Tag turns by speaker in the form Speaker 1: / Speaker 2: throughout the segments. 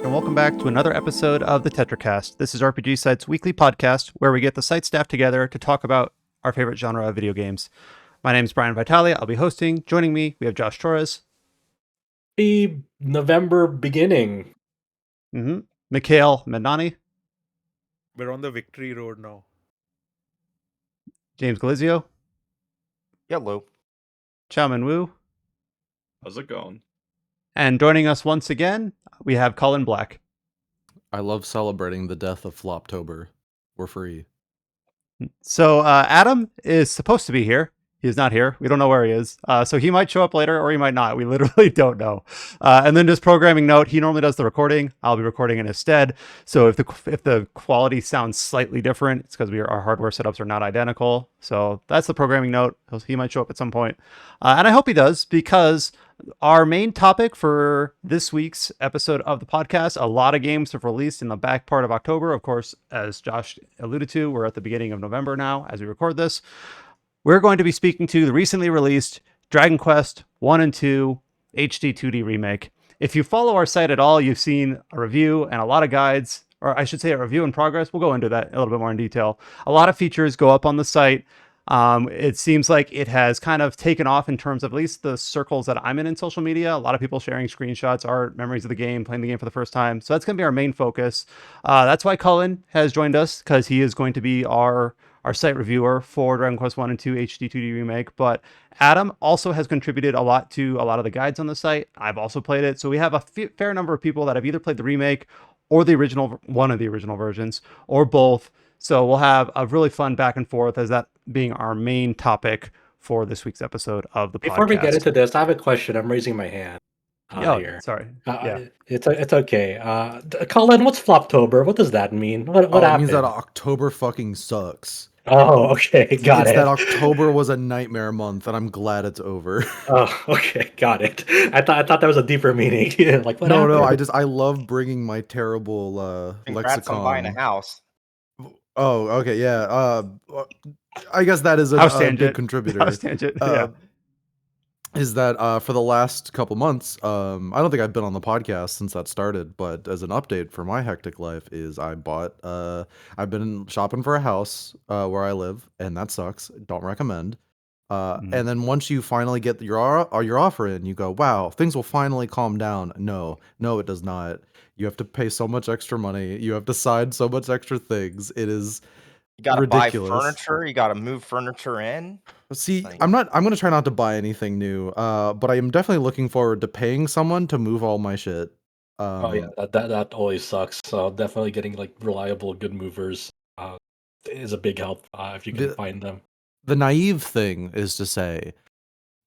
Speaker 1: and welcome back to another episode of the Tetracast. This is RPG Site's weekly podcast where we get the site staff together to talk about our favorite genre of video games. My name is Brian Vitale. I'll be hosting. Joining me, we have Josh Torres.
Speaker 2: The November beginning.
Speaker 1: Mikhail Mednani.
Speaker 3: We're on the victory road now.
Speaker 1: James Galizio.
Speaker 4: Hello.
Speaker 1: Chowman Wu.
Speaker 5: How's it going?
Speaker 1: And joining us once again, we have Colin Black.
Speaker 6: I love celebrating the death of Floptober. We're free.
Speaker 1: So Adam is supposed to be here. He's not here. We don't know where he is. So he might show up later or he might not. We literally don't know. And then just programming note, he normally does the recording. I'll be recording in his stead. So if the quality sounds slightly different, it's because our hardware setups are not identical. So that's the programming note. He might show up at some point. And I hope he does, because our main topic for this week's episode of the podcast, a lot of games have released in the back part of October. Of course, as Josh alluded to, we're at the beginning of November now as we record this. We're going to be speaking to the recently released Dragon Quest 1 and 2 HD 2D remake. If you follow our site at all, you've seen a review and a lot of guides, or I should say a review in progress. We'll go into that a little bit more in detail. A lot of features go up on the site. It seems like it has kind of taken off in terms of at least the circles that I'm in social media. A lot of people sharing screenshots, art, memories of the game, playing the game for the first time. So that's going to be our main focus. That's why Cullen has joined us, because he is going to be our site reviewer for Dragon Quest 1 and 2 HD 2D Remake. But Adam also has contributed a lot to a lot of the guides on the site. I've also played it. So we have a fair number of people that have either played the remake or the original, one of the original versions, or both. So we'll have a really fun back and forth, as that being our main topic for this week's episode of the podcast.
Speaker 2: Before we get into this, I have a question. I'm raising my hand here.
Speaker 1: Sorry. Yeah.
Speaker 2: It's okay. Colin, what's Floptober? What does that mean? What
Speaker 6: It
Speaker 2: happened?
Speaker 6: means that October fucking sucks.
Speaker 2: Oh, okay, got it.
Speaker 6: That October was a nightmare month, and I'm glad it's over.
Speaker 2: Oh, okay, got it. I thought that was a deeper meaning. Like, what
Speaker 6: No,
Speaker 2: happened?
Speaker 6: I love bringing my terrible
Speaker 4: Congrats
Speaker 6: lexicon.
Speaker 4: on buying a house.
Speaker 6: Oh, okay, yeah. I guess that is a big contributor.
Speaker 1: House tangent. Yeah.
Speaker 6: Is that for the last couple months, I don't think I've been on the podcast since that started, but as an update for my hectic life is I've been shopping for a house where I live, and that sucks. Don't recommend. And then once you finally get your offer in, you go, wow, things will finally calm down. No, it does not. You have to pay so much extra money. You have to sign so much extra things. It is
Speaker 4: You gotta
Speaker 6: ridiculous.
Speaker 4: buy furniture. You gotta move furniture in.
Speaker 6: See, I'm going to try not to buy anything new, but I am definitely looking forward to paying someone to move all my shit.
Speaker 2: Oh yeah, that always sucks. So definitely getting like reliable, good movers is a big help if you can find them.
Speaker 6: The naive thing is to say,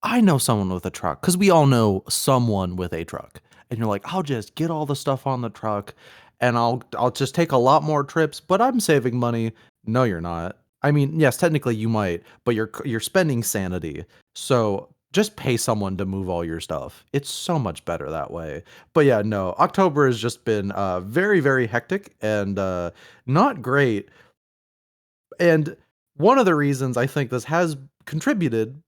Speaker 6: I know someone with a truck, because we all know someone with a truck. And you're like, I'll just get all the stuff on the truck, and I'll just take a lot more trips, but I'm saving money. No, you're not. I mean, yes, technically you might, but you're spending sanity. So just pay someone to move all your stuff. It's so much better that way. But yeah, no, October has just been very, very hectic and not great. And one of the reasons I think this has contributed,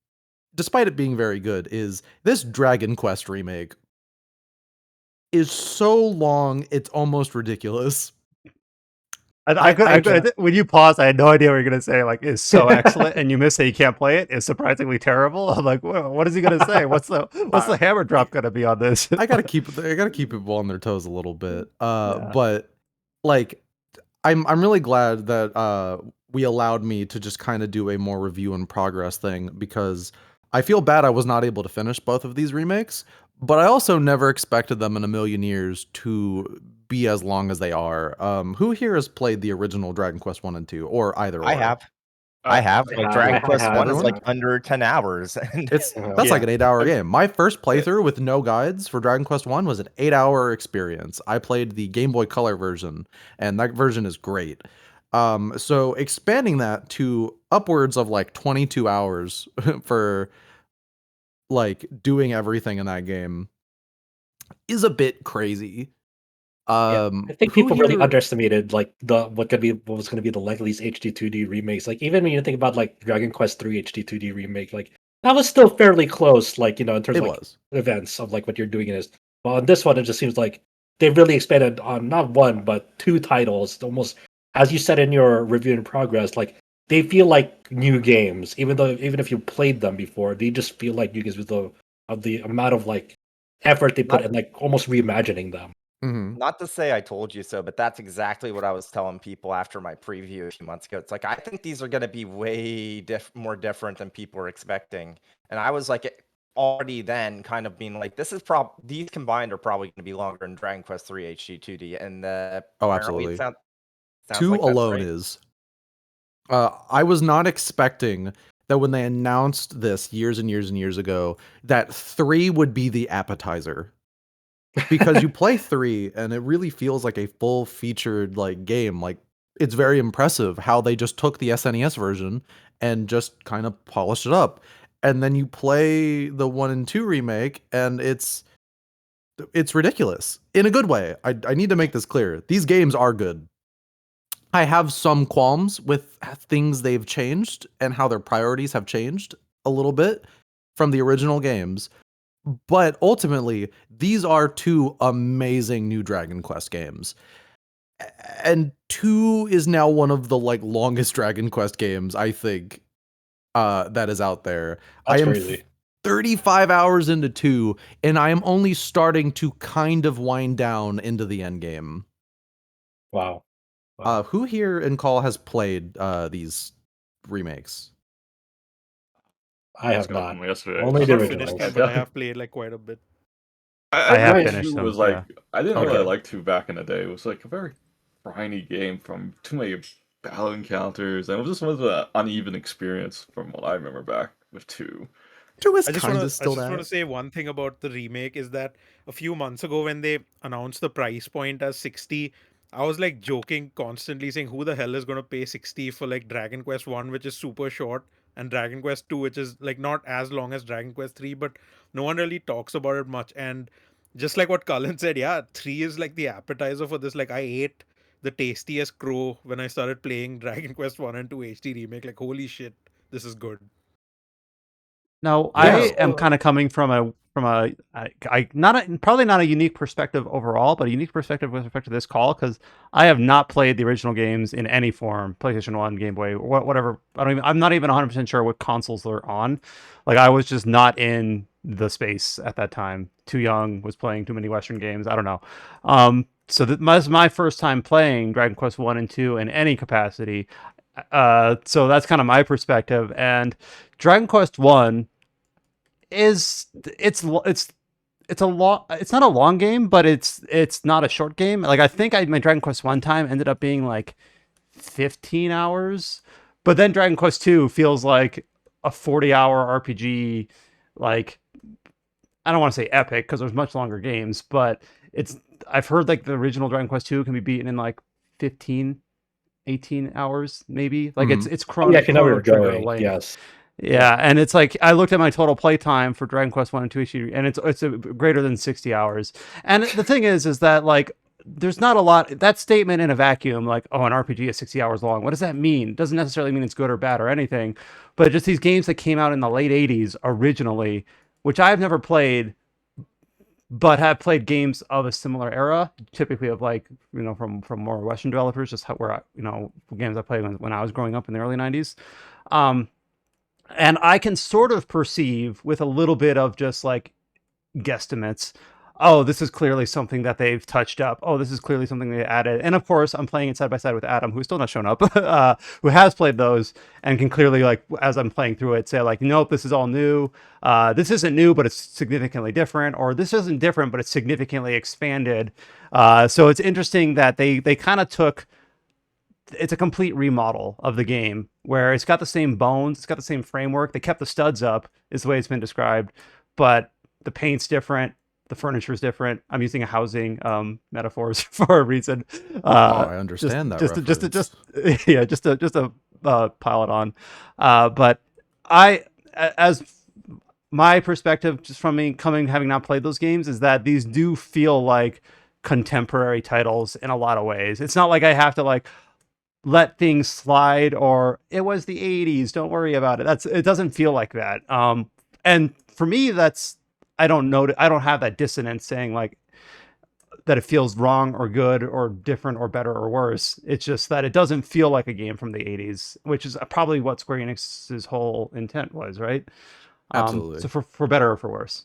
Speaker 6: despite it being very good, is this Dragon Quest remake is so long, it's almost ridiculous.
Speaker 1: When you paused, I had no idea what you were going to say. Like, it's so excellent, and you missed that you can't play it. It's surprisingly terrible. I'm like, what is he going to say? What's the hammer drop going to be on this?
Speaker 6: I gotta keep people on their toes a little bit. But like, I'm really glad that we allowed me to just kind of do a more review and progress thing, because I feel bad I was not able to finish both of these remakes, but I also never expected them in a million years to be as long as they are. Who here has played the original Dragon Quest 1 and 2, or either?
Speaker 4: I have. Dragon Quest 1 is like under 10 hours.
Speaker 6: That's like an 8-hour game. My first playthrough with no guides for Dragon Quest 1 was an 8-hour experience. I played the Game Boy Color version, and that version is great. So expanding that to upwards of like 22 hours for like doing everything in that game is a bit crazy.
Speaker 2: I think people really underestimated like what was going to be the Legacy's HD 2D remakes. Like, even when you think about like Dragon Quest 3 HD 2D remake, like that was still fairly close. Like, in terms of like, events of like what you're doing in this. Well, on this one, it just seems like they've really expanded on not one but two titles. Almost as you said in your review in progress, like they feel like new games, even if you played them before, they just feel like new games with the amount of like effort they put in like almost reimagining them.
Speaker 4: Not to say I told you so, but that's exactly what I was telling people after my preview a few months ago. It's like, I think these are going to be way more different than people were expecting. And I was like, already then kind of being like, these combined are probably going to be longer than Dragon Quest 3 HD 2D. And
Speaker 6: absolutely.
Speaker 4: sounds
Speaker 6: 2
Speaker 4: like
Speaker 6: alone
Speaker 4: right.
Speaker 6: is. I was not expecting that when they announced this years and years and years ago, that 3 would be the appetizer. Because you play 3 and it really feels like a full featured like game. Like it's very impressive how they just took the SNES version and just kind of polished it up. And then you play the 1 and 2 remake and it's ridiculous in a good way. I need to make this clear. These games are good. I have some qualms with things they've changed and how their priorities have changed a little bit from the original games. But ultimately, these are 2 amazing new Dragon Quest games. And 2 is now one of the like longest Dragon Quest games, I think, that is out there.
Speaker 2: That's crazy.
Speaker 6: 35 hours into 2, and I am only starting to kind of wind down into the end game.
Speaker 2: Wow.
Speaker 6: Who here in call has played these remakes?
Speaker 2: I have not.
Speaker 5: Yesterday.
Speaker 2: Only
Speaker 3: I
Speaker 2: the
Speaker 3: haven't
Speaker 2: originals.
Speaker 3: finished them, but I have played like quite a bit.
Speaker 1: I have
Speaker 5: think
Speaker 1: finished
Speaker 5: 2
Speaker 1: them,
Speaker 5: was like
Speaker 1: yeah.
Speaker 5: I didn't
Speaker 1: Okay.
Speaker 5: really like 2 back in the day. It was like a very grindy game from too many battle encounters, and it just was an uneven experience from what I remember back with 2.
Speaker 6: 2 is
Speaker 3: I just
Speaker 6: kind
Speaker 3: want
Speaker 6: of still
Speaker 3: to
Speaker 6: that.
Speaker 3: say one thing about the remake is that a few months ago when they announced the price point as 60, I was like joking constantly saying who the hell is going to pay 60 for like Dragon Quest 1, which is super short, and Dragon Quest 2, which is like not as long as Dragon Quest 3, but no one really talks about it much. And just like what Cullen said, yeah, 3 is like the appetizer for this. Like I ate the tastiest crow when I started playing Dragon Quest 1 and 2 HD remake. Like holy shit, this is good.
Speaker 1: Now,
Speaker 6: Yeah.
Speaker 1: I am kind of coming from a probably not a unique perspective overall, but a unique perspective with respect to this call because I have not played the original games in any form, PlayStation 1, Game Boy, whatever. I'm not even 100% sure what consoles they're on. Like I was just not in the space at that time. Too young, was playing too many Western games. I don't know. So this was my first time playing Dragon Quest 1 and 2 in any capacity. So that's kind of my perspective. And Dragon Quest 1 it's a long, it's not a long game, but it's not a short game. Like I think my Dragon Quest 1 time ended up being like 15 hours, but then Dragon Quest 2 feels like a 40-hour RPG. Like I don't want to say epic because there's much longer games, but I've heard like the original Dragon Quest 2 can be beaten in like 15 18 hours maybe. Like it's Chrono Trigger length.
Speaker 2: Yes.
Speaker 1: Yeah, and it's like I looked at my total playtime for Dragon Quest 1 and 2 HD, and it's a greater than 60 hours. And the thing is that like there's not a lot. That statement in a vacuum, like oh, an RPG is 60 hours long. What does that mean? It doesn't necessarily mean it's good or bad or anything, but just these games that came out in the late 80s originally, which I've never played, but have played games of a similar era, typically of like from more Western developers, just games I played when I was growing up in the early 90s. And I can sort of perceive with a little bit of just like guesstimates, oh, this is clearly something that they've touched up. Oh, this is clearly something they added. And of course, I'm playing it side by side with Adam, who's still not shown up, who has played those and can clearly, like, as I'm playing through it, say like, nope, this is all new. This isn't new, but it's significantly different. Or this isn't different, but it's significantly expanded. So it's interesting that they kind of took... It's a complete remodel of the game where it's got the same bones, it's got the same framework. They kept the studs up, is the way it's been described, but the paint's different, the furniture's different. I'm using a housing metaphors for a reason.
Speaker 6: I understand
Speaker 1: just to pile it on. But as my perspective, just from me having not played those games, is that these do feel like contemporary titles in a lot of ways. It's not like I have to like let things slide or it was the 80s, don't worry about it. It doesn't feel like that. And for me, I don't have that dissonance saying like that it feels wrong or good or different or better or worse. It's just that it doesn't feel like a game from the 80s, which is probably what Square Enix's whole intent was, right?
Speaker 6: Absolutely.
Speaker 1: So for better or for worse.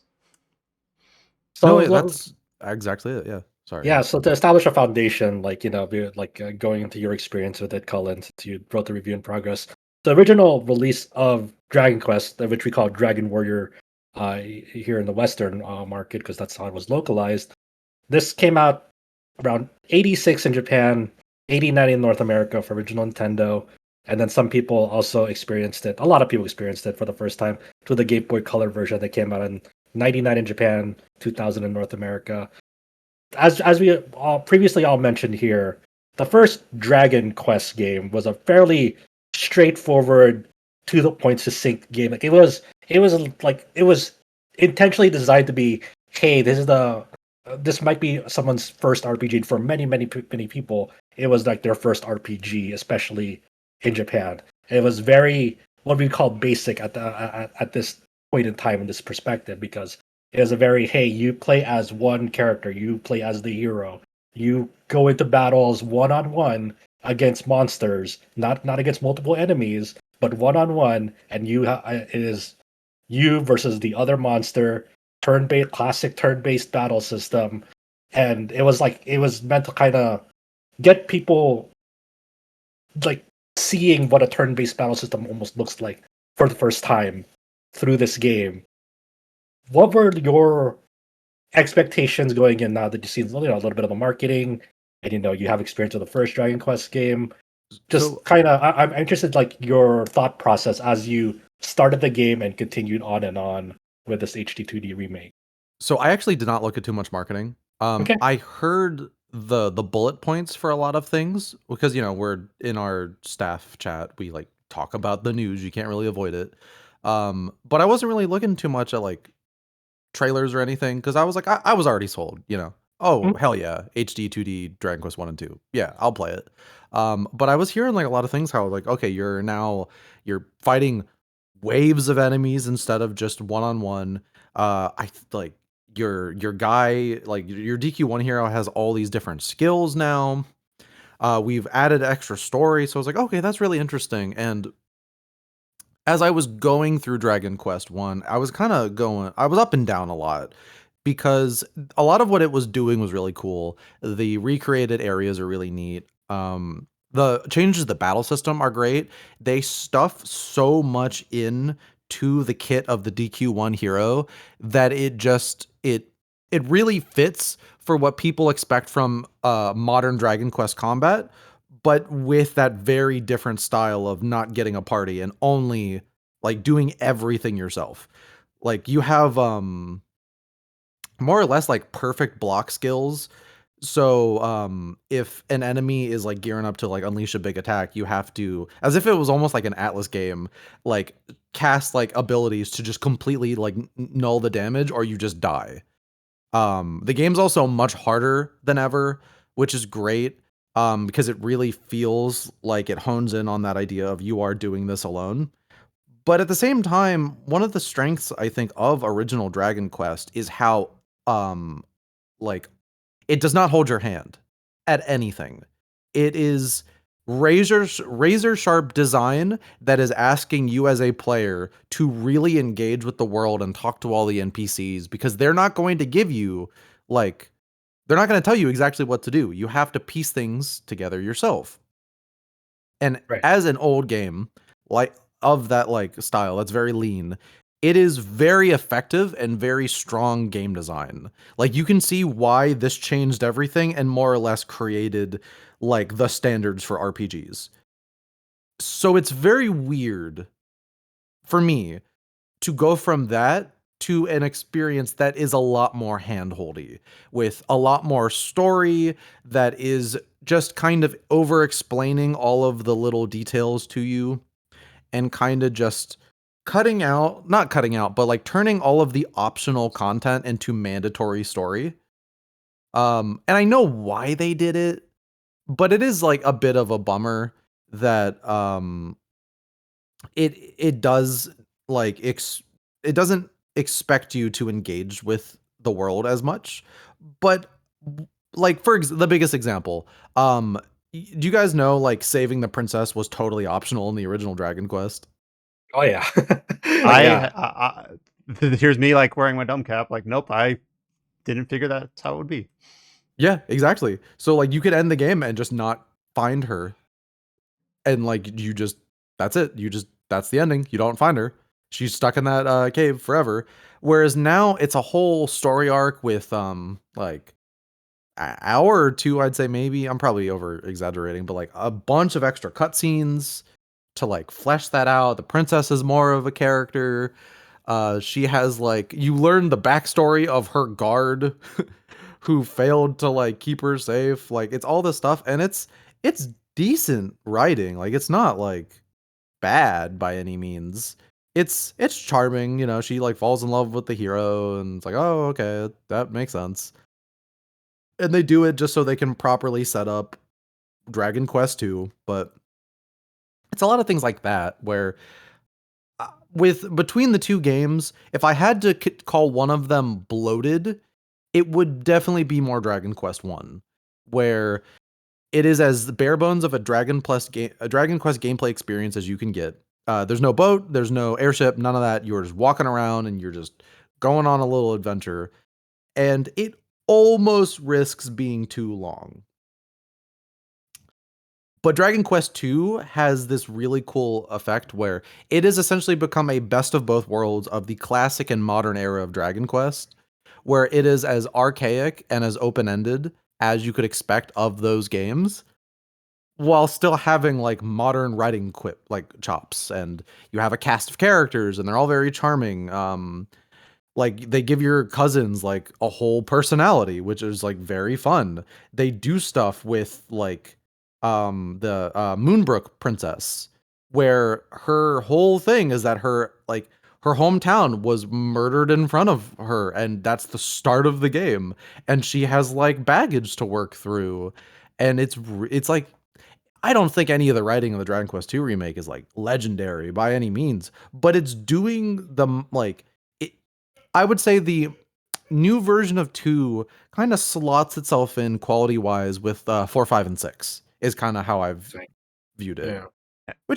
Speaker 2: So
Speaker 6: that's exactly it. Yeah. Sorry.
Speaker 2: yeah, so to establish a foundation, going into your experience with it, Cullen, since you wrote the review in progress. The original release of Dragon Quest, which we call Dragon Warrior here in the Western market, because that's how it was localized. This came out around 86 in Japan, 89 in North America for original Nintendo. And then some people also experienced it. A lot of people experienced it for the first time to the Game Boy Color version that came out in 99 in Japan, 2000 in North America. As we all previously all mentioned here, the first Dragon Quest game was a fairly straightforward, to the point, succinct game. Like it was intentionally designed to be, hey, this might be someone's first RPG. For many people, it was like their first RPG, especially in Japan. It was very what we call basic at this point in time in this perspective, because it was a very, hey, you play as one character, you play as the hero, you go into battles one on one against monsters, not against multiple enemies, but one on one, and it is you versus the other monster. Classic turn-based battle system, and it was meant to kind of get people like seeing what a turn-based battle system almost looks like for the first time through this game. What were your expectations going in, now that you've seen a little bit of the marketing, and you have experience with the first Dragon Quest game? Just
Speaker 6: So-
Speaker 2: kind of, I'm interested, like, your thought process as you started the game and continued on and on with this HD2D remake.
Speaker 6: So I actually did not look at too much marketing.
Speaker 2: Okay.
Speaker 6: I heard the bullet points for a lot of things, because we're in our staff chat, we like talk about the news, you can't really avoid it. But I wasn't really looking too much at like trailers or anything, because I was like, I was already sold. Oh, hell yeah, HD 2D Dragon Quest 1 and 2. Yeah, I'll play it. But I was hearing like a lot of things, how like, okay, you're fighting waves of enemies instead of just one-on-one. I like your guy, like your DQ1 hero has all these different skills now. We've added extra story, so I was like, okay, that's really interesting. And as I was going through Dragon Quest 1, I was up and down a lot, because a lot of what it was doing was really cool. The recreated areas are really neat. The changes to the battle system are great. They stuff so much in to the kit of the DQ1 hero that it really fits for what people expect from modern Dragon Quest combat, but with that very different style of not getting a party and only like doing everything yourself. Like you have more or less like perfect block skills. So if an enemy is like gearing up to like unleash a big attack, you have to, as if it was almost like an Atlas game, like cast like abilities to just completely like null the damage, or you just die. The game's also much harder than ever, which is great, because it really feels like it hones in on that idea of you are doing this alone. But at the same time, one of the strengths, I think, of original Dragon Quest is how like it does not hold your hand at anything. It is razor sharp design that is asking you as a player to really engage with the world and talk to all the NPCs, because they're not going to give you like, they're not going to tell you exactly what to do. You have to piece things together yourself. And
Speaker 2: Right.
Speaker 6: as an old game like of that like style that's very lean, it is very effective and very strong game design. Like you can see why this changed everything and more or less created like the standards for RPGs. So it's very weird for me to go from that to an experience that is a lot more handholdy, with a lot more story that is just kind of over explaining all of the little details to you, and kind of just not cutting out, but like turning all of the optional content into mandatory story. And I know why they did it, but it is like a bit of a bummer that it does like it doesn't expect you to engage with the world as much. But like the biggest example, do you guys know like saving the princess was totally optional in the original Dragon Quest?
Speaker 2: Oh yeah.
Speaker 1: Here's me like wearing my dumb cap. Like, nope, I didn't figure that's how it would be.
Speaker 6: Yeah, exactly. So like you could end the game and just not find her, and like that's it. That's the ending. You don't find her. She's stuck in that cave forever. Whereas now it's a whole story arc with like an hour or two, I'd say maybe. I'm probably over exaggerating, but like a bunch of extra cutscenes to like flesh that out. The princess is more of a character. She has like you learn the backstory of her guard who failed to like keep her safe. Like it's all this stuff, and it's decent writing. Like it's not like bad by any means. It's charming, she like falls in love with the hero and it's like, oh, okay, that makes sense. And they do it just so they can properly set up Dragon Quest II, but it's a lot of things like that where with between the two games, if I had to call one of them bloated, it would definitely be more Dragon Quest 1, where it is as bare bones of a Dragon Quest gameplay experience as you can get. There's no boat, there's no airship, none of that. You're just walking around and you're just going on a little adventure, and it almost risks being too long. But Dragon Quest II has this really cool effect where it has essentially become a best of both worlds of the classic and modern era of Dragon Quest, where it is as archaic and as open-ended as you could expect of those games, while still having like modern writing chops, and you have a cast of characters and they're all very charming. Like they give your cousins like a whole personality, which is like very fun. They do stuff with like the Moonbrook princess, where her whole thing is that her hometown was murdered in front of her, and that's the start of the game, and she has like baggage to work through, and it's like I don't think any of the writing of the Dragon Quest II remake is like legendary by any means, but it's doing I would say the new version of 2 kind of slots itself in quality wise with 4, 5, and 6 is kind of how I've viewed it.
Speaker 2: Yeah.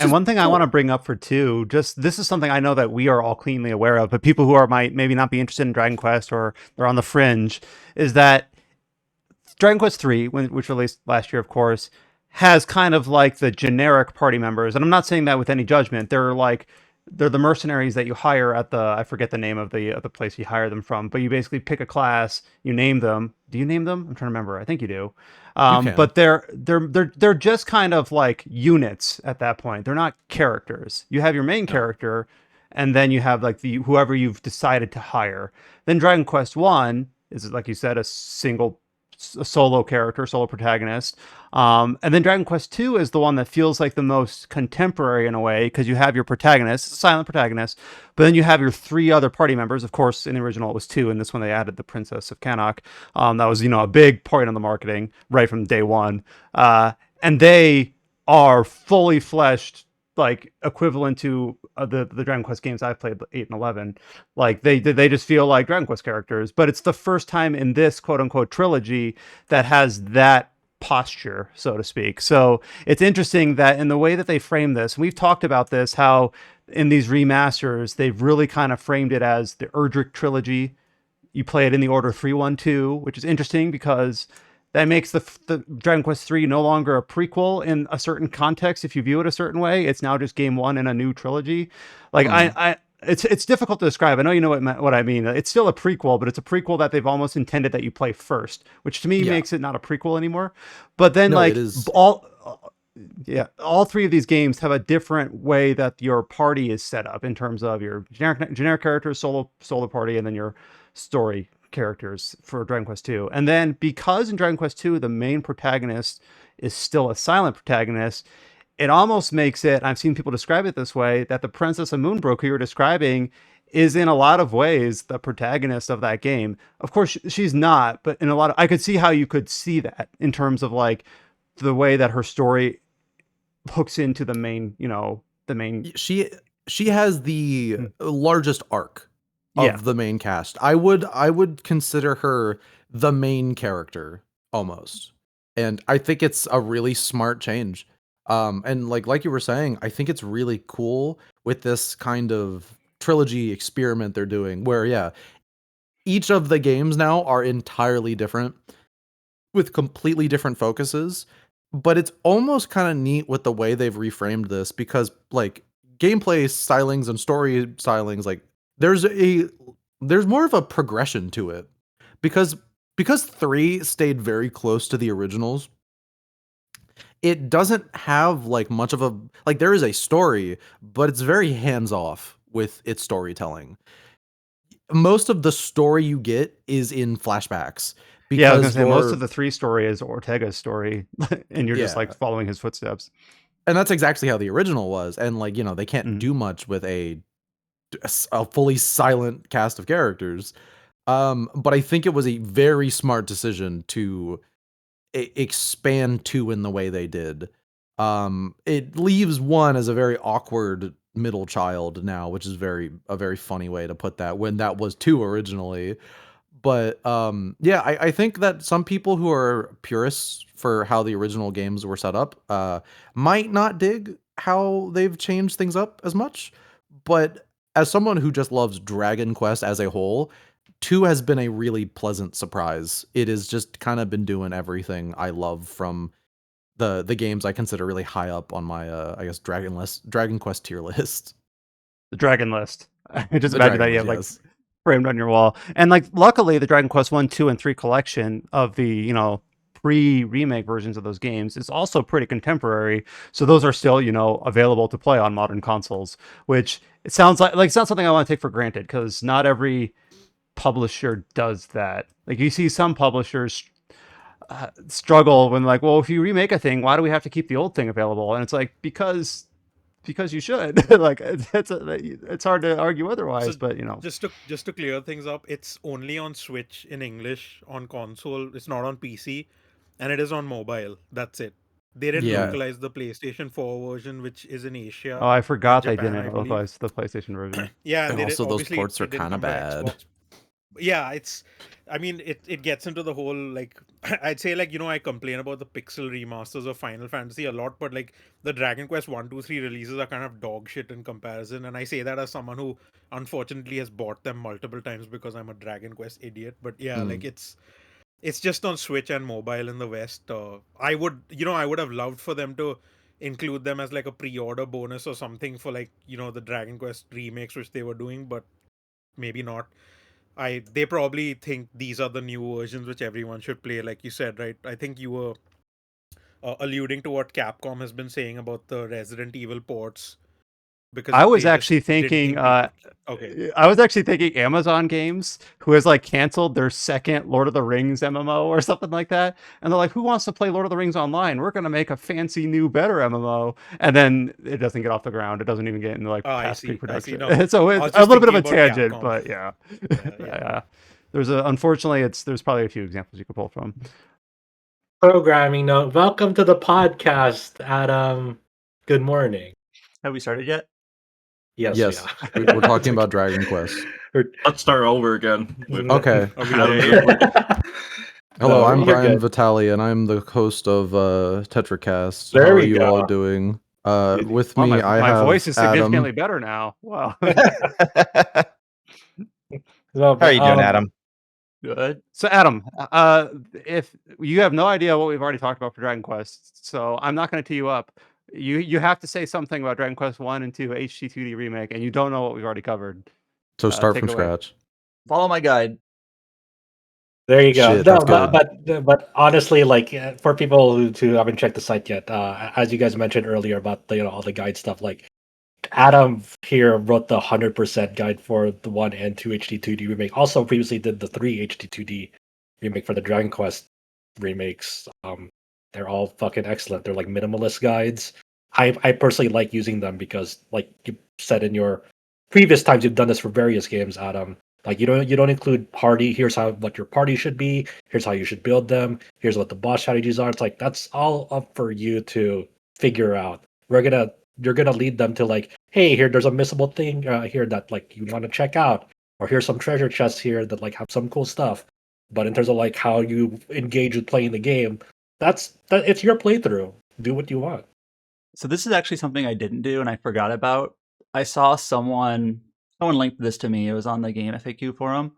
Speaker 1: And one thing I want to bring up for 2, just this is something I know that we are all cleanly aware of, but people who might maybe not be interested in Dragon Quest or they're on the fringe, is that Dragon Quest III, which released last year, of course, has kind of like the generic party members, and I'm not saying that with any judgment. They're the mercenaries that you hire at I forget the name of the place you hire them from, but you basically pick a class, you name them. Do you name them? I'm trying to remember. I think you do. But they're just kind of like units at that point. They're not characters. You have your main character, and then you have like whoever you've decided to hire. Then Dragon Quest 1 is, like you said, a solo character, solo protagonist. And then Dragon Quest II is the one that feels like the most contemporary in a way, because you have your protagonist, silent protagonist, but then you have your 3 other party members. Of course, in the original it was 2, and this one they added the Princess of Cannock. That was, a big point on the marketing right from day one. And they are fully fleshed, like equivalent to the Dragon Quest games I've played, 8 and 11. Like they just feel like Dragon Quest characters, but it's the first time in this quote unquote trilogy that has that posture, so to speak. So it's interesting that in the way that they frame this, we've talked about this, how in these remasters they've really kind of framed it as the Erdrick trilogy. You play it in the order 3, 1, 2, which is interesting because that makes the Dragon Quest III no longer a prequel in a certain context. If you view it a certain way, it's now just game 1 in a new trilogy. Like it's difficult to describe. I know you know what I mean. It's still a prequel, but it's a prequel that they've almost intended that you play first, which to me makes it not a prequel anymore. But then it is all 3 of these games have a different way that your party is set up in terms of your generic characters, solo party, and then your story characters for Dragon Quest II. And then because in Dragon Quest II the main protagonist is still a silent protagonist, it almost makes it, I've seen people describe it this way, that the Princess of Moonbrook who you're describing is in a lot of ways the protagonist of that game. Of course she's not, but in a lot of, I could see how you could see that in terms of like the way that her story hooks into the main,
Speaker 6: she has the largest arc of the main cast. I would consider her the main character almost. And I think it's a really smart change. And like you were saying, I think it's really cool with this kind of trilogy experiment they're doing where each of the games now are entirely different with completely different focuses, but it's almost kind of neat with the way they've reframed this because like gameplay stylings and story stylings, like there's more of a progression to it because 3 stayed very close to the originals. It doesn't have like much of a like there is a story, but it's very hands off with its storytelling. Most of the story you get is in flashbacks
Speaker 1: Yeah, I was
Speaker 6: because
Speaker 1: gonna say most of the 3 story is Ortega's story, and you're just
Speaker 6: Yeah.
Speaker 1: like following his footsteps.
Speaker 6: and that's exactly how the original was. And like, they can't
Speaker 1: Mhm.
Speaker 6: do much with a fully silent cast of characters. But I think it was a very smart decision to expand 2 in the way they did. It leaves 1 as a very awkward middle child now, which is a very funny way to put that when that was 2 originally. But I think that some people who are purists for how the original games were set up might not dig how they've changed things up as much. But as someone who just loves Dragon Quest as a whole, 2 has been a really pleasant surprise. It has just kind of been doing everything I love from the games I consider really high up on my I guess Dragon Quest tier list.
Speaker 1: The Dragon List. I just
Speaker 6: The
Speaker 1: imagine
Speaker 6: Dragon
Speaker 1: that you
Speaker 6: List,
Speaker 1: have
Speaker 6: yes.
Speaker 1: like framed on your wall. And like luckily the Dragon Quest 1, 2, and 3 collection of the, pre-remake versions of those games is also pretty contemporary. So those are still, available to play on modern consoles, which it sounds like it's not something I want to take for granted because not every publisher does that. Like you see some publishers struggle when like, well, if you remake a thing, why do we have to keep the old thing available? And it's like because you should. Like it's hard to argue otherwise,
Speaker 3: So
Speaker 1: but
Speaker 3: just to clear things up, it's only on Switch in English on console. It's not on PC, and it is on mobile. That's it. They didn't
Speaker 6: Yeah.
Speaker 3: localize the PlayStation 4 version, which is in Asia
Speaker 1: oh, I
Speaker 3: and
Speaker 1: forgot they
Speaker 3: Japan,
Speaker 1: didn't
Speaker 3: I believe.
Speaker 1: localize the PlayStation version.
Speaker 3: Yeah, and
Speaker 6: And
Speaker 3: they did,
Speaker 6: also those
Speaker 3: obviously
Speaker 6: ports are
Speaker 3: it didn't
Speaker 6: kind of
Speaker 3: come to
Speaker 6: bad.
Speaker 3: Xbox. Yeah, I mean, it gets into the whole like I'd say like I complain about the pixel remasters of Final Fantasy a lot, but like the Dragon Quest 1, 2, 3 releases are kind of dog shit in comparison, and I say that as someone who unfortunately has bought them multiple times because I'm a Dragon Quest idiot. But yeah, like it's just on Switch and mobile in the West. I would have loved for them to include them as like a pre-order bonus or something for like the Dragon Quest remakes which they were doing, but maybe not. They probably think these are the new versions which everyone should play, like you said, right? I think you were alluding to what Capcom has been saying about the Resident Evil ports because
Speaker 1: I was
Speaker 3: they just
Speaker 1: actually
Speaker 3: didn't
Speaker 1: thinking
Speaker 3: think people. Okay.
Speaker 1: I was actually thinking Amazon Games, who has like canceled their second Lord of the Rings MMO or something like that. And they're like, who wants to play Lord of the Rings online? We're going to make a fancy new better MMO. And then it doesn't get off the ground. It doesn't even get into like
Speaker 3: Oh,
Speaker 1: past
Speaker 3: I see.
Speaker 1: pre-production.
Speaker 3: No,
Speaker 1: So
Speaker 3: I
Speaker 1: it's
Speaker 3: was
Speaker 1: a
Speaker 3: just
Speaker 1: little bit of a
Speaker 3: thinking about
Speaker 1: tangent,
Speaker 3: Capcom.
Speaker 1: but yeah.
Speaker 3: Yeah.
Speaker 1: Unfortunately, there's probably a few examples you could pull from.
Speaker 2: Programming note. Welcome to the podcast, Adam. Good morning.
Speaker 7: Have we started yet?
Speaker 2: Yes,
Speaker 6: Yes.
Speaker 2: we
Speaker 6: We're
Speaker 2: are.
Speaker 6: talking about Dragon Quest.
Speaker 5: Let's start over again.
Speaker 6: Okay.
Speaker 3: Are we
Speaker 5: Adam
Speaker 3: there?
Speaker 6: Hello,
Speaker 2: No,
Speaker 6: I'm
Speaker 2: you're
Speaker 6: Brian
Speaker 2: good.
Speaker 6: Vitale, and I'm the host of Tetracast.
Speaker 2: There
Speaker 6: How are
Speaker 2: we
Speaker 6: you all
Speaker 2: go.
Speaker 6: doing? With
Speaker 1: Oh,
Speaker 6: me, I
Speaker 1: my
Speaker 6: have
Speaker 1: voice is
Speaker 6: Adam.
Speaker 1: significantly better now. Wow.
Speaker 2: No,
Speaker 4: How are you doing, Adam?
Speaker 7: Good.
Speaker 1: So Adam, if you have no idea what we've already talked about for Dragon Quest, so I'm not going to tee you up. You have to say something about Dragon Quest 1 and 2 HD2D remake, and you don't know what we've already covered.
Speaker 6: So start
Speaker 1: Take
Speaker 6: from
Speaker 1: it away.
Speaker 6: scratch.
Speaker 7: Follow my guide.
Speaker 2: There you go.
Speaker 6: Shit,
Speaker 2: No,
Speaker 6: that's good.
Speaker 2: but honestly, like for people who haven't checked the site yet, as you guys mentioned earlier about the all the guide stuff, like Adam here wrote the 100% guide for the 1 and 2 HD2D remake. Also, previously did the 3 HD2D remake for the Dragon Quest remakes. They're all fucking excellent. They're like minimalist guides. I personally like using them because, like you said in your previous times you've done this for various games, Adam. Like you don't include party. Here's what your party should be. Here's how you should build them. Here's what the boss strategies are. It's like that's all up for you to figure out. You're gonna lead them to like, hey, there's a missable thing here that like you want to check out, or here's some treasure chests here that like have some cool stuff. But in terms of like how you engage with playing the game, it's your playthrough. Do what you want.
Speaker 7: So this is actually something I didn't do and I forgot about. I saw someone linked this to me. It was on the game FAQ forum.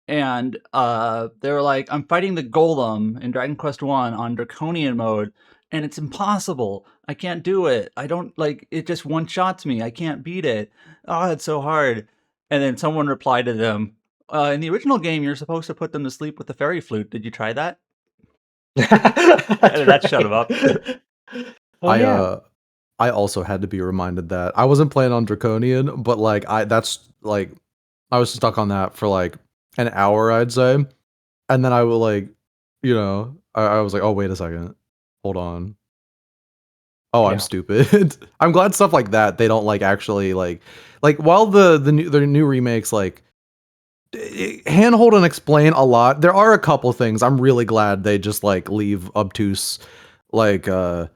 Speaker 7: And they were like, I'm fighting the golem in Dragon Quest 1 on Draconian mode, and it's impossible. I can't do it. I don't like it, just one shots me. I can't beat it. Oh, it's so hard. And then someone replied to them, in the original game, you're supposed to put them to sleep with the fairy flute. Did you try that? That shut him up.
Speaker 6: I also had to be reminded that I wasn't playing on Draconian, but like I was stuck on that for like an hour, I'd say. And then I would like, I was like, oh, wait a second. Hold on. Oh, I'm stupid. I'm glad stuff like that, they don't like actually like while the new remakes like handhold and explain a lot, there are a couple things I'm really glad they just like leave obtuse, like well,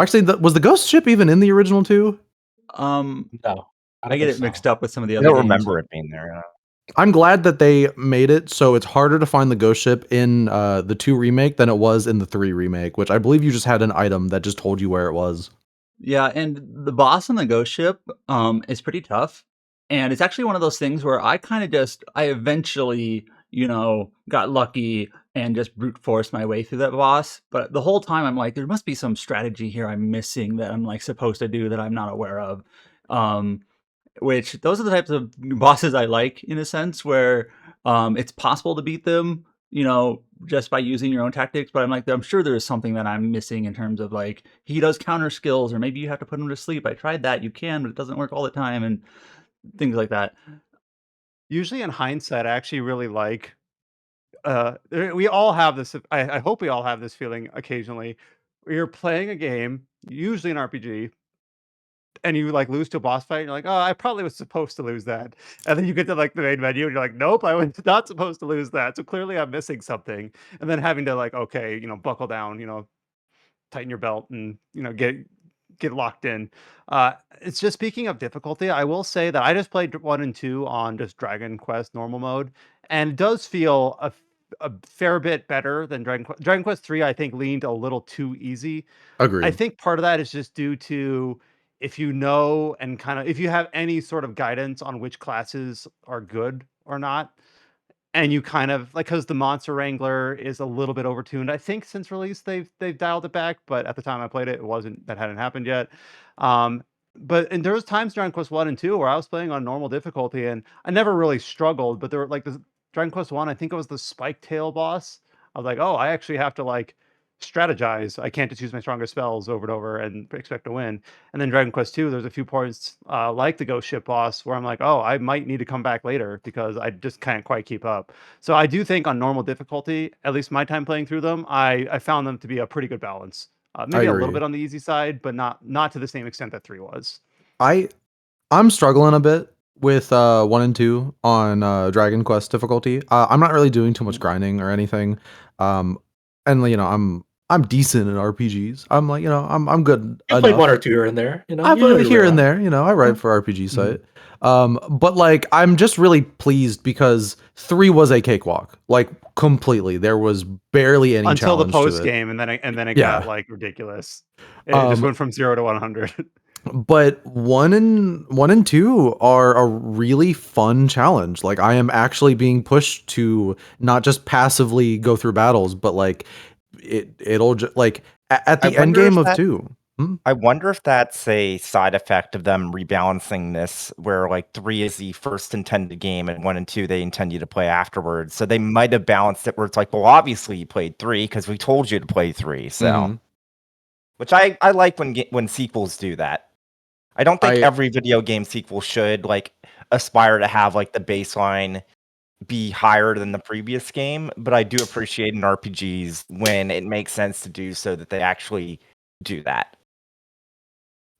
Speaker 6: actually, was the ghost ship even in the original too?
Speaker 2: No.
Speaker 7: I get it mixed up with some of the
Speaker 4: I
Speaker 7: other
Speaker 4: don't
Speaker 7: games.
Speaker 4: remember it being there.
Speaker 6: I'm glad that they made it so it's harder to find the ghost ship in the 2 remake than it was in the 3 remake, which I believe you just had an item that just told you where it was.
Speaker 7: Yeah, and the boss on the ghost ship is pretty tough. And it's actually one of those things where I eventually, got lucky and just brute forced my way through that boss. But the whole time I'm like, there must be some strategy here I'm missing that I'm like supposed to do that I'm not aware of. Which those are the types of bosses I like, in a sense, where it's possible to beat them, just by using your own tactics. But I'm sure there's something that I'm missing in terms of like, he does counter skills, or maybe you have to put him to sleep. I tried that. You can, but it doesn't work all the time, and things like that.
Speaker 1: Usually in hindsight, I actually really like we all have this. I hope we all have this feeling occasionally. Where you're playing a game, usually an RPG, and you like lose to a boss fight. And you're like, oh, I probably was supposed to lose that. And then you get to like the main menu, and you're like, nope, I was not supposed to lose that. So clearly, I'm missing something. And then having to like, okay, buckle down, tighten your belt, and get locked in. It's just, speaking of difficulty, I will say that I just played 1 and 2 on just Dragon Quest normal mode, and it does feel a fair bit better than Dragon Quest 3. I think leaned a little too easy. I
Speaker 6: Agreed.
Speaker 1: think part of that is just due to, if you know, and kind of if you have any sort of guidance on which classes are good or not, and you kind of like, because the monster wrangler is a little bit overtuned. I think since release they've dialed it back, but at the time I played it, that hadn't happened yet. Um, and there was times during Quest 1 and 2 where I was playing on normal difficulty, and I never really struggled. But there were like this Dragon Quest 1, I think it was the Spike Tail boss. I was like, oh, I actually have to like strategize. I can't just use my strongest spells over and over and expect to win. And then Dragon Quest 2, there's a few points like the Ghost Ship boss where I'm like, oh, I might need to come back later because I just can't quite keep up. So I do think on normal difficulty, at least my time playing through them, I found them to be a pretty good balance. Maybe a little bit on the easy side, but not to the same extent that 3 was.
Speaker 6: I'm struggling a bit with 1 and 2 on Dragon Quest difficulty. I'm not really doing too much grinding or anything. And I'm decent at RPGs. I'm like, I'm good.
Speaker 2: You played 1 or 2 here and there.
Speaker 6: I've here and there. I write for RPG site. But like, I'm just really pleased because 3 was a cakewalk, like completely. There was barely any
Speaker 1: until the
Speaker 6: challenge
Speaker 1: post
Speaker 6: to it.
Speaker 1: game, and then it got like ridiculous. It just went from 0 to 100.
Speaker 6: But 1 and 2 are a really fun challenge. Like, I am actually being pushed to not just passively go through battles, but like it'll just like at the end game of 2.
Speaker 4: I wonder if that's a side effect of them rebalancing this, where like 3 is the first intended game and 1 and 2 they intend you to play afterwards. So they might have balanced it where it's like, well, obviously you played 3 because we told you to play 3. So, which I like when sequels do that. I don't think every video game sequel should like aspire to have like the baseline be higher than the previous game, but I do appreciate in RPGs when it makes sense to do so that they actually do that.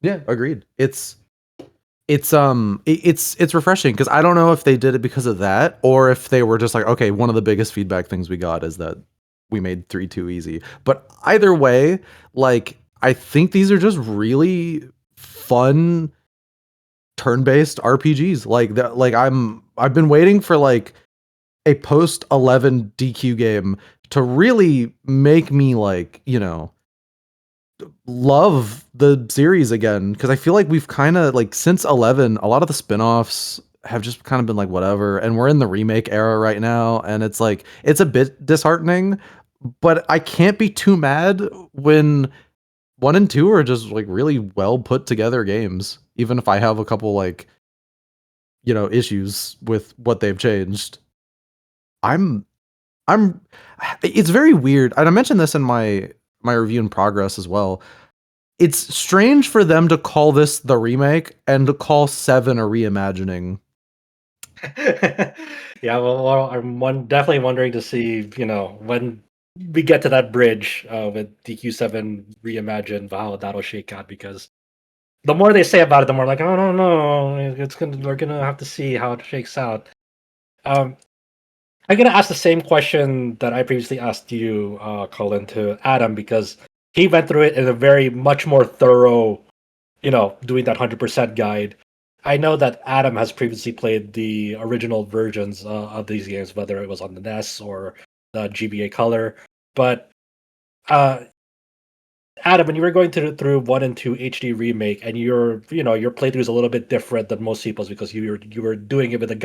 Speaker 6: Yeah, agreed. It's refreshing because I don't know if they did it because of that or if they were just like, okay, one of the biggest feedback things we got is that we made 3 too easy. But either way, like, I think these are just really fun turn-based RPGs. Like that, like I've been waiting for like a post 11 DQ game to really make me like, love the series again, because I feel like we've kind of like since 11 a lot of the spin-offs have just kind of been like whatever, and we're in the remake era right now, and it's like it's a bit disheartening, but I can't be too mad when 1 and 2 are just like really well put together games, even if I have a couple like issues with what they've changed. I'm it's very weird, and I mentioned this in my review in progress as well. It's strange for them to call this the remake and to call 7 a reimagining.
Speaker 2: Yeah, well, I'm definitely wondering to see, when we get to that bridge with DQ7 Reimagined, how that'll shake out. Because the more they say about it, the more like, oh no, we're gonna have to see how it shakes out. Um, I'm gonna ask the same question that I previously asked you, Colin, to Adam, because he went through it in a very much more thorough, doing that 100% guide. I know that Adam has previously played the original versions of these games, whether it was on the NES or the GBA Color. But uh, Adam, when you were going through 1 and 2 HD remake, and your playthrough is a little bit different than most people's because you were doing it with a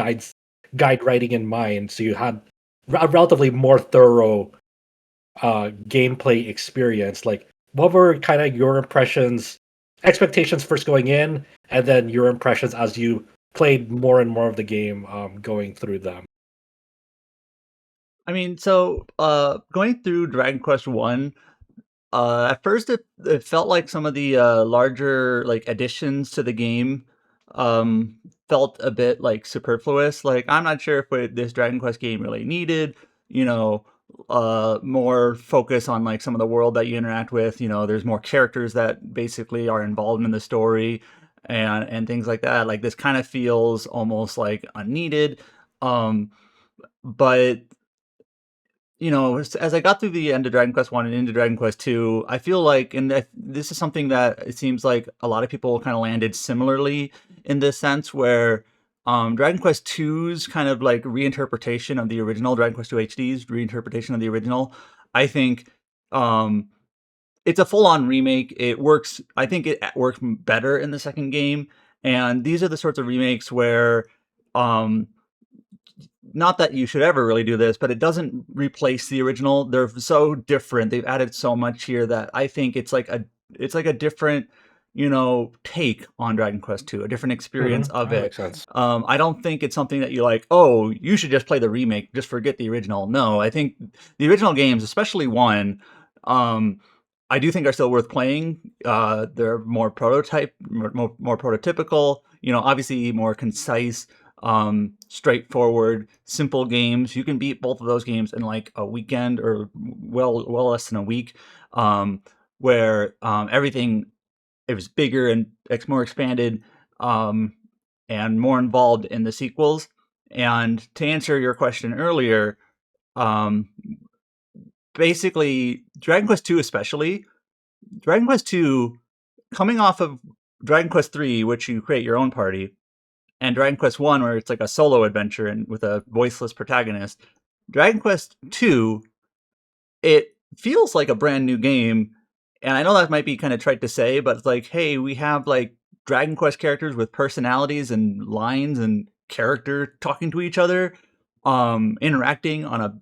Speaker 2: guide writing in mind, so you had a relatively more thorough gameplay experience. Like, what were kind of your impressions, expectations first going in, and then your impressions as you played more and more of the game going through them?
Speaker 7: I mean, so going through Dragon Quest One, at first it felt like some of the larger like additions to the game um, felt a bit like superfluous. Like I'm not sure if this Dragon Quest game really needed, you know, more focus on like some of the world that you interact with. You know, there's more characters that basically are involved in the story and things like that. Like this kind of feels almost like unneeded. Um, but as I got through the end of Dragon Quest One and into Dragon Quest Two, I feel like, and this is something that it seems like a lot of people kind of landed similarly in this sense, where Dragon Quest Two's kind of like reinterpretation of the original, Dragon Quest Two HD's reinterpretation of the original, I think it's a full-on remake. It works. I think it works better in the second game, and these are the sorts of remakes where. Not that you should ever really do this, but it doesn't replace the original. They're so different. They've added so much here that I think it's like a different, take on Dragon Quest 2, a different experience of
Speaker 2: That
Speaker 7: it.
Speaker 2: makes sense.
Speaker 7: I don't think it's something that you're like, oh, you should just play the remake, just forget the original. No, I think the original games, especially one, I do think are still worth playing. They're more more prototypical, obviously more concise, straightforward, simple games. You can beat both of those games in like a weekend or well less than a week, where everything it was bigger and more expanded, and more involved in the sequels. And to answer your question earlier, um, basically Dragon Quest 2 especially, Dragon Quest 2 coming off of Dragon Quest 3, which you create your own party, and Dragon Quest 1 where it's like a solo adventure and with a voiceless protagonist. Dragon Quest 2, it feels like a brand new game. And I know that might be kind of trite to say, but it's like, hey, we have like Dragon Quest characters with personalities and lines and character talking to each other, interacting on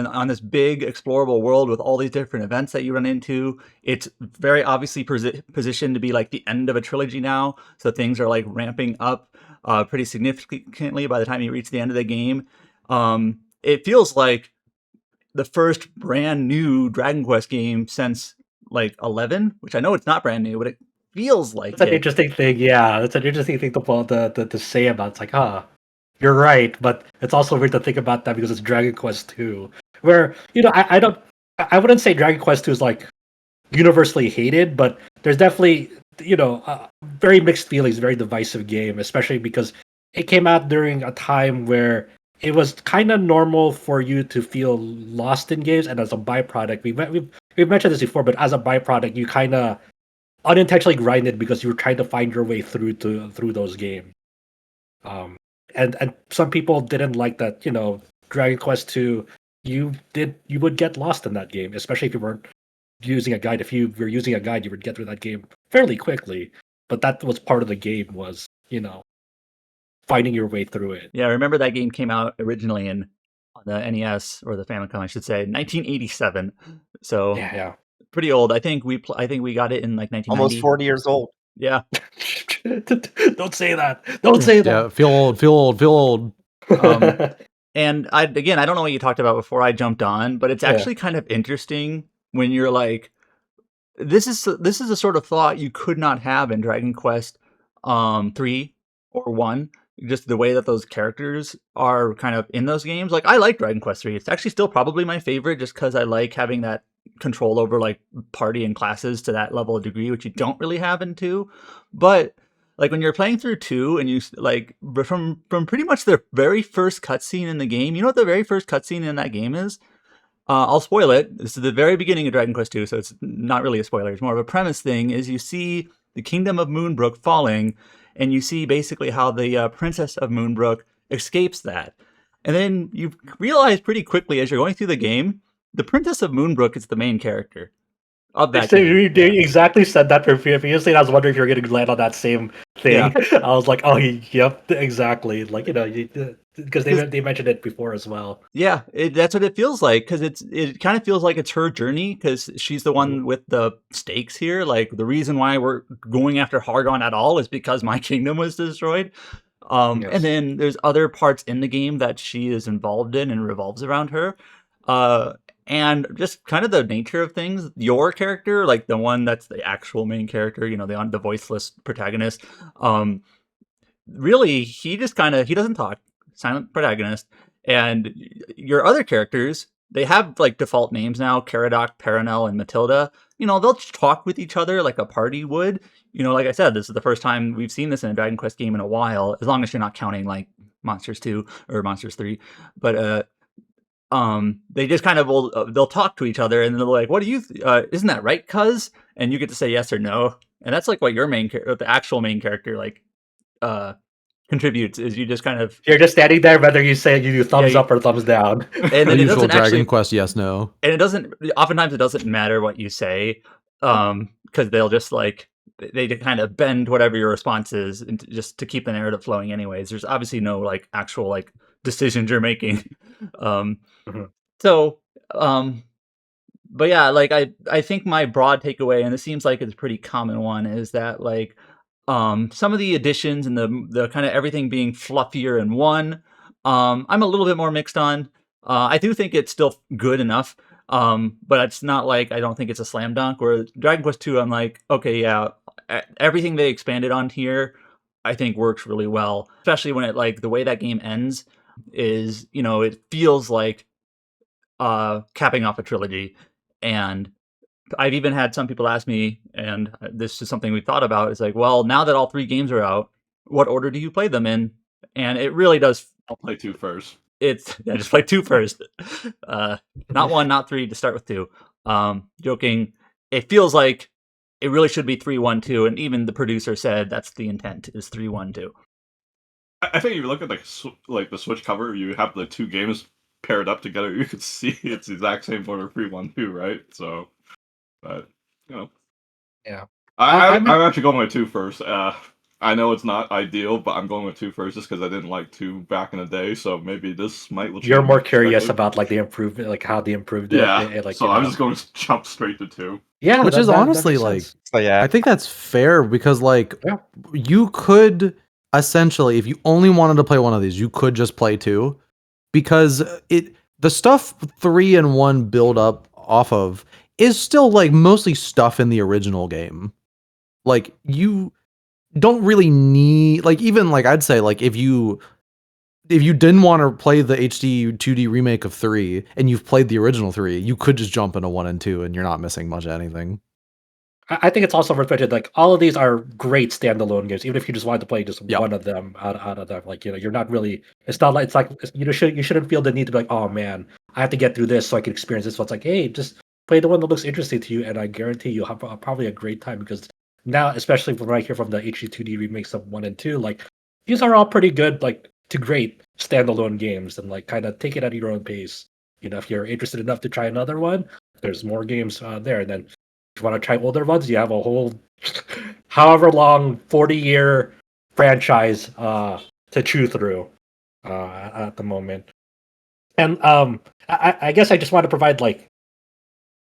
Speaker 7: on this big explorable world with all these different events that you run into. It's very obviously positioned to be like the end of a trilogy now, so things are like ramping up pretty significantly by the time you reach the end of the game. It feels like the first brand new Dragon Quest game since like 11, which I know it's not brand new, but it feels like
Speaker 2: That's an
Speaker 7: it.
Speaker 2: interesting thing. Yeah, that's an interesting thing to say about. It's like, you're right, but it's also weird to think about that because it's Dragon Quest 2, where I wouldn't say Dragon Quest 2 is like universally hated, but there's definitely very mixed feelings, very divisive game, especially because it came out during a time where it was kind of normal for you to feel lost in games, and as a byproduct, we've mentioned this before, but as a byproduct, you kind of unintentionally grinded because you were trying to find your way through those games. Um, and some people didn't like that. Dragon Quest II, you would get lost in that game, especially if you weren't using a guide. If you were using a guide, you would get through that game fairly quickly. But that was part of the game, was finding your way through it.
Speaker 7: Yeah, I remember that game came out originally on the NES, or the Famicom, I should say, 1987. So
Speaker 2: Yeah.
Speaker 7: pretty old. I think we got it in like 1990.
Speaker 4: Almost 40 years old.
Speaker 7: Yeah.
Speaker 2: Don't say that. Don't say
Speaker 6: Yeah,
Speaker 2: that.
Speaker 6: feel old.
Speaker 7: And I don't know what you talked about before I jumped on, but it's
Speaker 2: Yeah.
Speaker 7: actually kind of interesting when you're like, this is a sort of thought you could not have in Dragon Quest 3 or 1. Just the way that those characters are kind of in those games. Like, I like Dragon Quest 3. It's actually still probably my favorite, just because I like having that control over like party and classes to that level of degree, which you don't really have in 2. But like when you're playing through 2 and you like from pretty much the very first cutscene in the game, you know what the very first cutscene in that game is? I'll spoil it. This is the very beginning of Dragon Quest II, so it's not really a spoiler. It's more of a premise thing. Is you see the kingdom of Moonbrook falling, and you see basically how the princess of Moonbrook escapes that. And then you realize pretty quickly as you're going through the game, the princess of Moonbrook is the main character of that game.
Speaker 2: They exactly said that previously, and I was wondering if you were going to land on that same thing.
Speaker 7: Yeah.
Speaker 2: I was like, oh, yep, exactly. Like, because they mentioned it before as well.
Speaker 7: Yeah, that's what it feels like, because it kind of feels like it's her journey, because she's the one with the stakes here. Like, the reason why we're going after Hargon at all is because my kingdom was destroyed.
Speaker 2: Yes.
Speaker 7: And then there's other parts in the game that she is involved in and revolves around her. And just kind of the nature of things. Your character, like the one that's the actual main character, the voiceless protagonist, really, he doesn't talk. Silent protagonist. And your other characters, they have like default names now: Caradoc, Paranel, and Matilda. They'll talk with each other like a party would. Like I said, this is the first time we've seen this in a Dragon Quest game in a while, as long as you're not counting like Monsters 2 or Monsters 3. But they just kind of they'll talk to each other, and they're like, what do you isn't that right, cuz? And you get to say yes or no. And that's like what your the actual main character like contributes, is you just kind of,
Speaker 2: you're just standing there, whether you say you do thumbs up or thumbs down.
Speaker 7: And then
Speaker 6: The
Speaker 7: it
Speaker 6: usual
Speaker 7: doesn't
Speaker 6: Dragon
Speaker 7: actually,
Speaker 6: Quest yes no.
Speaker 7: and it doesn't, oftentimes it doesn't matter what you say, because they'll just like, they kind of bend whatever your response is just to keep the narrative flowing anyways. There's obviously no like actual like decisions you're making. So but yeah, like I think my broad takeaway, and this seems like it's a pretty common one, is that like some of the additions and the kind of everything being fluffier in 1, I'm a little bit more mixed on. I do think it's still good enough, but it's not like, I don't think it's a slam dunk. Where Dragon Quest II, I'm like, okay, yeah, everything they expanded on here, I think works really well, especially when it like the way that game ends is, it feels like capping off a trilogy. And I've even had some people ask me, and this is something we thought about, is like, well, now that all 3 games are out, what order do you play them in? And it really does.
Speaker 5: I'll play 2 first.
Speaker 7: Just play 2 first. Not 1, not 3, to start with 2. Joking. It feels like it really should be 3, 1, 2, and even the producer said that's the intent, is 3, 1, 2.
Speaker 5: I think if you look at the Switch cover, you have the 2 games paired up together. You could see it's the exact same order, 3, 1, 2, right? So, but
Speaker 2: Yeah.
Speaker 5: I'm actually going with 2 first. I know it's not ideal, but I'm going with 2 first just because I didn't like 2 back in the day. So maybe this might.
Speaker 2: You're more curious about like the improvement, like how they improved it.
Speaker 5: Yeah.
Speaker 2: Like,
Speaker 5: so I'm just going to jump straight to 2.
Speaker 2: Yeah,
Speaker 6: Which is honestly like,
Speaker 4: So yeah,
Speaker 6: I think that's fair, because like
Speaker 2: Yeah.
Speaker 6: you could essentially, if you only wanted to play one of these, you could just play 2, because the stuff 3 and 1 build up off of is still like mostly stuff in the original game. Like, you don't really need, like, even like I'd say like if you didn't want to play the HD 2D remake of 3 and you've played the original 3, you could just jump into 1 and 2 and you're not missing much of anything.
Speaker 2: I think it's also worth mentioning, like, all of these are great standalone games, even if you just wanted to play just
Speaker 6: Yep.
Speaker 2: one of them out of them. Like, you're not really. It's not like you shouldn't feel the need to be like, oh man, I have to get through this so I can experience this. So it's like, hey, just play the one that looks interesting to you, and I guarantee you'll have probably a great time, because now, especially from right here from the HD 2D remakes of 1 and 2, like, these are all pretty good, like to great standalone games and like kind of take it at your own pace. If you're interested enough to try another one, there's more games there. And then if you want to try older ones, you have a whole however long 40-year franchise to chew through at the moment. And I guess I just want to provide like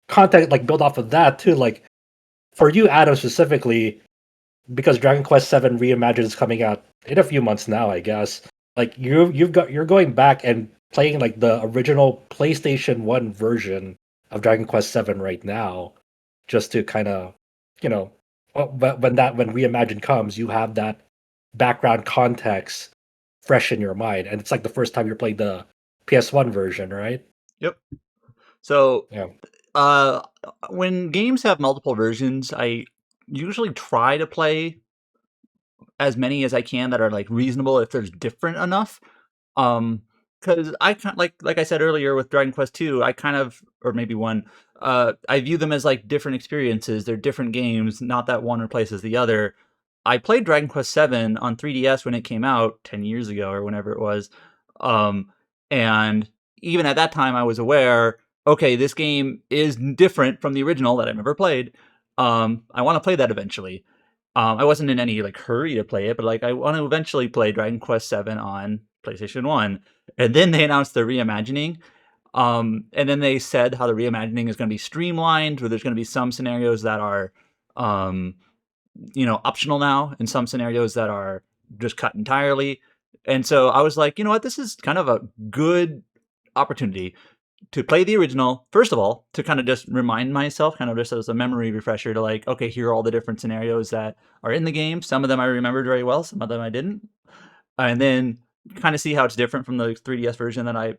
Speaker 2: content, like build off of that too. Like for you, Adam, specifically, because Dragon Quest VII Reimagined is coming out in a few months now, I guess. Like you're going back and playing like the original PlayStation 1 version of Dragon Quest VII right now, just to kind of, when Reimagined comes, you have that background context fresh in your mind, and it's like the first time you're playing the PS1 version, right?
Speaker 7: Yep. So,
Speaker 2: Yeah.
Speaker 7: when games have multiple versions, I usually try to play as many as I can that are like reasonable if there's different enough. Because I kind like I said earlier with Dragon Quest 2, I kind of, or maybe 1, I view them as like different experiences. They're different games, not that one replaces the other. I played Dragon Quest 7 on 3DS when it came out 10 years ago or whenever it was. And even at that time, I was aware, okay, this game is different from the original that I've never played. I want to play that eventually. I wasn't in any like hurry to play it, but like I want to eventually play Dragon Quest 7 on PlayStation 1. And then they announced the reimagining. And then they said how the reimagining is going to be streamlined, where there's going to be some scenarios that are optional now, and some scenarios that are just cut entirely. And so I was like, you know what, this is kind of a good opportunity to play the original, first of all, to kind of just remind myself, kind of just as a memory refresher, to like, okay, here are all the different scenarios that are in the game. Some of them I remembered very well, some of them I didn't. And then kind of see how it's different from the 3DS version that I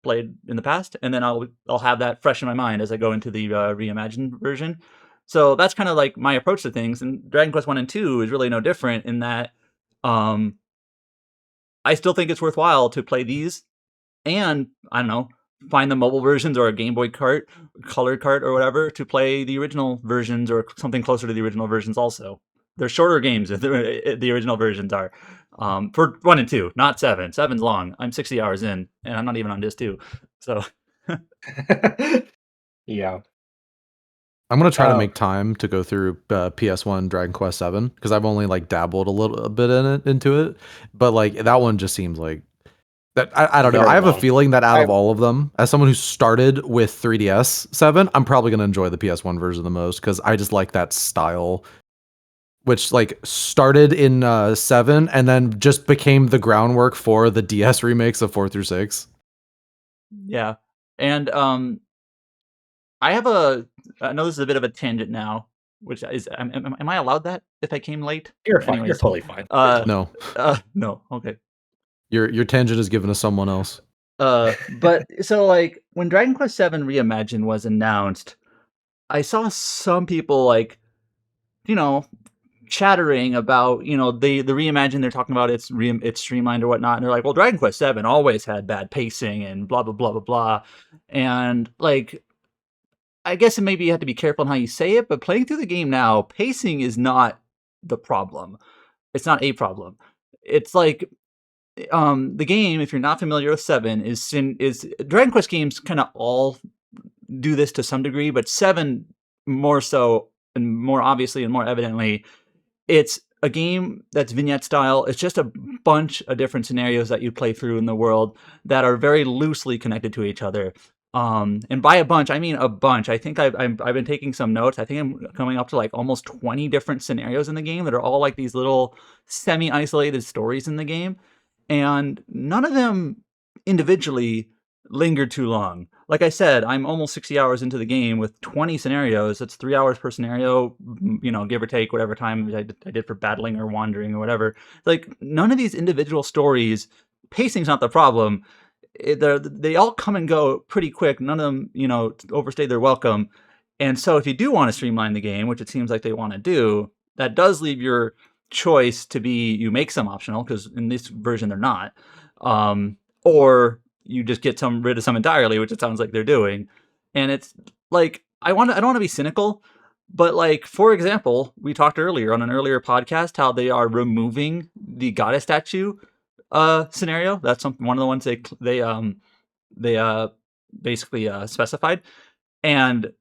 Speaker 7: played in the past. And then I'll have that fresh in my mind as I go into the reimagined version. So that's kind of like my approach to things. And Dragon Quest 1 and 2 is really no different in that I still think it's worthwhile to play these and, I don't know, find the mobile versions or a Game Boy cart, colored cart or whatever to play the original versions or something closer to the original versions also. They're shorter games than the original versions are. For 1 and 2, not 7. 7's long. I'm 60 hours in, and I'm not even on disc 2. So,
Speaker 2: Yeah.
Speaker 6: I'm gonna try to make time to go through PS1 Dragon Quest 7 because I've only like dabbled a little bit into it, but like that one just seems like that. I don't know.
Speaker 2: Very
Speaker 6: I have a
Speaker 2: long.
Speaker 6: feeling that out of all of them, as someone who started with 3DS 7, I'm probably gonna enjoy the PS1 version the most because I just like that style, which like started in 7 and then just became the groundwork for the DS remakes of 4 through 6.
Speaker 7: yeah. And I know this is a bit of a tangent now, which is, am I allowed that if I came late?
Speaker 2: You're fine. You're
Speaker 7: Anyways,
Speaker 2: totally fine.
Speaker 6: No,
Speaker 7: no, okay.
Speaker 6: your tangent is given to someone else.
Speaker 7: But so like when Dragon Quest VII Reimagined was announced, I saw some people like, chattering about, the Reimagined. They're talking about it's streamlined or whatnot, and they're like, well, Dragon Quest VII always had bad pacing and blah blah blah blah blah, and like, I guess maybe you have to be careful on how you say it, but playing through the game now, pacing is not the problem. It's not a problem. It's like the game, if you're not familiar with 7, is Dragon Quest games kind of all do this to some degree, but 7 more so and more obviously and more evidently, it's a game that's vignette style. It's just a bunch of different scenarios that you play through in the world that are very loosely connected to each other. And by a bunch, I mean a bunch. I think I've been taking some notes. I think I'm coming up to like almost 20 different scenarios in the game that are all like these little semi-isolated stories in the game. And none of them individually linger too long. Like I said, I'm almost 60 hours into the game with 20 scenarios. That's 3 hours per scenario, give or take whatever time I did for battling or wandering or whatever. Like, none of these individual stories, pacing's not the problem. They all come and go pretty quick. None of them, overstay their welcome. And so if you do want to streamline the game, which it seems like they want to do, that does leave your choice to be you make some optional, because in this version they're not, or you just get rid of some entirely, which it sounds like they're doing. And it's like, I don't want to be cynical, but like, for example, we talked earlier on an earlier podcast how they are removing the goddess statue scenario. That's one of the ones they basically specified. And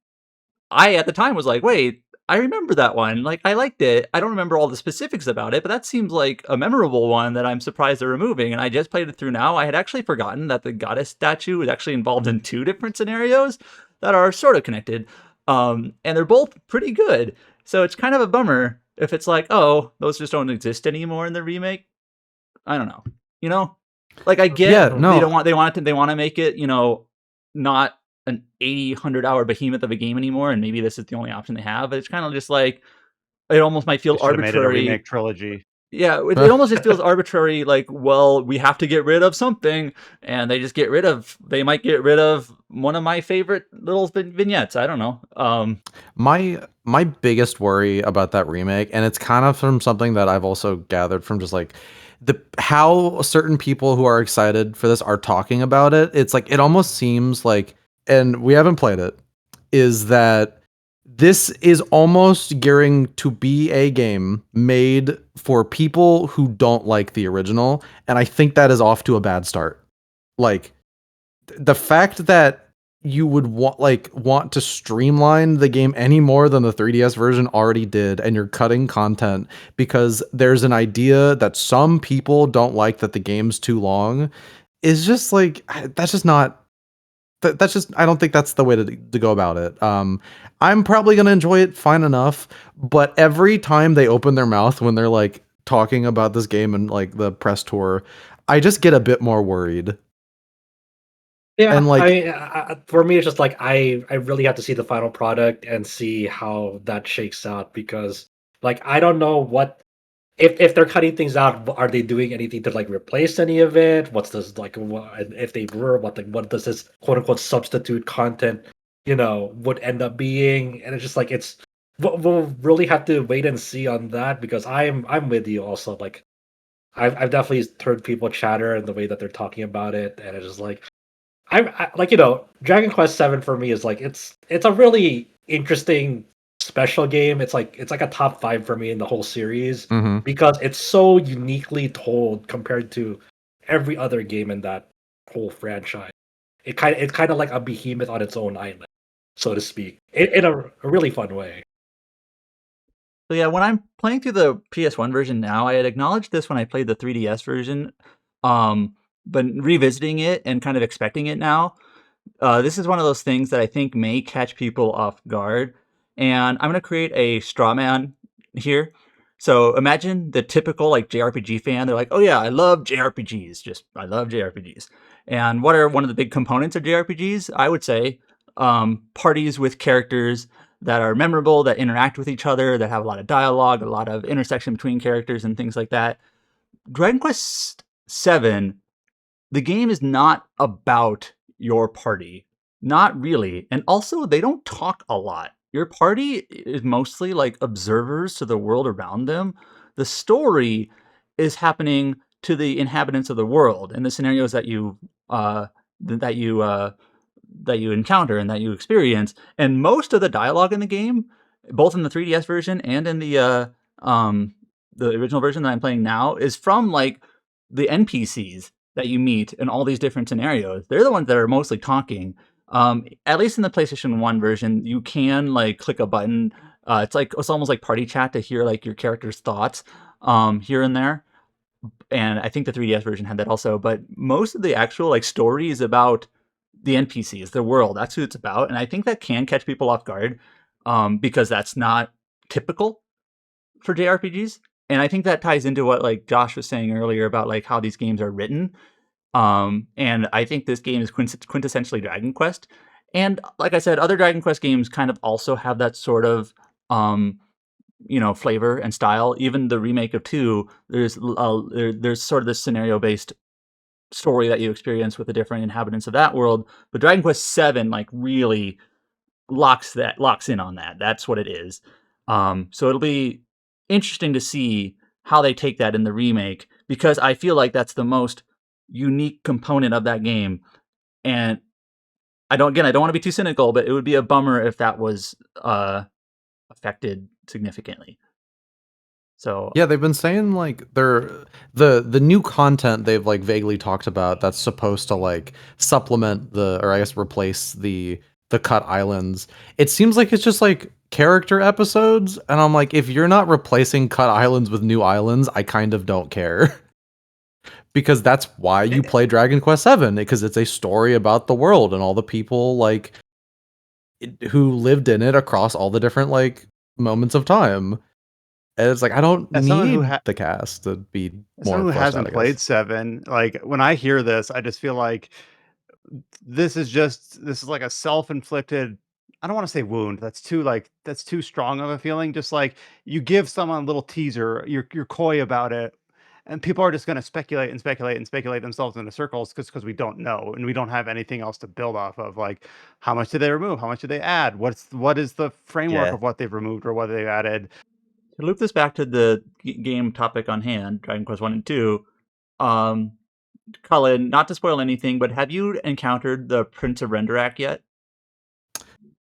Speaker 7: I at the time was like, wait, I remember that one. Like, I liked it. I don't remember all the specifics about it, but that seems like a memorable one that I'm surprised they're removing. And I just played it through now. I had actually forgotten that the goddess statue was actually involved in 2 different scenarios that are sort of connected. And they're both pretty good. So it's kind of a bummer if it's like, oh, those just don't exist anymore in the remake. I don't know. You know? Like, I get
Speaker 6: Yeah,
Speaker 7: they
Speaker 6: no.
Speaker 7: they want to make it, not an 80, 100-hour behemoth of a game anymore, and maybe this is the only option they have, but it's kind of just like, it almost might feel
Speaker 1: They should have made it a
Speaker 7: arbitrary.
Speaker 1: remake trilogy.
Speaker 7: Yeah, it almost just feels arbitrary, like, well, we have to get rid of something, and they might get rid of one of my favorite little vignettes. I don't know.
Speaker 6: My biggest worry about that remake, and it's kind of from something that I've also gathered from just like how certain people who are excited for this are talking about it. It's like it almost seems like, and we haven't played it, is that this is almost gearing to be a game made for people who don't like the original, and I think that is off to a bad start. Like, the fact that you would want to streamline the game any more than the 3DS version already did, and you're cutting content because there's an idea that some people don't like that the game's too long, is just like, that's just not, that's just, I don't think that's the way to go about it. I'm probably gonna enjoy it fine enough, but every time they open their mouth when they're like talking about this game and like the press tour, I just get a bit more worried.
Speaker 2: Yeah,
Speaker 6: And like,
Speaker 2: for me, it's just like I really have to see the final product and see how that shakes out, because like I don't know what, if they're cutting things out, are they doing anything to like replace any of it? What's this like? If they were, what does this quote unquote substitute content, would end up being? And it's just like we'll really have to wait and see on that, because I'm with you also. Like I've definitely heard people chatter and the way that they're talking about it, and it's just like I like, Dragon Quest VII for me is like, it's a really interesting special game. It's like a top 5 for me in the whole series,
Speaker 6: mhm.
Speaker 2: because it's so uniquely told compared to every other game in that whole franchise. It's kind of like a behemoth on its own island, so to speak, in a really fun way.
Speaker 7: So yeah, when I'm playing through the PS1 version now, I had acknowledged this when I played the 3DS version, but revisiting it and kind of expecting it now, this is one of those things that I think may catch people off guard, and I'm gonna create a straw man here. So imagine the typical like JRPG fan. They're like, "Oh yeah, I love JRPGs. Just I love JRPGs." And what are one of the big components of JRPGs? I would say parties with characters that are memorable, that interact with each other, that have a lot of dialogue, a lot of intersection between characters, and things like that. Dragon Quest VII, the game is not about your party. Not really. And also, they don't talk a lot. Your party is mostly like observers to the world around them. The story is happening to the inhabitants of the world and the scenarios that you that you encounter and that you experience. And most of the dialogue in the game, both in the 3DS version and in the original version that I'm playing now, is from like the NPCs that you meet in all these different scenarios. They're the ones that are mostly talking. At least in the PlayStation 1 version, you can like click a button. It's almost like party chat to hear like your character's thoughts here and there. And I think the 3DS version had that also. But most of the actual like story is about the NPCs, the world. That's who it's about. And I think that can catch people off guard because that's not typical for JRPGs. And I think that ties into what like Josh was saying earlier about like how these games are written. And I think this game is quintessentially Dragon Quest. And like I said, other Dragon Quest games kind of also have that sort of flavor and style. Even the remake of 2, there's sort of this scenario based story that you experience with the different inhabitants of that world. But Dragon Quest VII like really locks in on that. That's what it is. So it'll be interesting to see how they take that in the remake, because I feel like that's the most unique component of that game. And I don't want to be too cynical, but it would be a bummer if that was affected significantly. So
Speaker 6: Yeah, they've been saying like the new content they've like vaguely talked about that's supposed to like supplement or I guess replace the cut islands. It seems like it's just like character episodes, and I'm like, if you're not replacing cut islands with new islands, I kind of don't care. Because that's why you play Dragon Quest VII, because it's a story about the world and all the people like who lived in it across all the different like moments of time. And it's like I don't
Speaker 1: As someone
Speaker 6: need
Speaker 1: who
Speaker 6: the cast to be
Speaker 1: as
Speaker 6: more
Speaker 1: someone who
Speaker 6: fleshed out,
Speaker 1: hasn't
Speaker 6: I
Speaker 1: played
Speaker 6: guess.
Speaker 1: 7, like when I hear this, I just feel like this is like a self-inflicted, I don't want to say wound. That's too strong of a feeling. Just like you give someone a little teaser, you're coy about it, and people are just going to speculate and speculate and speculate themselves into circles because we don't know and we don't have anything else to build off of. Like, how much did they remove? How much did they add? What is the framework
Speaker 7: yeah,
Speaker 1: of what they've removed or what they've added?
Speaker 7: to loop this back to the game topic on hand, Dragon Quest 1 and 2. Um, Cullen, not to spoil anything, but have you encountered the Prince of Renderak yet?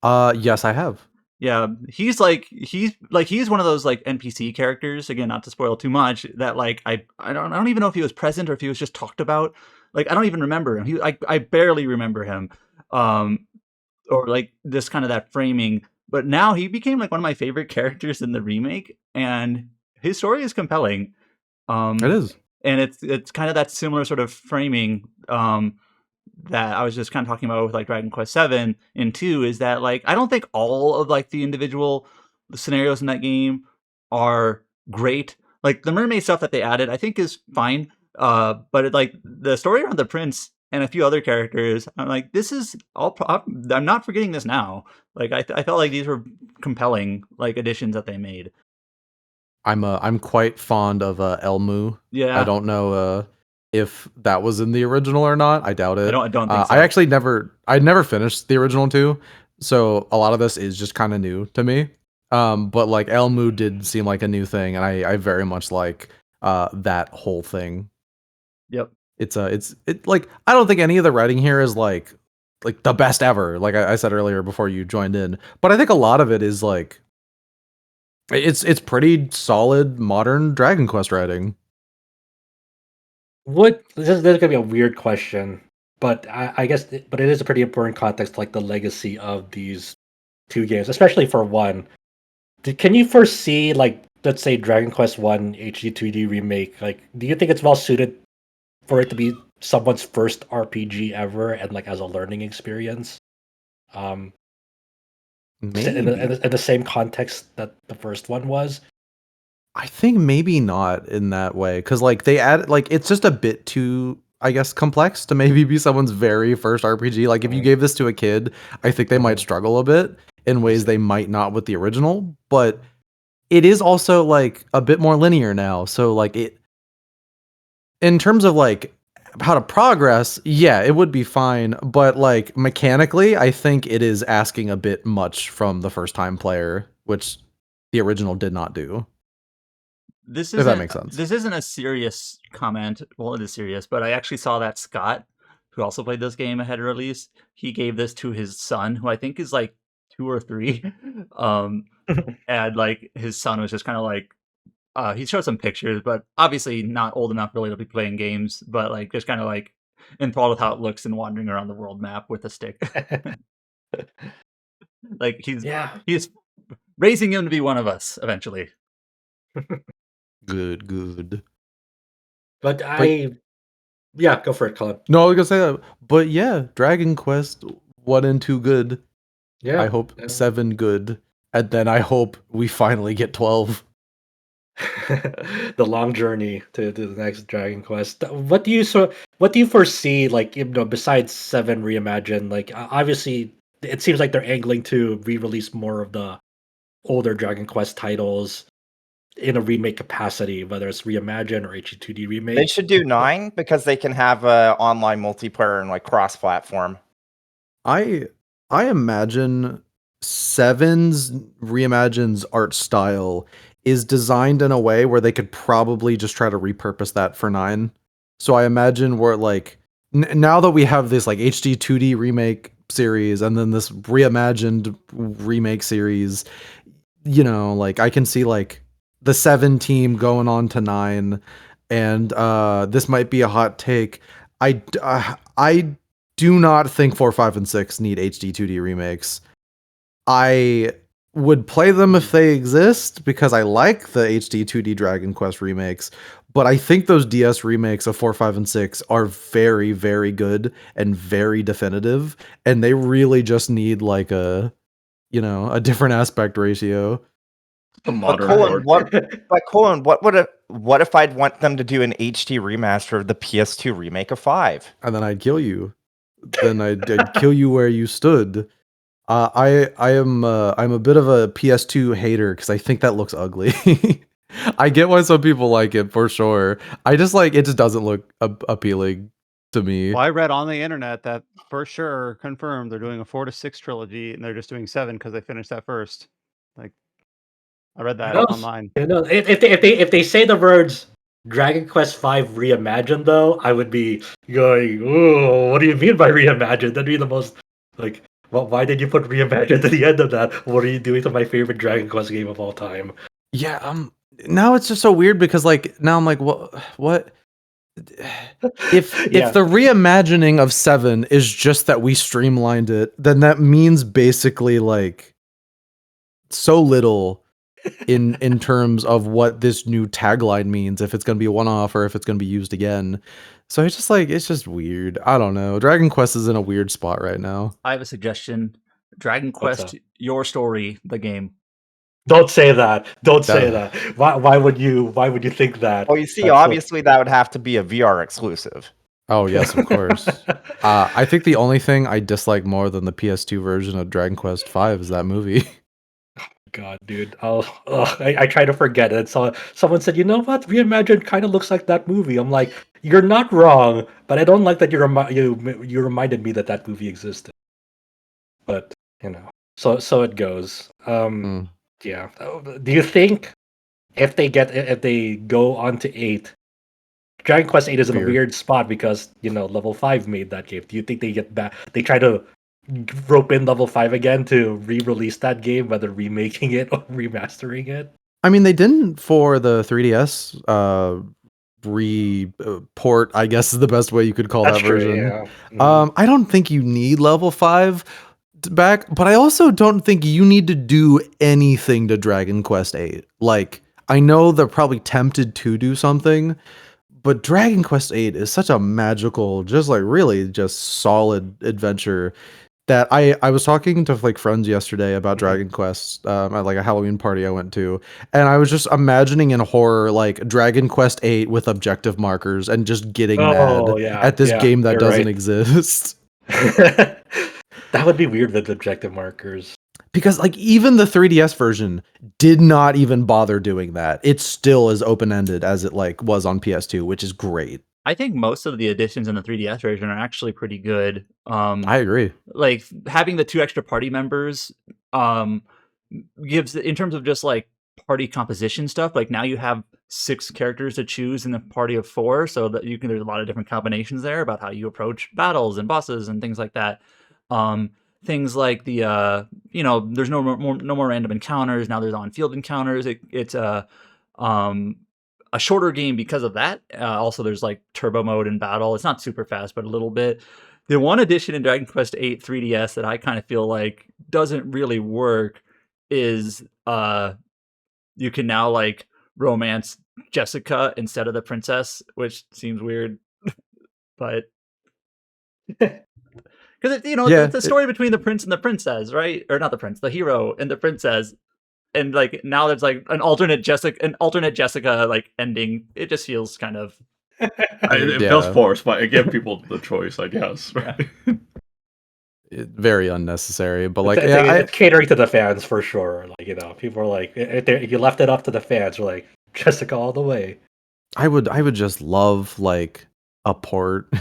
Speaker 6: Yes, I have.
Speaker 7: Yeah, he's one of those like NPC characters. Again, not to spoil too much. That like I don't even know if he was present or if he was just talked about. Like I don't even remember him. I barely remember him, um, or like this kind of that framing. But now he became like one of my favorite characters in the remake, and his story is compelling.
Speaker 6: It is.
Speaker 7: And it's kind of that similar sort of framing that I was just kind of talking about with like Dragon Quest 7 and 2 is that like I don't think all of like the individual scenarios in that game are great. Like the mermaid stuff that they added I think is fine. But like the story around the prince and a few other characters, I'm like this is all I'm not forgetting this now. Like I felt like these were compelling like additions that they made.
Speaker 6: I'm quite fond of Elmu.
Speaker 7: Yeah.
Speaker 6: I don't know if that was in the original or not. I doubt it.
Speaker 7: I don't think so.
Speaker 6: I actually I never finished the original 2, so a lot of this is just kind of new to me. But like Elmu did seem like a new thing, and I very much like that whole thing.
Speaker 7: Yep.
Speaker 6: It's like I don't think any of the writing here is like the best ever. Like I said earlier before you joined in, but I think a lot of it is like it's pretty solid modern Dragon Quest writing.
Speaker 2: This is gonna be a weird question, but I guess, but it is a pretty important context, like the legacy of these two games, especially for one. Can you foresee, like, let's say Dragon Quest One HD 2D remake? Like, do you think it's well suited for it to be someone's first RPG ever, and like as a learning experience? In
Speaker 6: Maybe.
Speaker 2: the same context that the first one was.
Speaker 6: I think maybe not in that way, because like they add like it's just a bit too, I guess, complex to maybe be someone's very first RPG. Like if you gave this to a kid, I think they might struggle a bit in ways they might not with the original. But it is also like a bit more linear now. So like it, in terms of like how to progress, yeah, it would be fine. But like mechanically, I think it is asking a bit much from the first time player, which the original did not do.
Speaker 7: If
Speaker 6: that makes sense.
Speaker 7: This isn't a serious comment. Well, it is serious, but I actually saw that Scott, who also played this game ahead of release, he gave this to his son, who I think is like 2 or 3. And like his son was just kind of like, he showed some pictures, but obviously not old enough really to be playing games, but like just kind of like enthralled with how it looks and wandering around the world map with a stick. Like he's raising him to be one of us eventually.
Speaker 6: Good.
Speaker 2: But yeah, go for it, Colin.
Speaker 6: No, I was gonna say that. But yeah, Dragon Quest 1 and 2 good.
Speaker 2: Yeah,
Speaker 6: I hope 7 good. And then I hope we finally get 12.
Speaker 2: The long journey to the next Dragon Quest. What do you foresee, like, you know, besides 7 Reimagined? Like, obviously, it seems like they're angling to re-release more of the older Dragon Quest titles in a remake capacity, whether it's Reimagined or HD2D remake.
Speaker 4: They should do 9 because they can have online multiplayer and like cross-platform.
Speaker 6: I imagine 7's Reimagined's art style is designed in a way where they could probably just try to repurpose that for 9. So I imagine we're like now that we have this like HD 2D remake series and then this Reimagined remake series, you know, like I can see like the 7 team going on to 9, and this might be a hot take. I do not think 4, 5, and 6 need HD 2D remakes. I would play them if they exist because I like the HD 2D Dragon Quest remakes, but I think those DS remakes of 4, 5, and 6 are very, very good and very definitive, and they really just need like a different aspect ratio.
Speaker 5: The
Speaker 4: But
Speaker 5: modern
Speaker 4: Colin,
Speaker 5: port.
Speaker 4: what if I'd want them to do an HD remaster of the PS2 remake of 5?
Speaker 6: And then I'd kill you. Then I'd kill you where you stood. I'm a bit of a PS2 hater because I think that looks ugly. I get why some people like it for sure. I just like it just doesn't look appealing to me.
Speaker 1: Well, I read on the internet that for sure confirmed they're doing a 4 to 6 trilogy, and they're just doing 7 because they finished that first. Like, I read that online.
Speaker 2: If they say the words Dragon Quest V Reimagined, though, I would be going, "Oh, what do you mean by reimagined? That'd be the most like. Well, why did you put reimagined at the end of that? What are you doing to my favorite Dragon Quest game of all time?"
Speaker 6: Yeah, now it's just so weird because like now I'm like, what? If the reimagining of 7 is just that we streamlined it, then that means basically like so little in terms of what this new tagline means, if it's going to be a one-off or if it's going to be used again. So it's just weird. I don't know. Dragon Quest is in a weird spot right now.
Speaker 7: I have a suggestion. Dragon
Speaker 2: What's
Speaker 7: Quest,
Speaker 2: that?
Speaker 7: Your Story, the game.
Speaker 2: Don't say that. Don't say that. Why would you think that?
Speaker 4: Well, you see,
Speaker 2: That's
Speaker 4: obviously that would have to be a VR exclusive.
Speaker 6: Oh yes, of course. I think the only thing I dislike more than the PS2 version of Dragon Quest V is that movie.
Speaker 2: God, dude. I try to forget it. So someone said, "You know what? Reimagined kind of looks like that movie." I'm like, "You're not wrong, but I don't like that you reminded me that that movie existed." But so it goes. Yeah. Do you think if they go on to 8, Dragon Quest 8 is in a
Speaker 6: Fear.
Speaker 2: weird spot because Level 5 made that game. Do you think they get back? They try to rope in Level 5 again to re-release that game, whether remaking it or remastering it?
Speaker 6: I mean, they didn't for the 3DS port, I guess is the best way you could call
Speaker 2: That's
Speaker 6: that
Speaker 2: true,
Speaker 6: version.
Speaker 2: yeah. Mhm.
Speaker 6: I don't think you need level 5 back, but I also don't think you need to do anything to Dragon Quest 8. Like, I know they're probably tempted to do something, but Dragon Quest 8 is such a magical, just like really just solid adventure that I was talking to like friends yesterday about Dragon Quest at like a Halloween party I went to, and I was just imagining in horror like Dragon Quest 8 with objective markers and just getting mad at this game that
Speaker 2: you're
Speaker 6: doesn't
Speaker 2: right.
Speaker 6: exist.
Speaker 2: That would be weird with objective markers.
Speaker 6: Because like even the 3DS version did not even bother doing that. It still as open-ended as it like was on PS2, which is great.
Speaker 7: I think most of the additions in the 3DS version are actually pretty good.
Speaker 6: I agree.
Speaker 7: Like having the 2 extra party members gives, in terms of just like party composition stuff, like now you have 6 characters to choose in a party of 4, so that there's a lot of different combinations there about how you approach battles and bosses and things like that. Things like the there's no more random encounters. Now there's on-field encounters. It's a shorter game because of that. Also, there's like turbo mode in battle. It's not super fast, but a little bit. The one addition in Dragon Quest VIII 3DS that I kind of feel like doesn't really work is you can now like romance Jessica instead of the princess, which seems weird, but because it's a story between the prince and the princess, right? Or not the prince, the hero and the princess. And like now there's like an alternate Jessica like ending. It just feels kind of
Speaker 5: It feels forced, but it gives people the choice, I guess. Right?
Speaker 6: Very unnecessary, but like
Speaker 2: it's catering to the fans for sure. Like people are like, if you left it up to the fans, you're like Jessica all the way.
Speaker 6: I would just love like a port,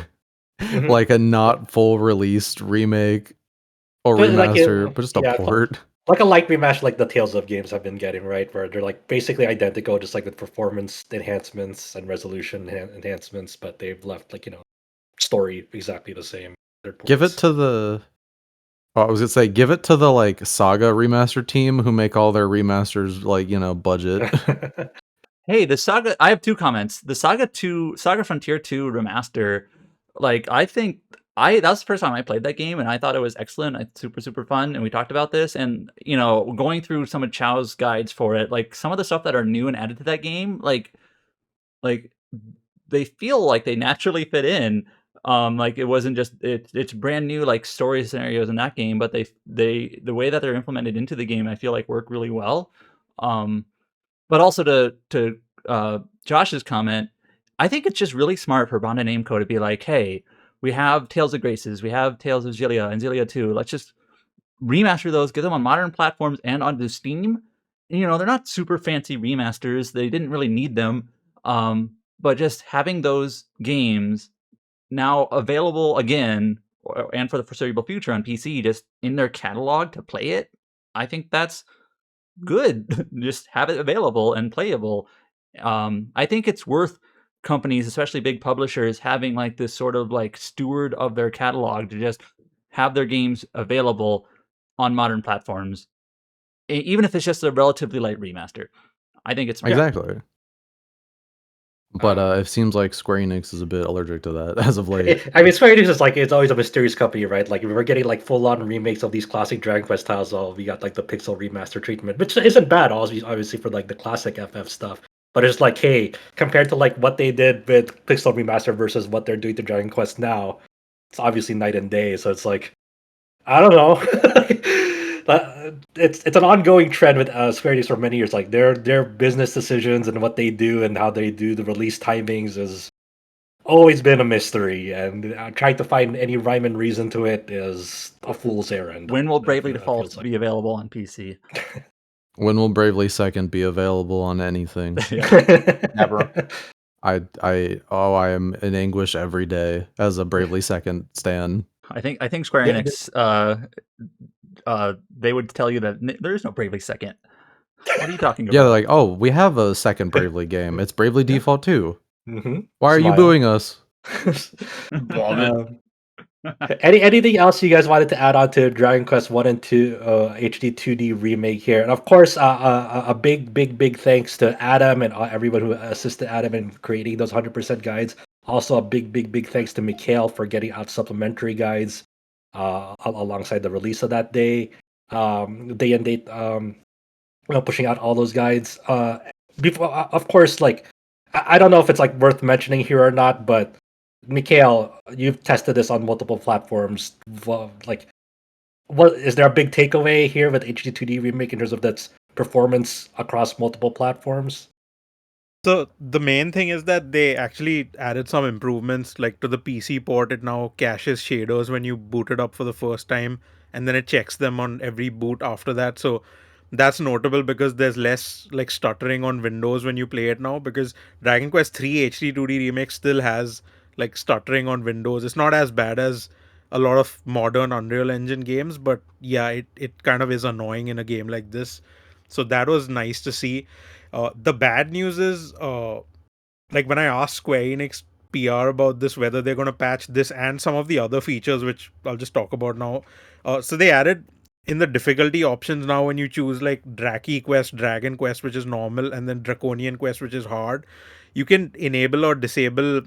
Speaker 6: like a not full released remake or remaster, but just a port.
Speaker 2: Like a light remaster, like the Tales of games I've been getting, right? Where they're like basically identical, just like with performance enhancements and resolution enhancements, but they've left story exactly the same.
Speaker 6: Give it to the I was gonna say, give it to the like Saga remaster team who make all their remasters like budget.
Speaker 7: Hey, the Saga. I have 2 comments. The Saga Frontier 2 remaster. Like, I think that was the first time I played that game, and I thought it was excellent. It's super super fun, and we talked about this. And going through some of Chow's guides for it, like some of the stuff that are new and added to that game, like they feel like they naturally fit in. Like it wasn't just it's brand new like story scenarios in that game, but the way that they're implemented into the game, I feel like work really well. But also to Josh's comment, I think it's just really smart for Bandai Namco to be like, hey, we have Tales of Graces, we have Tales of Xillia and Xillia 2. Let's just remaster those, get them on modern platforms and onto Steam. They're not super fancy remasters. They didn't really need them. But just having those games now available again and for the foreseeable future on PC, just in their catalog to play it, I think that's good. Just have it available and playable. I think it's worth companies, especially big publishers, having like this sort of like steward of their catalog to just have their games available on modern platforms, even if it's just a relatively light remaster. I think it's smart.
Speaker 6: Exactly. But it seems like Square Enix is a bit allergic to that as of late.
Speaker 2: I mean, Square Enix is like, it's always a mysterious company, right? Like, if we're getting like full-on remakes of these classic Dragon Quest titles, we got like the pixel remaster treatment, which isn't bad, obviously for like the classic FF stuff. But it's like, hey, compared to like what they did with pixel remaster versus what they're doing to Dragon Quest now, it's obviously night and day. So it's like, I don't know. It's an ongoing trend with Square Enix for many years. Like their business decisions and what they do and how they do the release timings has always been a mystery. And trying to find any rhyme and reason to it is a fool's errand.
Speaker 7: When will Bravely
Speaker 2: It
Speaker 7: Default
Speaker 2: feels like.
Speaker 7: be available on PC?
Speaker 6: When will Bravely Second be available on anything?
Speaker 4: Never.
Speaker 6: I am in anguish every day as a Bravely Second stan.
Speaker 7: I think Square Enix they would tell you that there is no Bravely Second. What are you talking about?
Speaker 6: Yeah, they're like, oh, we have a second Bravely game. It's Bravely Default 2.
Speaker 2: Mm-hmm.
Speaker 6: Why are you
Speaker 2: Smile.
Speaker 6: booing us?
Speaker 2: Anything else you guys wanted to add on to Dragon Quest 1 and 2 HD 2D remake here? And of course, a big thanks to Adam and everyone who assisted Adam in creating those 100% guides. Also, a big thanks to Mikhail for getting out supplementary guides alongside the release of that day. Day and date, pushing out all those guides. Before, of course, like I don't know if it's like worth mentioning here or not, but Mikhail, you've tested this on multiple platforms. Like, what is there a big takeaway here with HD 2D remake in terms of its performance across multiple platforms?
Speaker 3: So the main thing is that they actually added some improvements, like to the PC port. It now caches shaders when you boot it up for the first time, and then it checks them on every boot after that. So that's notable because there's less like stuttering on Windows when you play it now, because Dragon Quest 3 HD 2D Remake still has like stuttering on Windows. It's not as bad as a lot of modern Unreal Engine games, but yeah, it kind of is annoying in a game like this. So that was nice to see. The bad news is, like when I asked Square Enix PR about this, whether they're going to patch this and some of the other features, which I'll just talk about now. So they added in the difficulty options now, when you choose like Draki Quest, Dragon Quest, which is normal, and then Draconian Quest, which is hard, you can enable or disable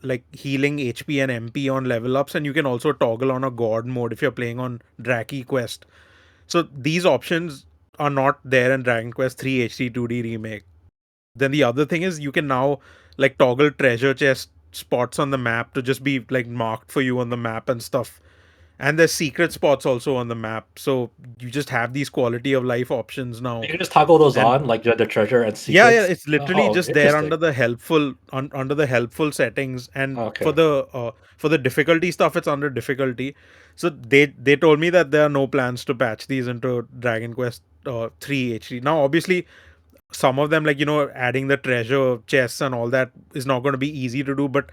Speaker 3: like healing HP and MP on level ups, and you can also toggle on a God mode if you're playing on Draki Quest. So these options are not there in Dragon Quest 3 HD 2D Remake. Then the other thing is you can now like toggle treasure chest spots on the map to just be like marked for you on the map and stuff. And there's secret spots also on the map. So you just have these quality of life options now.
Speaker 2: You can just toggle those
Speaker 3: And-
Speaker 2: on, like the treasure and secrets.
Speaker 3: Yeah, it's literally just there
Speaker 2: interesting.
Speaker 3: under the helpful settings, and
Speaker 2: Okay.
Speaker 3: for the difficulty stuff, it's under difficulty. So they told me that there are no plans to patch these into Dragon Quest 3 HD. Now, obviously, some of them, like adding the treasure chests and all that, is not going to be easy to do, but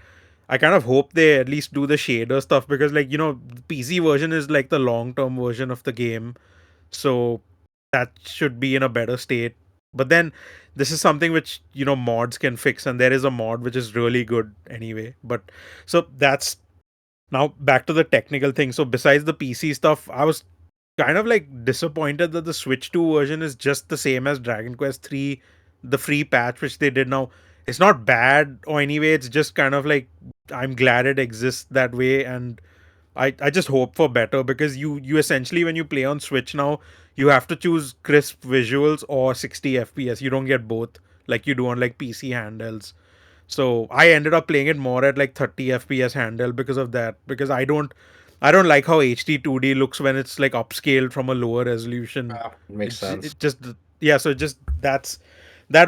Speaker 3: I kind of hope they at least do the shader stuff, because the PC version is like the long-term version of the game, so that should be in a better state. But then this is something which mods can fix, and there is a mod which is really good anyway. But so that's Now back to the technical thing. So besides the PC stuff, I was kind of like disappointed that the Switch 2 version is just the same as Dragon Quest 3, the free patch which they did now. It's not bad or anyway, it's just kind of like I'm glad it exists that way, and I just hope for better, because you essentially, when you play on Switch now, you have to choose crisp visuals or 60 FPS. You don't get both like you do on like PC handhelds. So I ended up playing it more at like 30 FPS handheld because of that. Because I don't like how HD 2D looks when it's like upscaled from a lower resolution.
Speaker 2: Makes sense.
Speaker 3: It just yeah, so just that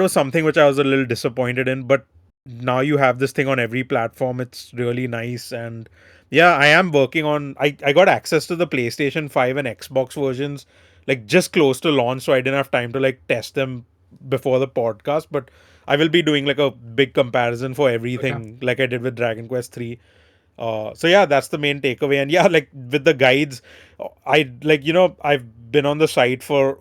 Speaker 3: was something which I was a little disappointed in. But now you have this thing on every platform. It's really nice. And yeah, I am working on I got access to the PlayStation 5 and Xbox versions like just close to launch, so I didn't have time to like test them before the podcast, but I will be doing like a big comparison for everything like I did with Dragon Quest 3. So yeah, that's the main takeaway. And yeah, like with the guides, I like, I've been on the site for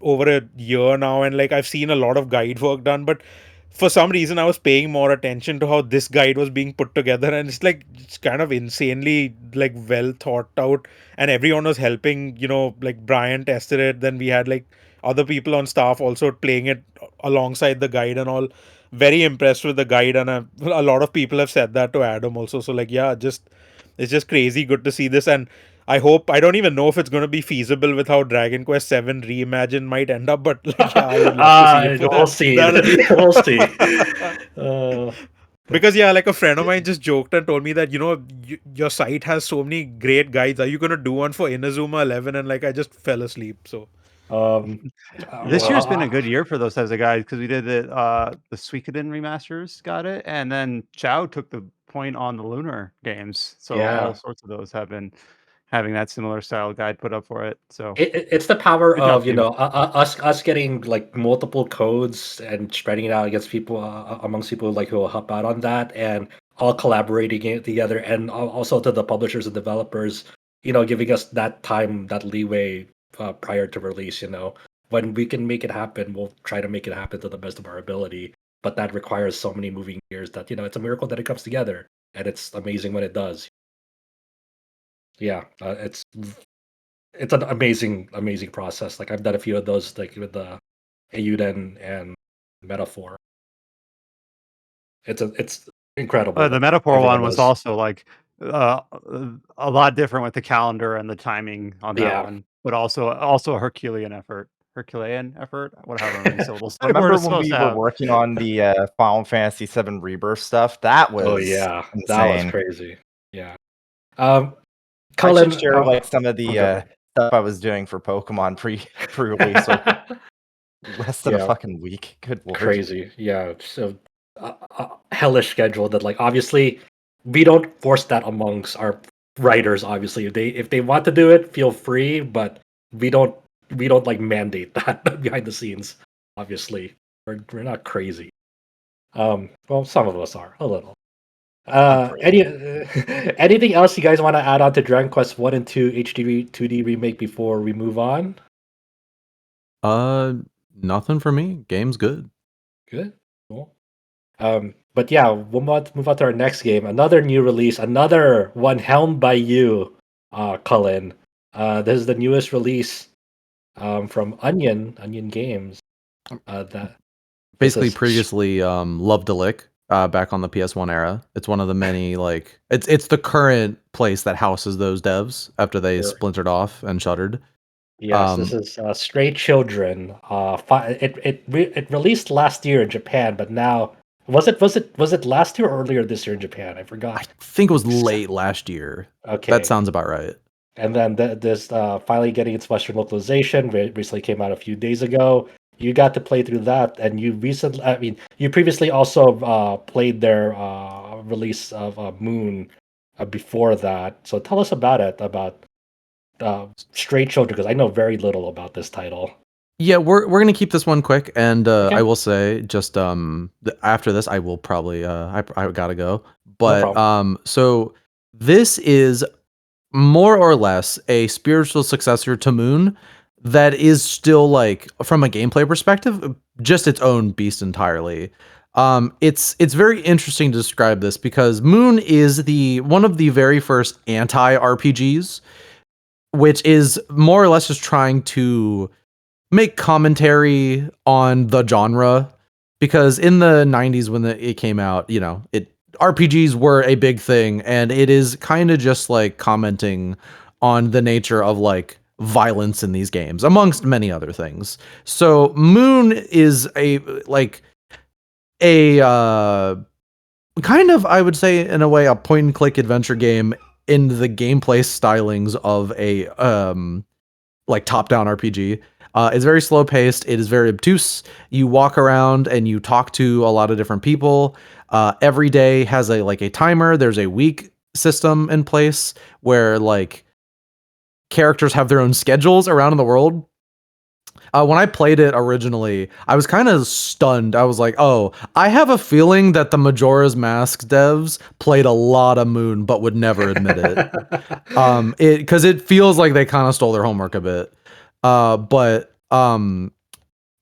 Speaker 3: over a year now, and like I've seen a lot of guide work done, but for some reason I was paying more attention to how this guide was being put together, and it's kind of insanely like well thought out, and everyone was helping. Like Brian tested it, then we had like other people on staff also playing it alongside the guide and all. Very impressed with the guide, and a lot of people have said that to Adam also. So like yeah, it's just crazy good to see this. And I don't even know if it's going to be feasible with how Dragon Quest VII Reimagined might end up, but like, yeah, I would love to see it.
Speaker 2: We'll see.
Speaker 3: That'll be-
Speaker 2: We'll see.
Speaker 3: Because yeah, like a friend of mine just joked and told me that your site has so many great guides. Are you going to do one for Inazuma 11? And like I just fell asleep. So
Speaker 1: This year's been a good year for those types of guys, because we did the Suikoden remasters, got it, and then Chow took the point on the Lunar games. So
Speaker 2: Yeah.
Speaker 1: all sorts of those have been having that similar style guide put up for it. So
Speaker 2: It's the power
Speaker 1: Good job,
Speaker 2: of
Speaker 1: team.
Speaker 2: us getting like multiple codes and spreading it out against people amongst people like who will help out on that, and all collaborating it together, and also to the publishers and developers, giving us that time, that leeway prior to release. When we can make it happen, we'll try to make it happen to the best of our ability. But that requires so many moving gears that it's a miracle that it comes together, and it's amazing when it does. Yeah, it's an amazing process. Like I've done a few of those, like with the Eiyuden and Metaphor. It's incredible.
Speaker 1: the Metaphor
Speaker 2: everyone
Speaker 1: one was
Speaker 2: does.
Speaker 1: also like a lot different with the calendar and the timing on that
Speaker 2: Yeah.
Speaker 1: one, but also a Herculean effort. Whatever many syllables. they
Speaker 4: Remember
Speaker 1: were
Speaker 4: when
Speaker 1: supposed
Speaker 4: we
Speaker 1: to
Speaker 4: were
Speaker 1: have.
Speaker 4: working on the Final Fantasy VII Rebirth stuff? That was
Speaker 2: Oh yeah,
Speaker 4: insane.
Speaker 2: that was crazy. Yeah.
Speaker 4: I
Speaker 2: Cullen,
Speaker 4: should share like some of the
Speaker 2: okay.
Speaker 4: stuff I was doing for Pokemon pre-release like less than a
Speaker 2: Yeah.
Speaker 4: fucking week. Good lord.
Speaker 2: Crazy. Yeah. So hellish schedule that like obviously we don't force that amongst our writers. Obviously, if they want to do it, feel free, but we don't like mandate that behind the scenes. Obviously, we're not crazy. Well, some of us are a little. Anything else you guys want to add on to Dragon Quest 1 and 2 HD 2D remake before we move on?
Speaker 6: Nothing for me. Game's good.
Speaker 2: Good. Cool. But yeah, we'll move on to our next game. Another new release, another one helmed by you, Cullen. This is the newest release from Onion Games. That
Speaker 6: Basically,
Speaker 2: is-
Speaker 6: previously Love to Lick back on the PS1 era. It's one of the many like it's the current place that houses those devs after they
Speaker 2: Sure.
Speaker 6: splintered off and shuttered.
Speaker 2: Yes, this is Stray Children. It released last year in Japan, but now was it last year or earlier this year in Japan? I
Speaker 6: I
Speaker 2: forgot.
Speaker 6: think it was late last year.
Speaker 2: Okay,
Speaker 6: That sounds about right.
Speaker 2: and then this finally getting its Western localization recently came out a few days ago. You got to play through that, and you previously also played their release of Moon before that. So tell us about it, about Stray Children, because I know very little about this title.
Speaker 6: Yeah, we're gonna keep this one quick, and
Speaker 2: Okay.
Speaker 6: I will say just after this I will probably I gotta go, but
Speaker 2: problem.
Speaker 6: so this is more or less a spiritual successor to Moon that is still like from a gameplay perspective just its own beast entirely. It's very interesting to describe this because Moon is one of the very first anti-RPGs, which is more or less just trying to make commentary on the genre. Because in the 90s when it came out, RPGs were a big thing, and it is kind of just like commenting on the nature of like violence in these games, amongst many other things. So Moon is a kind of, I would say in a way, a point and click adventure game in the gameplay stylings of a top-down RPG. It's very slow paced. It is very obtuse. You walk around and you talk to a lot of different people. Every day has a timer. There's a week system in place where like characters have their own schedules around in the world. When I played it originally, I was kind of stunned. I was like, oh, I have a feeling that the Majora's Mask devs played a lot of Moon, but would never admit it. Because it feels like they kind of stole their homework a bit.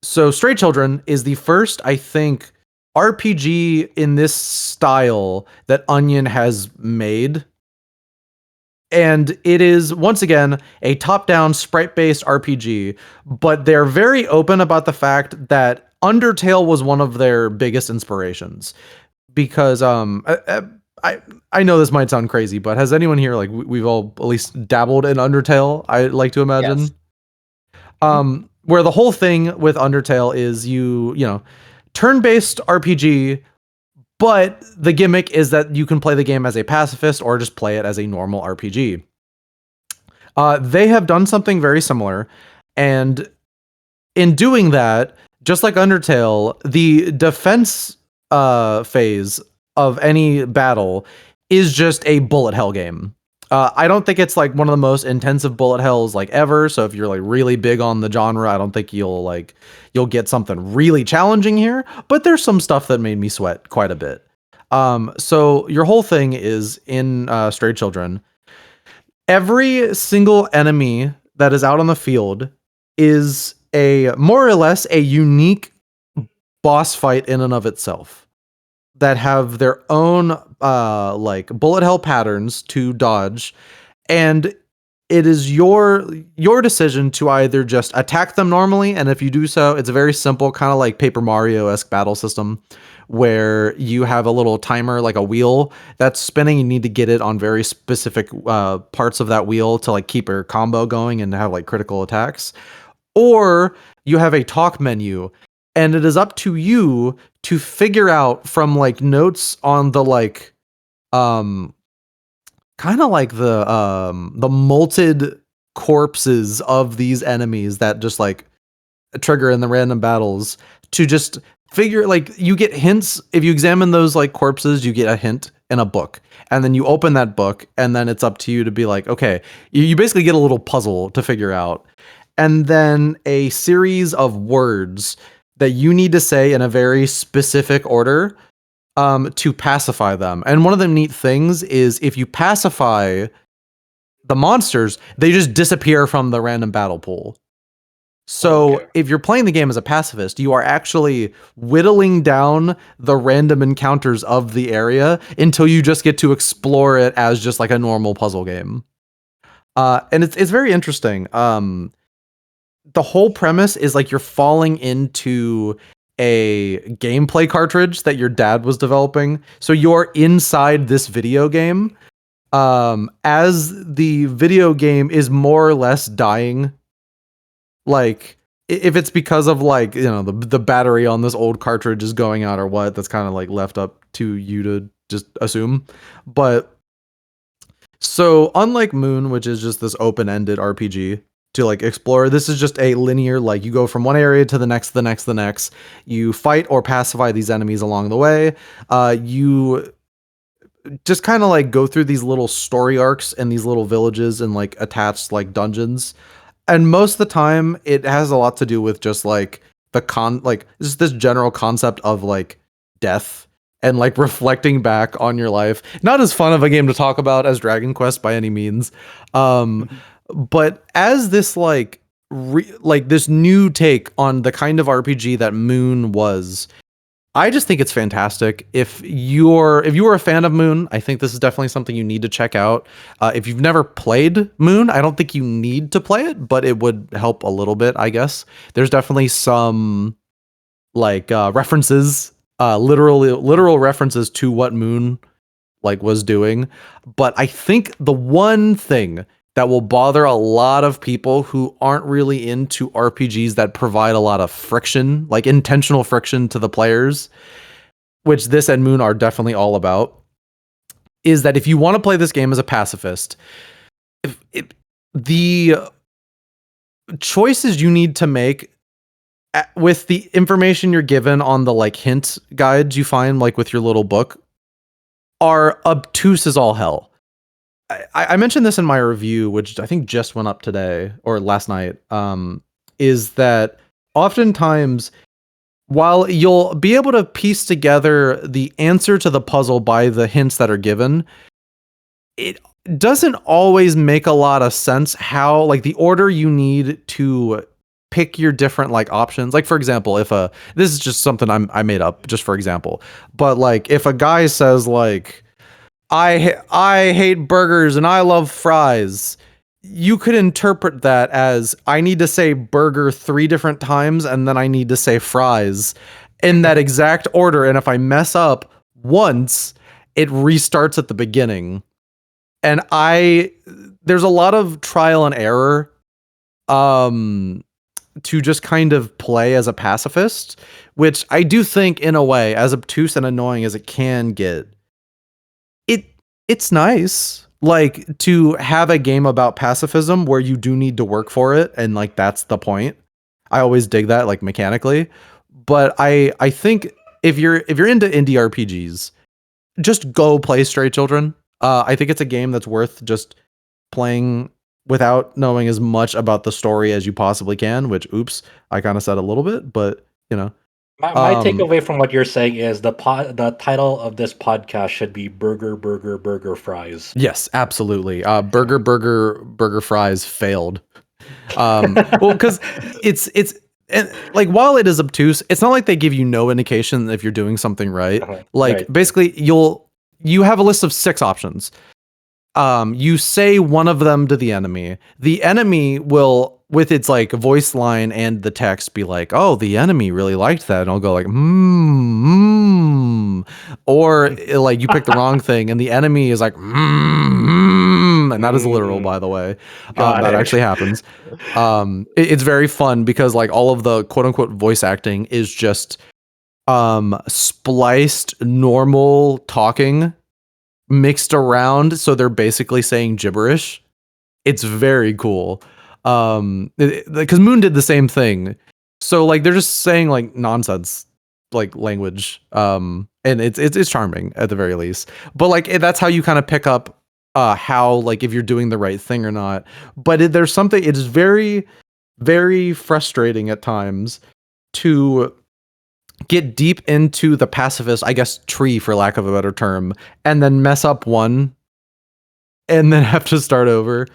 Speaker 6: So Stray Children is the first, I think, RPG in this style that Onion has made. And it is, once again, a top-down, sprite-based RPG, but they're very open about the fact that Undertale was one of their biggest inspirations. Because, I know this might sound crazy, but has anyone here, like, we've all at least dabbled in Undertale, I like to imagine? Yes. Where the whole thing with Undertale is turn-based RPG, but the gimmick is that you can play the game as a pacifist or just play it as a normal RPG. They have done something very similar, and in doing that, just like Undertale, the defense phase of any battle is just a bullet hell game. I don't think it's like one of the most intensive bullet hells like ever. So if you're like really big on the genre, I don't think you'll get something really challenging here, but there's some stuff that made me sweat quite a bit. So your whole thing is in Stray Children. Every single enemy that is out on the field is more or less a unique boss fight in and of itself that have their own bullet hell patterns to dodge, and it is your decision to either just attack them normally, and if you do so, it's a very simple kind of like Paper Mario-esque battle system where you have a little timer, like a wheel that's spinning. You need to get it on very specific parts of that wheel to like keep your combo going and have like critical attacks. Or you have a talk menu, and it is up to you to figure out from like notes on the like kind of like the molted corpses of these enemies that just like trigger in the random battles to just figure, like, you get hints. If you examine those like corpses, you get a hint in a book, and then you open that book, and then it's up to you to be like, okay, you basically get a little puzzle to figure out, and then a series of words that you need to say in a very specific order to pacify them. And one of the neat things is if you pacify the monsters, they just disappear from the random battle pool. So if you're playing the game as a pacifist, you are actually whittling down the random encounters of the area until you just get to explore it as just like a normal puzzle game. And it's very interesting. The whole premise is like you're falling into a gameplay cartridge that your dad was developing. So you're inside this video game as the video game is more or less dying. Like, if it's because of like, the battery on this old cartridge is going out or what, that's kind of like left up to you to just assume. But so unlike Moon, which is just this open-ended RPG to like explore, this is just a linear, like you go from one area to the next, the next. You fight or pacify these enemies along the way. You just kind of like go through these little story arcs and these little villages and like attached like dungeons. And most of the time it has a lot to do with just like this general concept of like death and like reflecting back on your life. Not as fun of a game to talk about as Dragon Quest by any means. But as this like this new take on the kind of RPG that Moon was, I just think it's fantastic. If you are a fan of Moon, I think this is definitely something you need to check out. If you've never played Moon, I don't think you need to play it, but it would help a little bit, I guess. There's definitely some like references, literal references to what Moon like was doing. But I think the one thing that will bother a lot of people who aren't really into RPGs that provide a lot of friction, like intentional friction to the players, which this and Moon are definitely all about, is that if you want to play this game as a pacifist, the choices you need to make with the information you're given on the like hint guides you find like with your little book are obtuse as all hell. I mentioned this in my review, which I think just went up today or last night, is that oftentimes, while you'll be able to piece together the answer to the puzzle by the hints that are given, it doesn't always make a lot of sense how, like, the order you need to pick your different like options. Like, for example, if this is just something I made up just for example, but like if a guy says like, I hate burgers and I love fries, you could interpret that as I need to say burger 3 different times and then I need to say fries in that exact order. And if I mess up once, it restarts at the beginning. And there's a lot of trial and error to just kind of play as a pacifist, which I do think in a way, as obtuse and annoying as it can get, it's nice like to have a game about pacifism where you do need to work for it, and like that's the point. I always dig that, like mechanically. But I think if you're into indie RPGs, just go play Stray Children. I think it's a game that's worth just playing without knowing as much about the story as you possibly can, which oops, I kind of said a little bit, but you know.
Speaker 2: My takeaway from what you're saying is the title of this podcast should be Burger, Burger, Burger, Fries.
Speaker 6: Yes, absolutely. Burger, Fries failed. Well, because it's and like while it is obtuse, it's not like they give you no indication if you're doing something right. Like
Speaker 2: Right.
Speaker 6: basically, you have a list of 6 options. You say one of them to the enemy. The enemy will, with its like voice line and the text, be like, "Oh, the enemy really liked that," and I'll go like, or like you pick the wrong thing, and the enemy is like, and that is literal, by the way. That actually happens. It's very fun because like all of the quote unquote voice acting is just spliced normal talking mixed around, so they're basically saying gibberish. It's very cool. Because Moon did the same thing. So like they're just saying like nonsense like language. And it's charming at the very least. But like that's how you kind of pick up how like if you're doing the right thing or not. But there's something, it is very, very frustrating at times to get deep into the pacifist, I guess, tree for lack of a better term, and then mess up one and then have to start over.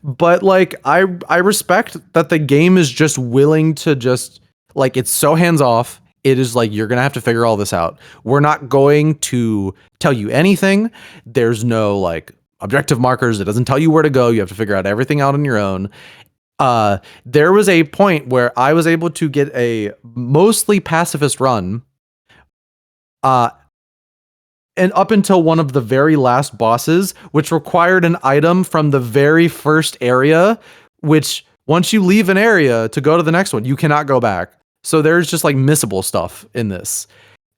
Speaker 6: But like I respect that the game is just willing to just like, it's so hands off. It is like, you're going to have to figure all this out. We're not going to tell you anything. There's no like objective markers. It doesn't tell you where to go. You have to figure out everything out on your own. There was a point where I was able to get a mostly pacifist run, and up until one of the very last bosses, which required an item from the very first area, which once you leave an area to go to the next one, you cannot go back. So there's just like missable stuff in this.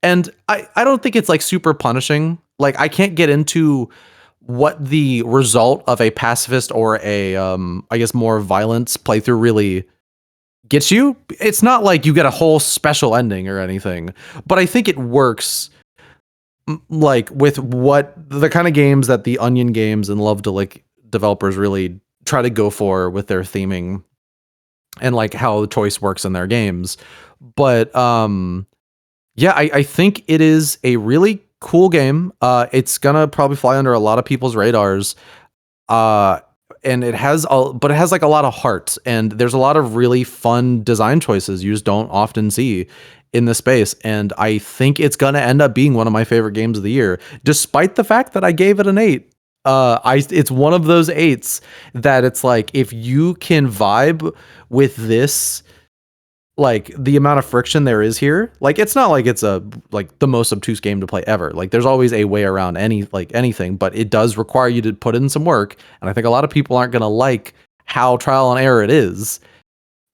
Speaker 6: And I don't think it's like super punishing. Like I can't get into what the result of a pacifist or a I guess more violence playthrough really gets you. It's not like you get a whole special ending or anything, but I think it works like with what the kind of games that the Onion Games and Love Delic developers really try to go for with their theming and like how the choice works in their games. But yeah, I think it is a really cool game. It's gonna probably fly under a lot of people's radars. And it has like a lot of heart, and there's a lot of really fun design choices you just don't often see in this space, and I think it's gonna end up being one of my favorite games of the year, despite the fact that I gave it an 8. It's one of those 8s that it's like, if you can vibe with this, like the amount of friction there is here, like it's not like it's a like the most obtuse game to play ever. Like there's always a way around anything, but it does require you to put in some work, and I think a lot of people aren't gonna like how trial and error it is.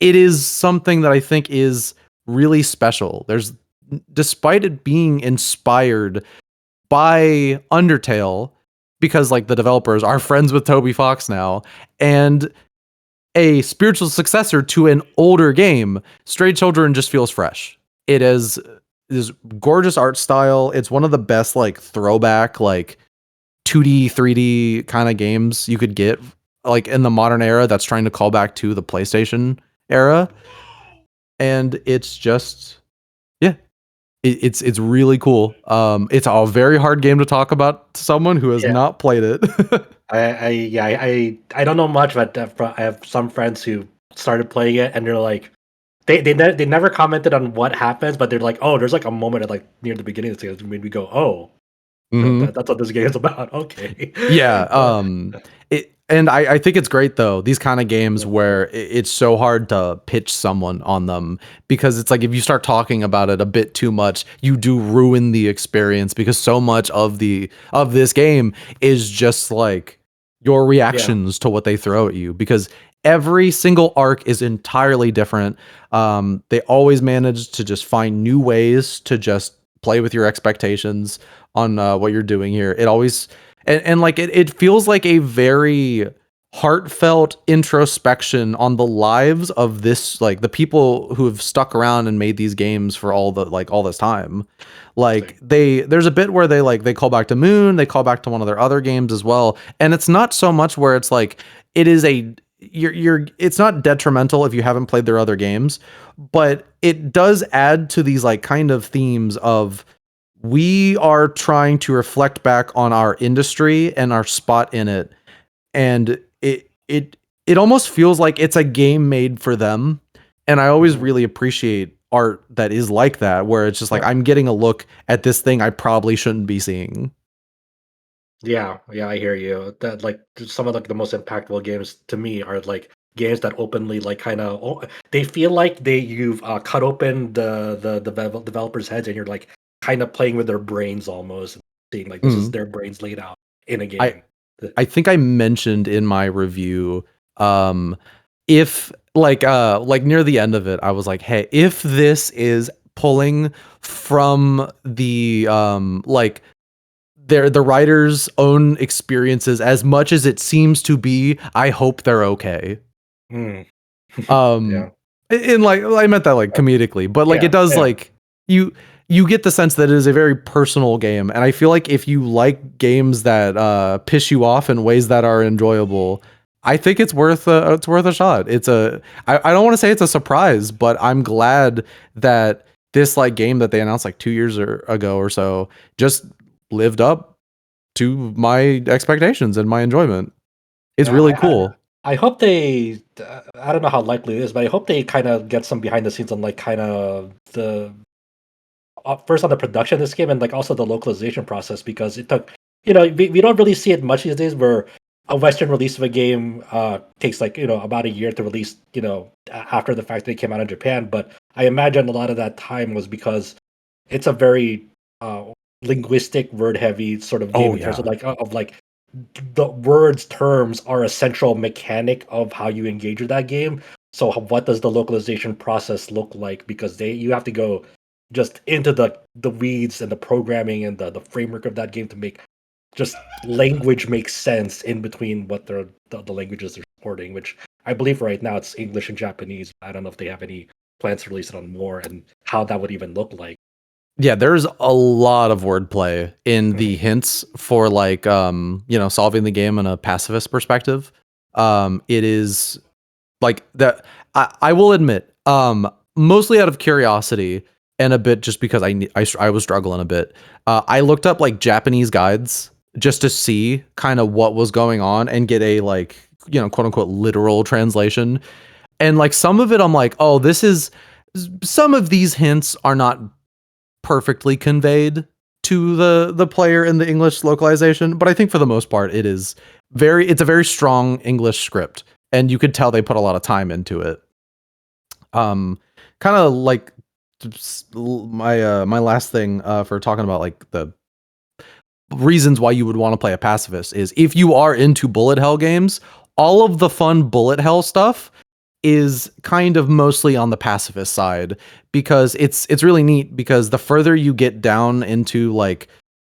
Speaker 6: It is something that I think is really special. Despite it being inspired by Undertale, because like the developers are friends with Toby Fox now, and a spiritual successor to an older game, Stray Children just feels fresh. It is this gorgeous art style. It's one of the best like throwback like 2D, 3D kind of games you could get like in the modern era that's trying to call back to the PlayStation era. And it's just it's really cool. It's a very hard game to talk about to someone who has not played it.
Speaker 2: I don't know much, but I have some friends who started playing it, and they're like, they never commented on what happens, but they're like, oh, there's like a moment at like near the beginning of the game that made me go, oh, that's what this game is about. Okay.
Speaker 6: Yeah. And I think it's great though, these kind of games where it's so hard to pitch someone on them, because it's like if you start talking about it a bit too much, you do ruin the experience, because so much of this game is just like your reactions to what they throw at you, because every single arc is entirely different. They always manage to just find new ways to just play with your expectations on what you're doing here. It always and like it feels like a very heartfelt introspection on the lives of this, like the people who have stuck around and made these games for all this time. Like there's a bit where they call back to Moon, they call back to one of their other games as well, and it's not so much where it's like it is it's not detrimental if you haven't played their other games, but it does add to these like kind of themes of, we are trying to reflect back on our industry and our spot in it, and it almost feels like it's a game made for them. And I always really appreciate art that is like that, where it's just like, I'm getting a look at this thing I probably shouldn't be seeing.
Speaker 2: Yeah, I hear you. That like some of like the most impactful games to me are like games that openly like kind of they feel like you've cut open the developers' heads, and you're like kind of playing with their brains almost, seeing like this is their brains laid out in a game.
Speaker 6: I think I mentioned in my review, if like near the end of it, I was like, hey, if this is pulling from the like the writer's own experiences as much as it seems to be, I hope they're okay. And like I meant that like comedically, but like it does like you get the sense that it is a very personal game, and I feel like if you like games that piss you off in ways that are enjoyable, I think it's worth a shot. I don't want to say it's a surprise, but I'm glad that this like game that they announced like 2 years ago or so just lived up to my expectations and my enjoyment. It's really cool.
Speaker 2: I hope they, I don't know how likely it is, but I hope they kind of get some behind the scenes on like kind of the first on the production of this game, and like also the localization process, because it took, we don't really see it much these days, where a Western release of a game takes like, about a year to release, after the fact that it came out in Japan. But I imagine a lot of that time was because it's a very linguistic, word heavy sort of game in terms of like the words terms are a central mechanic of how you engage with that game. So what does the localization process look like? Because you have to go just into the weeds and the programming and the framework of that game to make just language make sense in between what the languages they're supporting, which I believe right now it's English and Japanese. I don't know if they have any plans to release it on more, and how that would even look like.
Speaker 6: Yeah, there's a lot of wordplay in the hints for like solving the game in a pacifist perspective. It is like that. I will admit, mostly out of curiosity and a bit just because I was struggling a bit. I looked up like Japanese guides just to see kind of what was going on and get a like quote unquote literal translation. And like some of it, I'm like, oh, this is some of these hints are not perfectly conveyed to the player in the English localization, but I think for the most part it's a very strong English script, and you could tell they put a lot of time into it. Kind of like my last thing for talking about like the reasons why you would want to play a pacifist is if you are into bullet hell games, all of the fun bullet hell stuff is kind of mostly on the pacifist side, because it's really neat, because the further you get down into like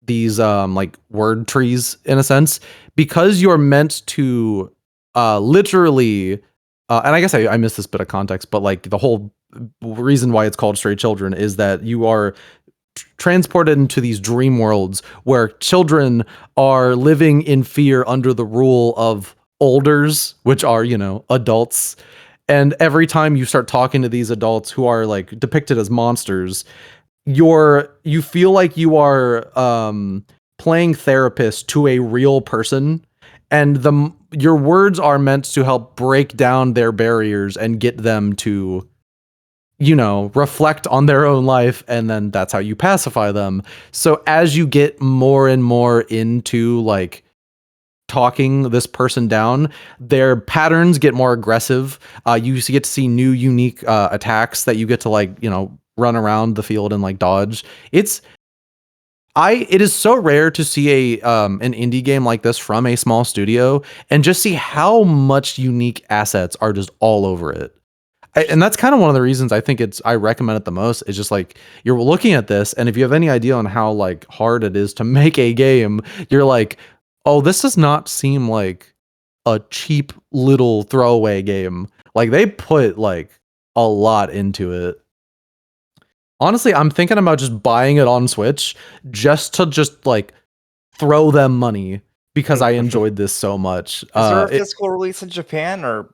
Speaker 6: these like word trees in a sense, because you're meant to literally and I guess I missed this bit of context, but like the whole reason why it's called Stray Children is that you are transported into these dream worlds where children are living in fear under the rule of elders, which are, you know, adults. And every time you start talking to these adults who are like depicted as monsters, you feel like you are playing therapist to a real person, and your words are meant to help break down their barriers and get them to, you know, reflect on their own life, and then that's how you pacify them. So as you get more and more into like talking this person down, their patterns get more aggressive. You get to see new unique attacks that you get to like, you know, run around the field and like dodge. It is so rare to see an indie game like this from a small studio and just see how much unique assets are just all over it. And that's kind of one of the reasons I think I recommend it the most. Is just like, you're looking at this, and if you have any idea on how like hard it is to make a game, you're like, oh, this does not seem like a cheap little throwaway game. Like they put like a lot into it. Honestly, I'm thinking about just buying it on Switch just to just like throw them money because I enjoyed this so much.
Speaker 4: Is there a physical release in Japan, or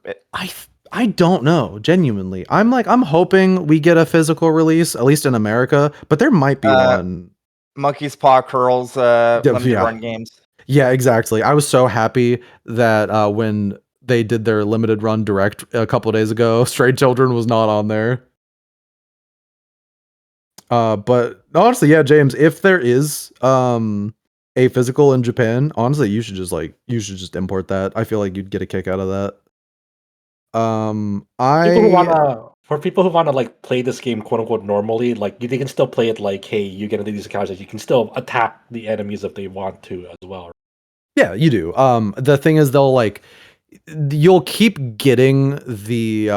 Speaker 6: I don't know, genuinely. I'm hoping we get a physical release, at least in America, but there might be one.
Speaker 4: Monkey's Paw Curls limited run games?
Speaker 6: Yeah, exactly. I was so happy that when they did their limited run direct a couple of days ago, Stray Children was not on there. But honestly, yeah, James, if there is a physical in Japan, honestly, you should just import that. I feel like you'd get a kick out of that.
Speaker 2: For people who wanna like play this game quote unquote normally, like they can still play it like, hey, you get into these encounters, you can still attack the enemies if they want to as well.
Speaker 6: Yeah, you do. The thing is, you'll keep getting the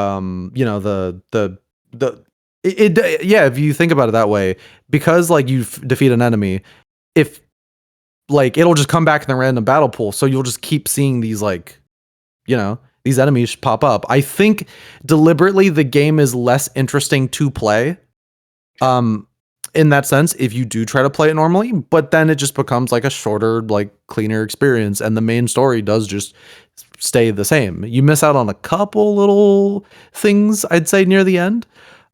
Speaker 6: if you think about it that way, because like you defeat an enemy, if like it'll just come back in the random battle pool, so you'll just keep seeing these like, you know, these enemies pop up. I think deliberately the game is less interesting to play. In that sense, if you do try to play it normally, but then it just becomes like a shorter, like cleaner experience, and the main story does just stay the same. You miss out on a couple little things, I'd say, near the end.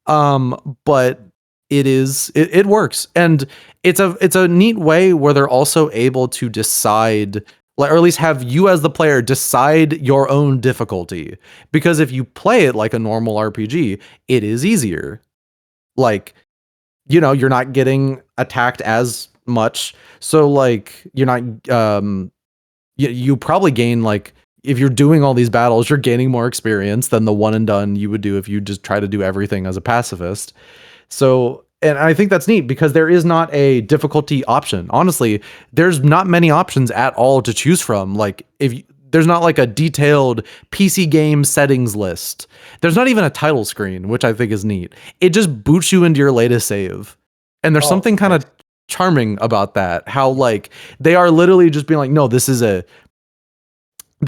Speaker 6: But it works, and it's a neat way where they're also able to decide, or at least have you as the player decide your own difficulty. Because if you play it like a normal RPG, it is easier. Like, you know, you're not getting attacked as much, so like you're not you probably gain, like, if you're doing all these battles, you're gaining more experience than the one and done you would do if you just try to do everything as a pacifist. So, and I think that's neat because there is not a difficulty option. Honestly, there's not many options at all to choose from. Like, there's not like a detailed PC game settings list. There's not even a title screen, which I think is neat. It just boots you into your latest save. And there's something kind of charming about that. How like they are literally just being like, no, the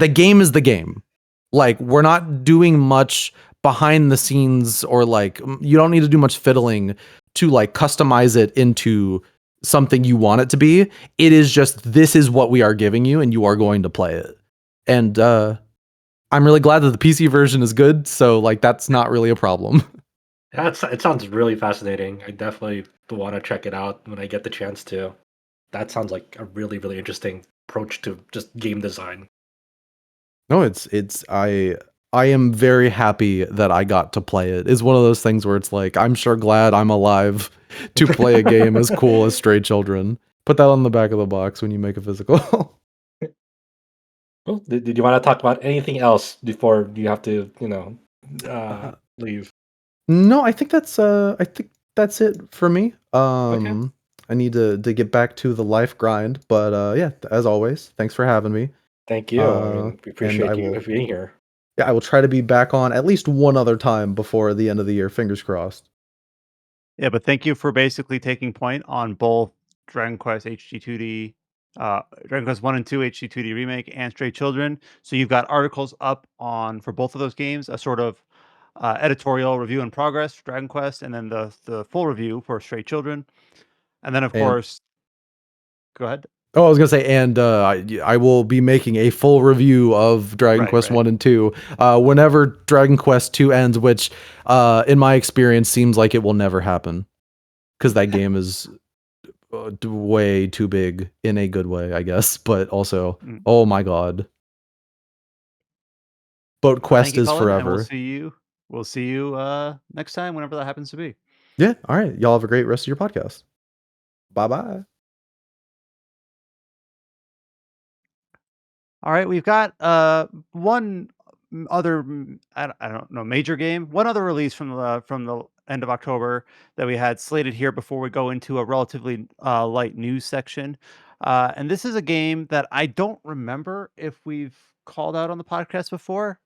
Speaker 6: game is the game. Like, we're not doing much behind the scenes, or like you don't need to do much fiddling to like customize it into something you want it to be. It is just, this is what we are giving you and you are going to play it. And I'm really glad that the PC version is good, so like that's not really a problem.
Speaker 2: It sounds really fascinating. I definitely want to check it out when I get the chance to. That sounds like a really, really interesting approach to just game design.
Speaker 6: No, I am very happy that I got to play it. It's one of those things where it's like, I'm sure glad I'm alive to play a game as cool as Stray Children. Put that on the back of the box when you make a physical.
Speaker 2: Well, did you want to talk about anything else before you have to, leave?
Speaker 6: No, I think that's it for me.
Speaker 2: Okay.
Speaker 6: I need to get back to the life grind, but yeah, as always, thanks for having me.
Speaker 2: Thank you. I mean, we
Speaker 6: And
Speaker 2: appreciate
Speaker 6: I
Speaker 2: you
Speaker 6: will
Speaker 2: being here.
Speaker 6: I will try to be back on at least one other time before the end of the year, fingers crossed.
Speaker 1: Yeah, but thank you for basically taking point on both Dragon Quest HD2D, Dragon Quest 1 and 2 HD2D Remake, and Stray Children. So you've got articles up on for both of those games, a sort of editorial review in progress for Dragon Quest, and then the full review for Stray Children. And then, of
Speaker 6: And
Speaker 1: course, go ahead.
Speaker 6: I was gonna say, and I will be making a full review of Dragon
Speaker 1: Right,
Speaker 6: Quest
Speaker 1: right.
Speaker 6: 1 and 2 whenever Dragon Quest 2 ends, which in my experience seems like it will never happen because that game is way too big in a good way, I guess, but also,
Speaker 1: Mm.
Speaker 6: oh my god. But
Speaker 1: Thank
Speaker 6: Quest
Speaker 1: you,
Speaker 6: is
Speaker 1: Colin, and
Speaker 6: forever.
Speaker 1: we'll see you next time, whenever that happens to be.
Speaker 6: Yeah, all right. Y'all have a great rest of your podcast. Bye-bye.
Speaker 1: All right, we've got one other I don't know, major game, one other release from the end of October that we had slated here before we go into a relatively light news section. And this is a game that I don't remember if we've called out on the podcast before.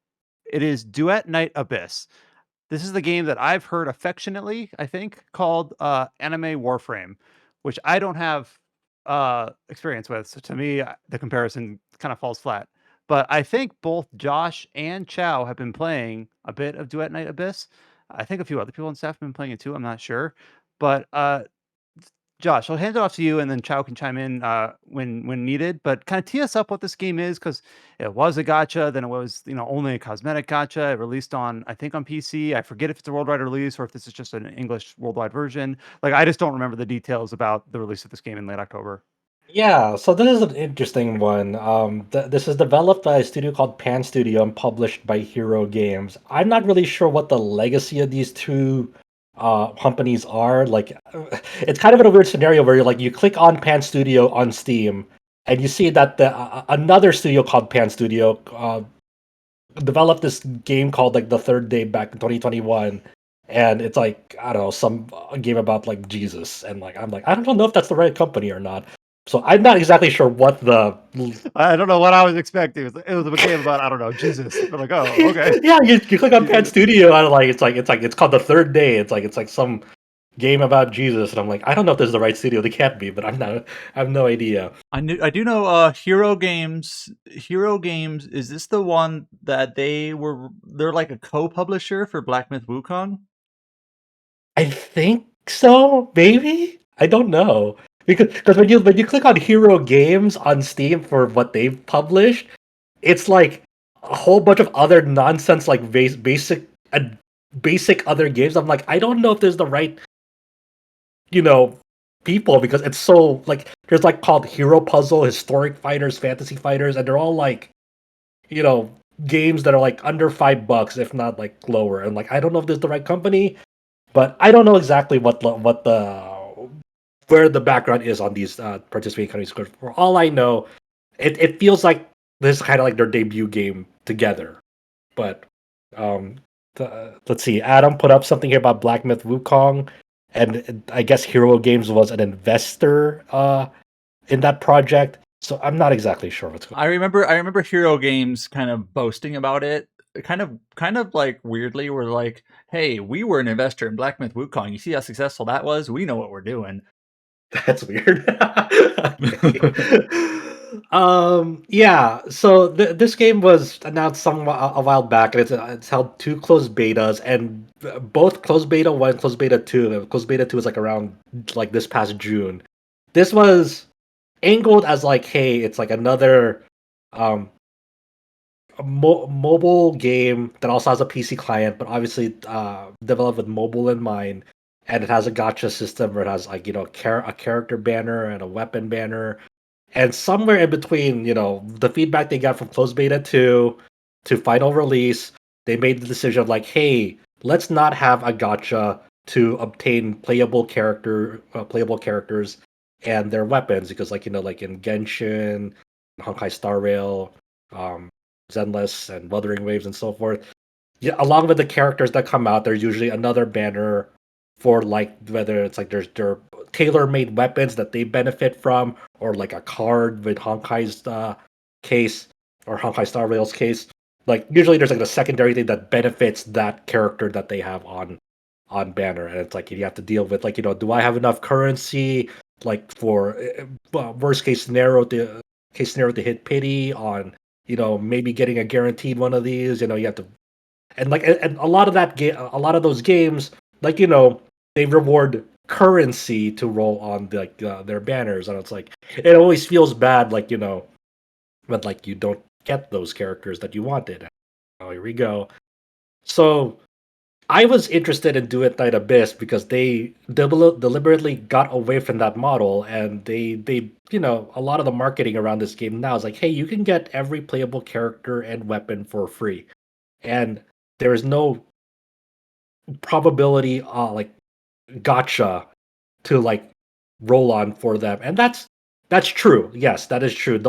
Speaker 1: It is Duet Night Abyss. This is the game that I've heard affectionately, I think, called Anime Warframe, which I don't have experience with. So to me, the comparison kind of falls flat. But I think both Josh and Chow have been playing a bit of Duet Night Abyss. I think a few other people on staff have been playing it too. I'm not sure. But Josh, I'll hand it off to you, and then Chow can chime in when needed. But kind of tee us up what this game is, because it was a gotcha, then it was only a cosmetic gotcha. It released on, I think, on PC. I forget if it's a worldwide release or if this is just an English worldwide version. Like, I just don't remember the details about the release of this game in late October.
Speaker 2: Yeah, so this is an interesting one. This is developed by a studio called Pan Studio and published by Hero Games. I'm not really sure what the legacy of these two companies are. Like, it's kind of in a weird scenario where you click on Pan Studio on Steam, and you see that another studio called Pan Studio developed this game called like The Third Day back in 2021. And it's like, I don't know, some game about like Jesus, and like I'm like, I don't know if that's the right company or not. So I'm not exactly sure what the
Speaker 1: I don't know what I was expecting. It was a game about, I don't know, Jesus. I'm like, oh, okay.
Speaker 2: yeah, you click on Pan Studio and like it's called The Third Day. It's like some game about Jesus, and I'm like, I don't know if this is the right studio. They can't be, but I have no idea.
Speaker 7: I do know Hero Games. Hero Games, is this the one that they're like a co-publisher for Black Myth Wukong?
Speaker 2: I think so, maybe. I don't know because when you click on Hero Games on Steam for what they've published, it's like a whole bunch of other nonsense like basic other games. I'm like, I don't know if there's the right people, because it's so like there's like called Hero Puzzle, Historic Fighters, Fantasy Fighters, and they're all like you know games that are like under $5 if not like lower. And like I don't know if this is the right company, but I don't know exactly what the where the background is on these participating companies. 'Cause for all I know, it feels like this is kind of like their debut game together. But let's see. Adam put up something here about Black Myth Wukong, and I guess Hero Games was an investor in that project. So I'm not exactly sure what's going.
Speaker 7: I remember Hero Games kind of boasting about it, kind of like weirdly. We're like, hey, we were an investor in Black Myth Wukong. You see how successful that was? We know what we're doing.
Speaker 2: That's weird. Yeah. So this game was announced a while back, and it's held 2 closed betas, and both closed beta 1, closed beta 2. Closed beta 2 is like around like this past June. This was angled as like, hey, it's like another mobile game that also has a PC client, but obviously developed with mobile in mind. And it has a gacha system where it has like a character banner and a weapon banner, and somewhere in between, the feedback they got from closed beta 2 to final release, they made the decision of like, hey, let's not have a gacha to obtain playable characters and their weapons, because like like in Genshin, Honkai Star Rail, Zenless, and Wuthering Waves and so forth. Yeah, along with the characters that come out, there's usually another banner for like whether it's like their tailor-made weapons that they benefit from, or like a card with Honkai's case or Honkai Star Rail's case. Like usually there's like a secondary thing that benefits that character that they have on banner, and it's like you have to deal with like do I have enough currency like for worst case scenario to hit pity on maybe getting a guaranteed one of these. You have to, and a lot of a lot of those games, like they reward currency to roll on their banners, and it's like it always feels bad like when like you don't get those characters that you wanted. Oh, here we go. So I was interested in Duet Night Abyss because they deliberately got away from that model, and they a lot of the marketing around this game now is like, hey, you can get every playable character and weapon for free, and there is no probability like gotcha to like roll on for them, and that's true. Yes, that is true.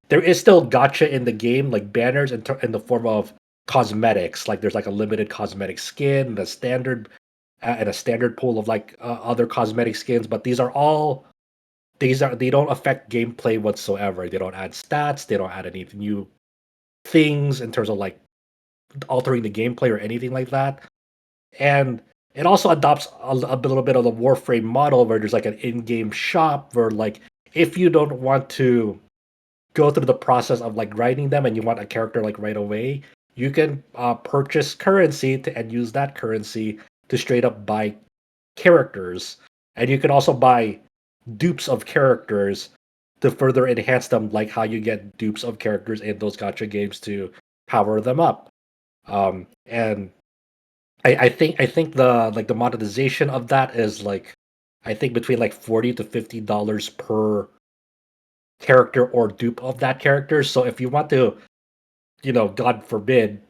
Speaker 2: There is still gotcha in the game, like banners in the form of cosmetics. Like there's like a limited cosmetic skin, the standard and a standard pool of like other cosmetic skins. But they don't affect gameplay whatsoever. They don't add stats. They don't add any new things in terms of like altering the gameplay or anything like that. And it also adopts a little bit of the Warframe model where there's like an in-game shop where like if you don't want to go through the process of like grinding them and you want a character like right away, you can purchase currency and use that currency to straight up buy characters. And you can also buy dupes of characters to further enhance them, like how you get dupes of characters in those gacha games to power them up. And I think the monetization of that is like I think between like $40 to $50 per character or dupe of that character. So if you want to, God forbid,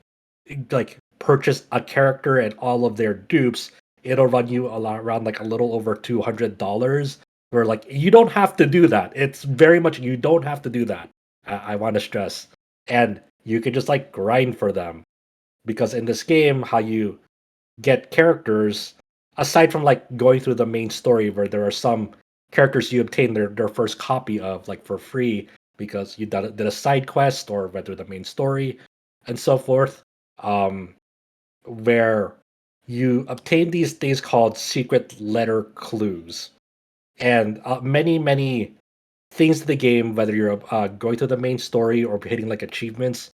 Speaker 2: like purchase a character and all of their dupes, it'll run you around like a little over $200. Where like you don't have to do that. It's very much you don't have to do that. I want to stress, and you can just like grind for them, because in this game, how you get characters, aside from like going through the main story where there are some characters you obtain their first copy of like for free because you did a side quest or went through the main story and so forth, where you obtain these things called secret letter clues, and many things to the game, whether you're going through the main story or hitting like achievements,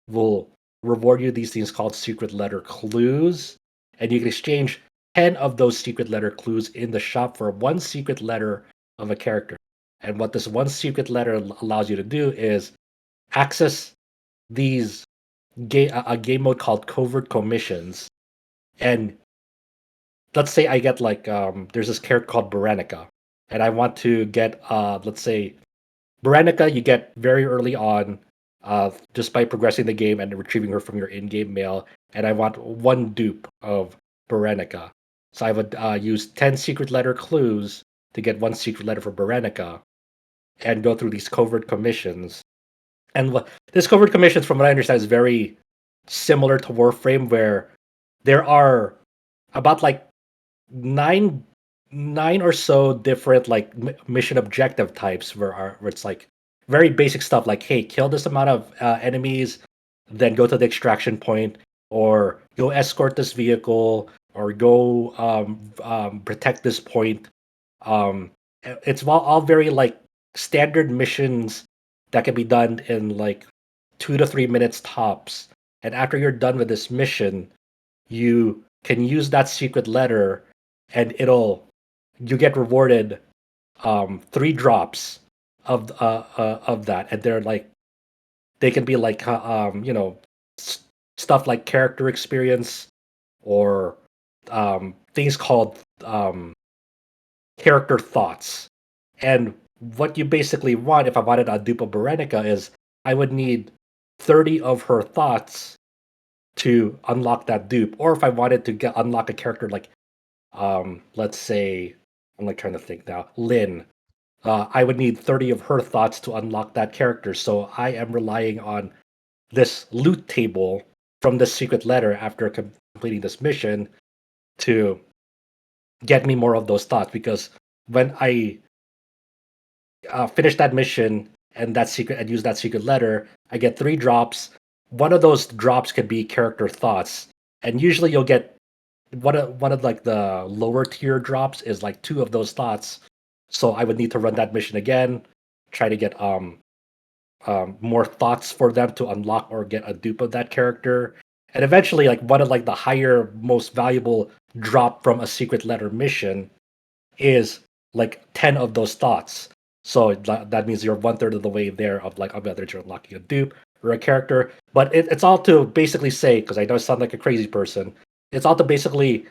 Speaker 2: will reward you these things called secret letter clues, and you can exchange 10 of those secret letter clues in the shop for one secret letter of a character. And what this one secret letter allows you to do is access these a game mode called covert commissions. And let's say I get like there's this character called Berenica, and I want to get let's say Berenica you get very early on just by progressing the game and retrieving her from your in-game mail, and I want one dupe of Berenica. So I would use 10 secret letter clues to get one secret letter for Berenica and go through these covert commissions. And this covert commissions, from what I understand, is very similar to Warframe, where there are about like nine or so different like mission objective types where it's like very basic stuff like, hey, kill this amount of enemies, then go to the extraction point, or go escort this vehicle, or go protect this point. It's all very like standard missions that can be done in like 2 to 3 minutes tops. And after you're done with this mission, you can use that secret letter, and you get rewarded 3 drops of that, and they can be like stuff like character experience or things called character thoughts. And what you basically want, if I wanted a dupe of Berenica, is I would need 30 of her thoughts to unlock that dupe, or if I wanted to unlock a character like, let's say, I'm like trying to think now, Lynn. I would need 30 of her thoughts to unlock that character. So I am relying on this loot table from the secret letter after completing this mission to get me more of those thoughts. Because when I finish that mission and use that secret letter, I get 3 drops. One of those drops could be character thoughts, and usually you'll get one of like the lower tier drops is like 2 of those thoughts. So I would need to run that mission again, try to get more thoughts for them to unlock or get a dupe of that character. And eventually, like one of like the higher, most valuable drop from a secret letter mission is like 10 of those thoughts. So that means you're 1/3 of the way there of like whether you're unlocking a dupe or a character. But it's all to basically say, because I know I sound like a crazy person, it's all to basically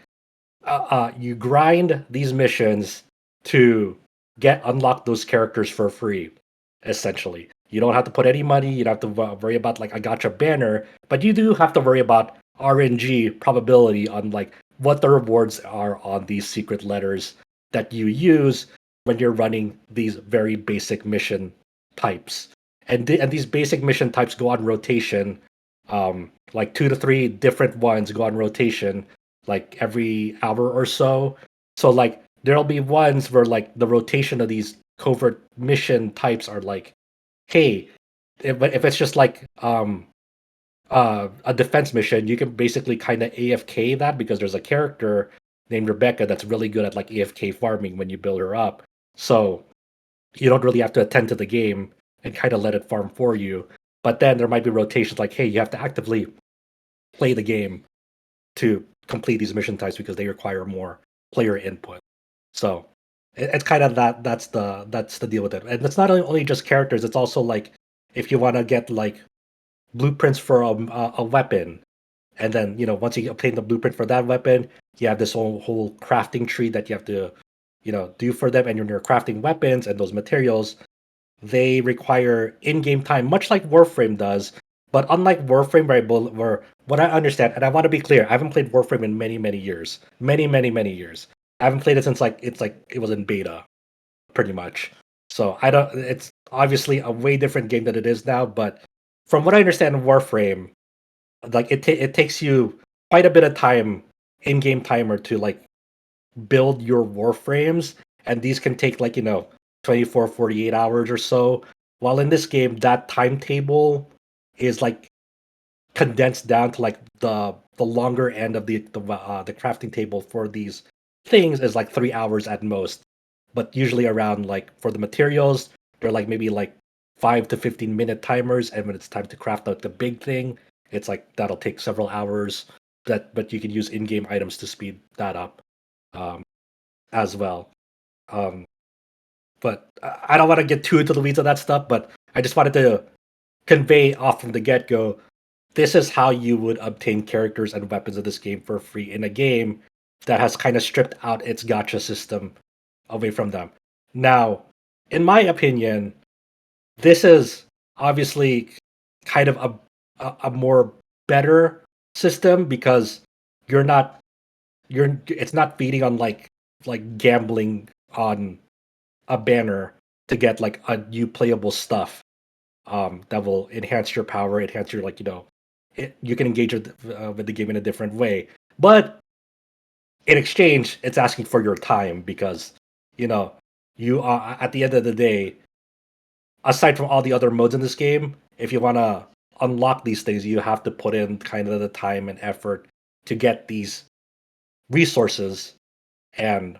Speaker 2: you grind these missions to unlock those characters for free, essentially. You don't have to put any money. You don't have to worry about like a gotcha banner, but you do have to worry about RNG probability on like what the rewards are on these secret letters that you use when you're running these very basic mission types. And these basic mission types go on rotation. Like 2 to 3 different ones go on rotation like every hour or so. So like there'll be ones where like the rotation of these covert mission types are like, hey, if it's just like a defense mission, you can basically kind of AFK that because there's a character named Rebecca that's really good at like AFK farming when you build her up. So you don't really have to attend to the game and kind of let it farm for you. But then there might be rotations like, hey, you have to actively play the game to complete these mission types because they require more player input. So it's kind of that's the deal with it. And it's not only just characters, it's also like if you want to get like blueprints for a weapon, and then once you obtain the blueprint for that weapon, you have this whole crafting tree that you have to do for them. And when you're crafting weapons and those materials, they require in-game time, much like Warframe does. But unlike Warframe, where what I understand, and I want to be clear, I haven't played Warframe in many years, many years. I haven't played it since it was in beta, pretty much. So I don't. It's obviously a way different game than it is now. But from what I understand, in Warframe, like it takes you quite a bit of time, in-game timer, to like build your Warframes, and these can take like 24, 48 hours or so. While in this game, that timetable is like condensed down to like the longer end of the crafting table for these things is like 3 hours at most. But usually around like for the materials, they're like maybe like 5 to 15 minute timers, and when it's time to craft out the big thing, it's like that'll take several hours. But you can use in-game items to speed that up as well. But I don't want to get too into the weeds of that stuff, but I just wanted to convey off from the get-go, this is how you would obtain characters and weapons of this game for free in a game that has kind of stripped out its gacha system away from them. Now, in my opinion, this is obviously kind of a more better system because it's not feeding on like gambling on a banner to get like a new playable stuff that will enhance your power, enhance your you can engage with the game in a different way. But in exchange, it's asking for your time because you are at the end of the day. Aside from all the other modes in this game, if you want to unlock these things, you have to put in kind of the time and effort to get these resources and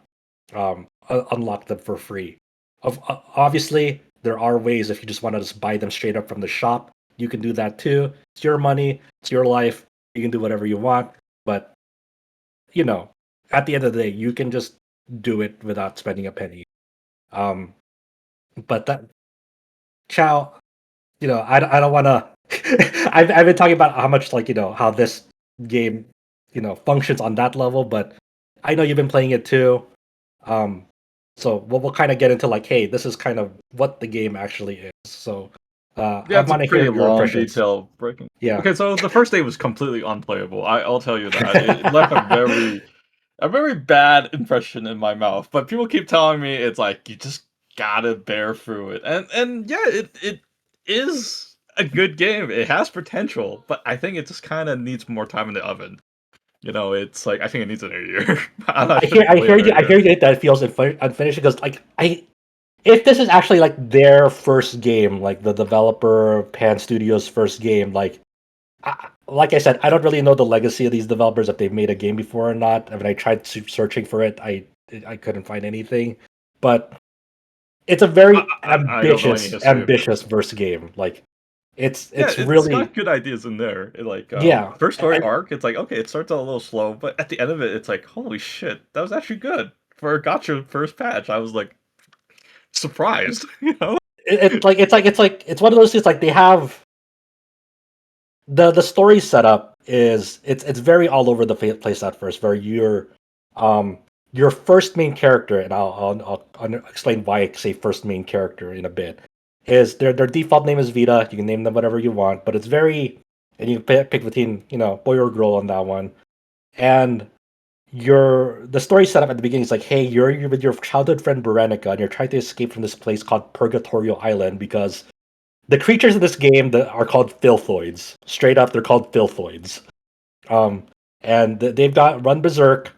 Speaker 2: unlock them for free. Obviously, there are ways if you just want to just buy them straight up from the shop. You can do that too. It's your money. It's your life. You can do whatever you want. But, at the end of the day, you can just do it without spending a penny. But that, Chow, I don't want to. I've been talking about how much how this game functions on that level, but I know you've been playing it too. So we'll kind of get into like, hey, this is kind of what the game actually is. So I
Speaker 5: it's a
Speaker 2: want to hear
Speaker 5: pretty
Speaker 2: your
Speaker 5: long,
Speaker 2: impressions.
Speaker 5: detail breaking.
Speaker 2: Yeah.
Speaker 5: Okay, so the first day was completely unplayable. I'll tell you that. It left a very bad impression in my mouth. But people keep telling me it's like you just gotta bear through it, and yeah, it is a good game. It has potential, but I think it just kind of needs more time in the oven. It's like I think it needs another year. I'm not sure
Speaker 2: I hear you. I hear you that feels unfinished because if this is actually like their first game, like the developer Pan Studios' first game, like I said, I don't really know the legacy of these developers if they've made a game before or not. I mean, I tried searching for it, I couldn't find anything, but it's a very
Speaker 5: I don't know any history of it.
Speaker 2: ambitious first game. Like it's
Speaker 5: Yeah,
Speaker 2: it's
Speaker 5: it's
Speaker 2: really
Speaker 5: got good ideas in there.
Speaker 2: yeah.
Speaker 5: First story arc, it's like okay, it starts out a little slow, but at the end of it, it's like holy shit, that was actually good for a gotcha first patch. I was like surprised,
Speaker 2: It's one of those things like they have the story setup is it's very all over the place at first. Where your first main character, and I'll explain why I say first main character in a bit. Is their default name is Vita. You can name them whatever you want, but it's very and you can pick between boy or girl on that one. And the story setup at the beginning is like, hey, you're with your childhood friend Berenica, and you're trying to escape from this place called Purgatorio Island because the creatures in this game that are called filthoids. Straight up, they're called filthoids. Um, and they've got run berserk.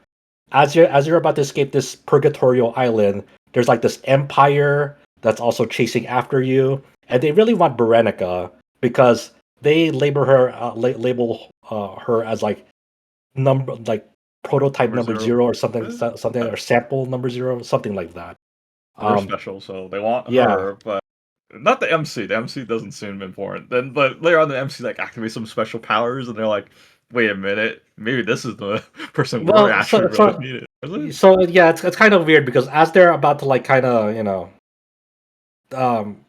Speaker 2: As you're about to escape this Purgatorio Island, there's like this empire that's also chasing after you, and they really want Berenica because they label her as like prototype
Speaker 5: number
Speaker 2: number
Speaker 5: zero.
Speaker 2: zero or something
Speaker 5: Eh,
Speaker 2: something or sample number zero something like that.
Speaker 5: They're
Speaker 2: Um,
Speaker 5: special, so they want
Speaker 2: yeah,
Speaker 5: her, but not the MC. The MC doesn't seem important. Then, but later on, the MC like activates some special powers, and they're like, "Wait a minute, maybe this is the person we're
Speaker 2: well,
Speaker 5: actually really needed." Is it?
Speaker 2: so yeah, it's kind of weird because as they're about to like kind of um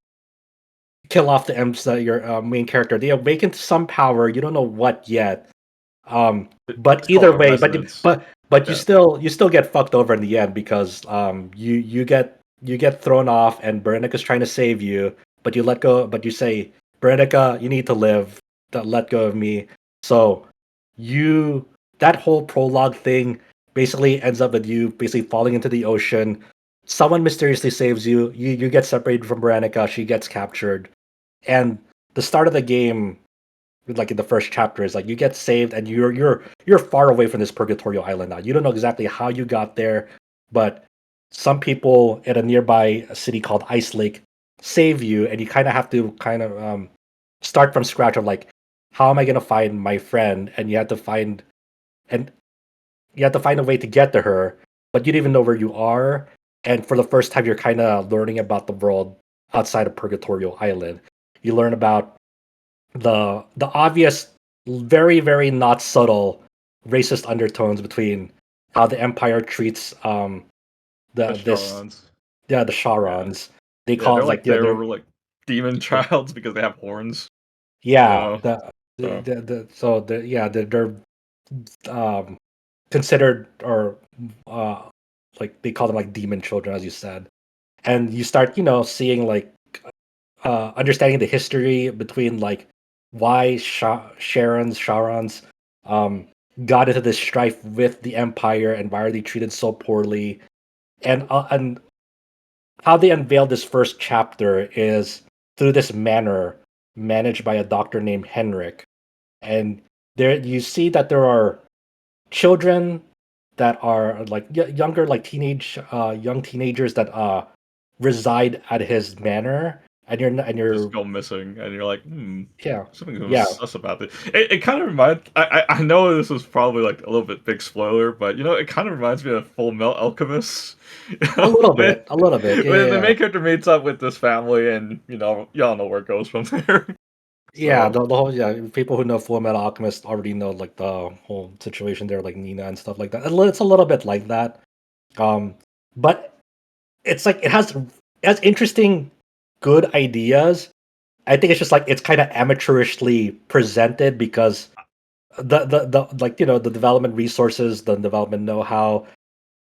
Speaker 2: kill off the M's your main character, they awaken to some power. You don't know what yet. But
Speaker 5: It's called
Speaker 2: either
Speaker 5: a
Speaker 2: way,
Speaker 5: resonance.
Speaker 2: but
Speaker 5: Yeah,
Speaker 2: you still get fucked over in the end because you get thrown off and Berenica's trying to save you, but you let go. But you say, Berenica, you need to live. Let go of me. So you that whole prologue thing basically ends up with you basically falling into the ocean. Someone mysteriously saves you. You get separated from Berenica. She gets captured, and the start of the game, like in the first chapter, is like you get saved and you're far away from this purgatorial island now. You don't know exactly how you got there, but some people at a nearby city called Ice Lake save you, and you kind of have to start from scratch of like, how am I gonna find my friend? And you have to find a way to get to her, but you don't even know where you are. And for the first time, you're kind of learning about the world outside of Purgatorial Island. You learn about the obvious, very very not subtle racist undertones between how the Empire treats
Speaker 5: the
Speaker 2: the this
Speaker 5: Sharons.
Speaker 2: yeah the
Speaker 5: Yeah,
Speaker 2: Sharons. They
Speaker 5: yeah,
Speaker 2: call
Speaker 5: they're
Speaker 2: it like
Speaker 5: like
Speaker 2: yeah
Speaker 5: they
Speaker 2: they're
Speaker 5: were like demon childs because they have horns. You
Speaker 2: yeah
Speaker 5: know, so
Speaker 2: they're um considered or uh like they call them like demon children, as you said. And you start seeing like understanding the history between like why Sharons um got into this strife with the Empire, and why are they treated so poorly, and how they unveiled this first chapter is through this manor managed by a doctor named Henrik. And there you see that there are children that are like younger, like young teenagers that reside at his manor, and
Speaker 5: just
Speaker 2: you're
Speaker 5: go missing, and you're like,
Speaker 2: yeah
Speaker 5: something was
Speaker 2: yeah
Speaker 5: sus about it. It kind of reminds. I know this is probably like a little bit big spoiler, but it kind of reminds me of Full Metal Alchemist. When
Speaker 2: a little bit
Speaker 5: when the
Speaker 2: yeah.
Speaker 5: main character meets up with this family, and y'all know where it goes from there.
Speaker 2: Yeah,
Speaker 5: So
Speaker 2: the whole people who know Full Metal Alchemist already know like the whole situation there, like Nina and stuff like that. It's a little bit like that, um, but it's like it has interesting, good ideas. I think it's just like it's kind of amateurishly presented because the like the development resources, the development know-how,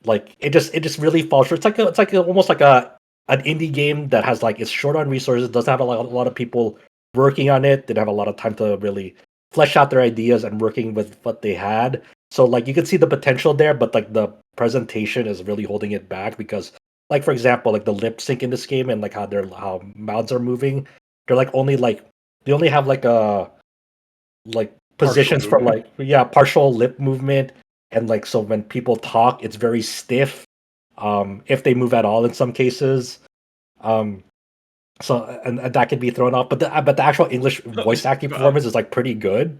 Speaker 2: like it just really falls short. It's like almost like an indie game that has like it's short on resources, doesn't have a lot of people working on it, didn't have a lot of time to really flesh out their ideas and working with what they had. So like you can see the potential there, but like the presentation is really holding it back because like for example, like the lip sync in this game and like how mouths are moving, they're like only like they only have like a like positions for
Speaker 5: movement.
Speaker 2: like partial lip movement, and like so when people talk it's very stiff if they move at all in some cases. um so and that could be thrown off, but the actual English voice acting performance is like pretty good.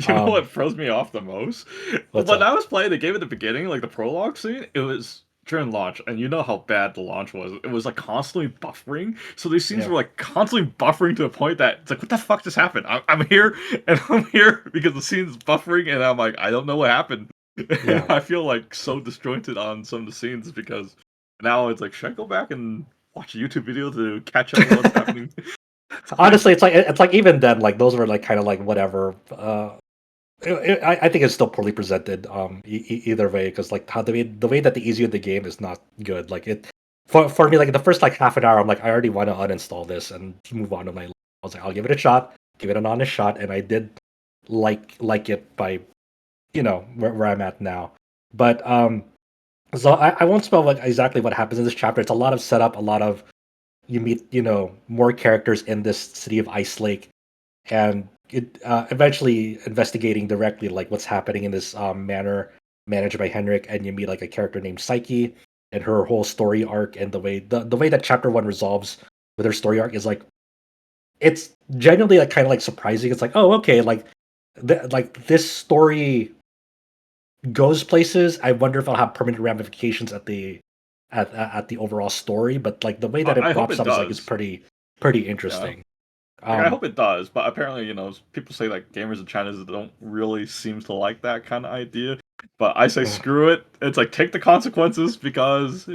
Speaker 5: You know
Speaker 2: um
Speaker 5: what throws me off the most?
Speaker 2: what's
Speaker 5: When
Speaker 2: up?
Speaker 5: I was playing the game at the beginning, like the prologue scene, it was during launch, and you know how bad the launch was. It was like constantly buffering. So these scenes
Speaker 2: Yeah.
Speaker 5: were like constantly buffering to the point that it's like, what the fuck just happened? I'm here, and I'm here because the scene's buffering, and I'm like, I don't know what happened.
Speaker 2: Yeah.
Speaker 5: I feel like so disjointed on some of the scenes because now it's like, should I go back and watch a YouTube video to catch up on what's happening?
Speaker 2: Honestly, it's like even then, like those were like kind of like whatever. I think it's still poorly presented. Either way, because like how the way that they ease you the game is not good. Like it for me, like the first like half an hour, I'm like I already want to uninstall this and move on to my. I was like, I'll give it a shot, give it an honest shot, and I did like it by where I'm at now. But so I won't spell like exactly what happens in this chapter. It's a lot of setup, a lot of you meet more characters in this city of Ice Lake, and it eventually investigating directly like what's happening in this manor managed by Henrik, and you meet like a character named Psyche and her whole story arc, and the way that chapter one resolves with her story arc is like it's genuinely like kind of like surprising. It's like, oh, okay, like like this story goes places. I wonder if I'll have permanent ramifications at the overall story, but like the way that it
Speaker 5: I hope
Speaker 2: props
Speaker 5: it
Speaker 2: up is like
Speaker 5: does.
Speaker 2: pretty
Speaker 5: Yeah.
Speaker 2: interesting.
Speaker 5: Like, I hope it does, but apparently, people say like gamers in China don't really seem to like that kind of idea. But I say screw it. It's like take the consequences because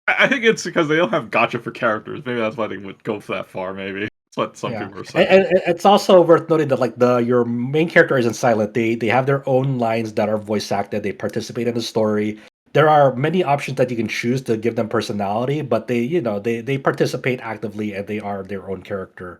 Speaker 5: I think it's because they don't have gotcha for characters. Maybe that's why they would go that far. Maybe that's what some
Speaker 2: Yeah,
Speaker 5: people are saying.
Speaker 2: and it's also worth noting that like your main character isn't silent. They have their own lines that are voice acted. They participate in the story. There are many options that you can choose to give them personality, but they participate actively and they are their own character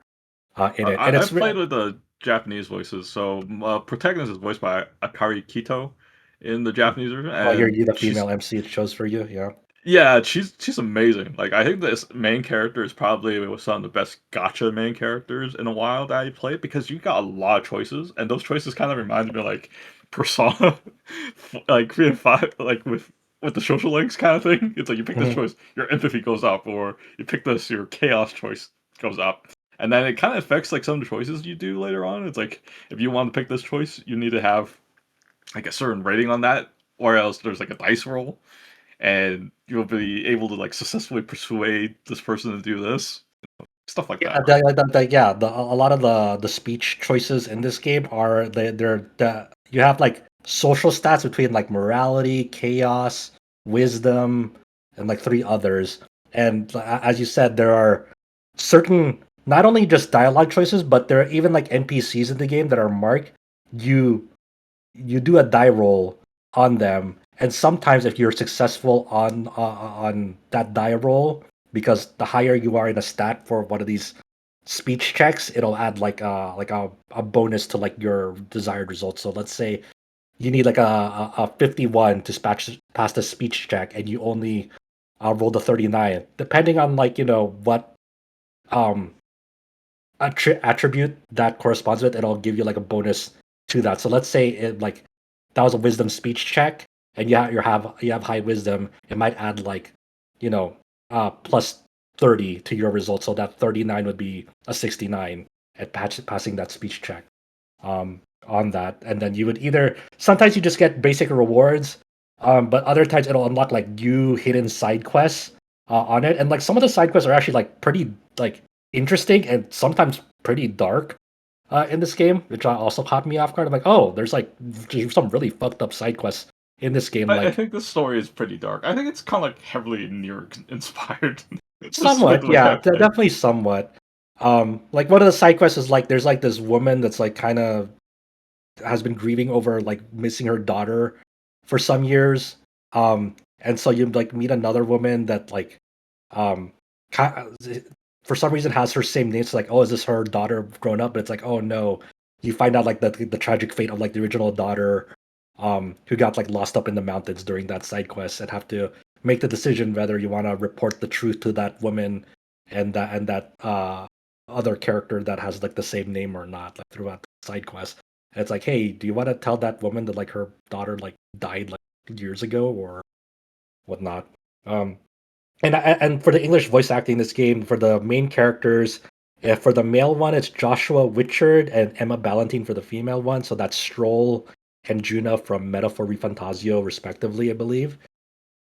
Speaker 2: in it. And
Speaker 5: I've played with the Japanese voices, so protagonist is voiced by Akari Kito in the Japanese version,
Speaker 2: oh, you're
Speaker 5: and
Speaker 2: you the
Speaker 5: she's
Speaker 2: female MC it chose for you, yeah.
Speaker 5: yeah, she's amazing. Like I think this main character is probably some of the best gotcha main characters in a while that I played because you got a lot of choices, and those choices kind of remind me of like Persona, like 3 and 5, like with the social links kind of thing. It's like you pick this
Speaker 2: Mhm.
Speaker 5: choice, your empathy goes up, or you pick this, your chaos choice goes up. And then it kind of affects like some of the choices you do later on. It's like if you want to pick this choice, you need to have like a certain rating on that, or else there's like a dice roll and you'll be able to like successfully persuade this person to do this, stuff like
Speaker 2: Yeah,
Speaker 5: that.
Speaker 2: a lot of the speech choices in this game are you have like social stats between like morality, chaos, wisdom, and like three others. And as you said, there are certain not only just dialogue choices, but there are even like NPCs in the game that are marked. You you do a die roll on them, and sometimes if you're successful on that die roll, because the higher you are in a stat for one of these speech checks, it'll add like a bonus to like your desired result. So let's say you need like a 51 to pass the speech check, and you only rolled a 39. Depending on like what um attribute that corresponds with, it'll give you like a bonus to that. So let's say it like that was a wisdom speech check, and you have high wisdom. It might add like plus 30 to your result, so that 39 would be a 69 at passing that speech check. On that, and then you would either sometimes you just get basic rewards, but other times it'll unlock like new hidden side quests on it, and like some of the side quests are actually like pretty like interesting and sometimes pretty dark in this game, which also caught me off guard. I'm like, oh, there's some really fucked up side quests in this game.
Speaker 5: I
Speaker 2: Like,
Speaker 5: think this story is pretty dark. I think it's kind of like heavily New inspired. Just with
Speaker 2: somewhat,
Speaker 5: what's
Speaker 2: yeah,
Speaker 5: happening.
Speaker 2: definitely somewhat. Like one of the side quests is like there's like this woman that's like kind of has been grieving over like missing her daughter for some years. And so you like meet another woman that like um for some reason has her same name. It's like, oh, is this her daughter grown up? But it's like, oh no, you find out like the tragic fate of like the original daughter, who got like lost up in the mountains during that side quest, and have to make the decision whether you want to report the truth to that woman and that other character that has like the same name or not, like throughout the side quest. And it's like, hey, do you want to tell that woman that like her daughter like died like years ago or whatnot? And for the English voice acting in this game, for the main characters, for the male one, it's Joshua Witchard and Emma Ballantine for the female one. So that's Stroll and Juna from Metaphor Refantasio, respectively, I believe.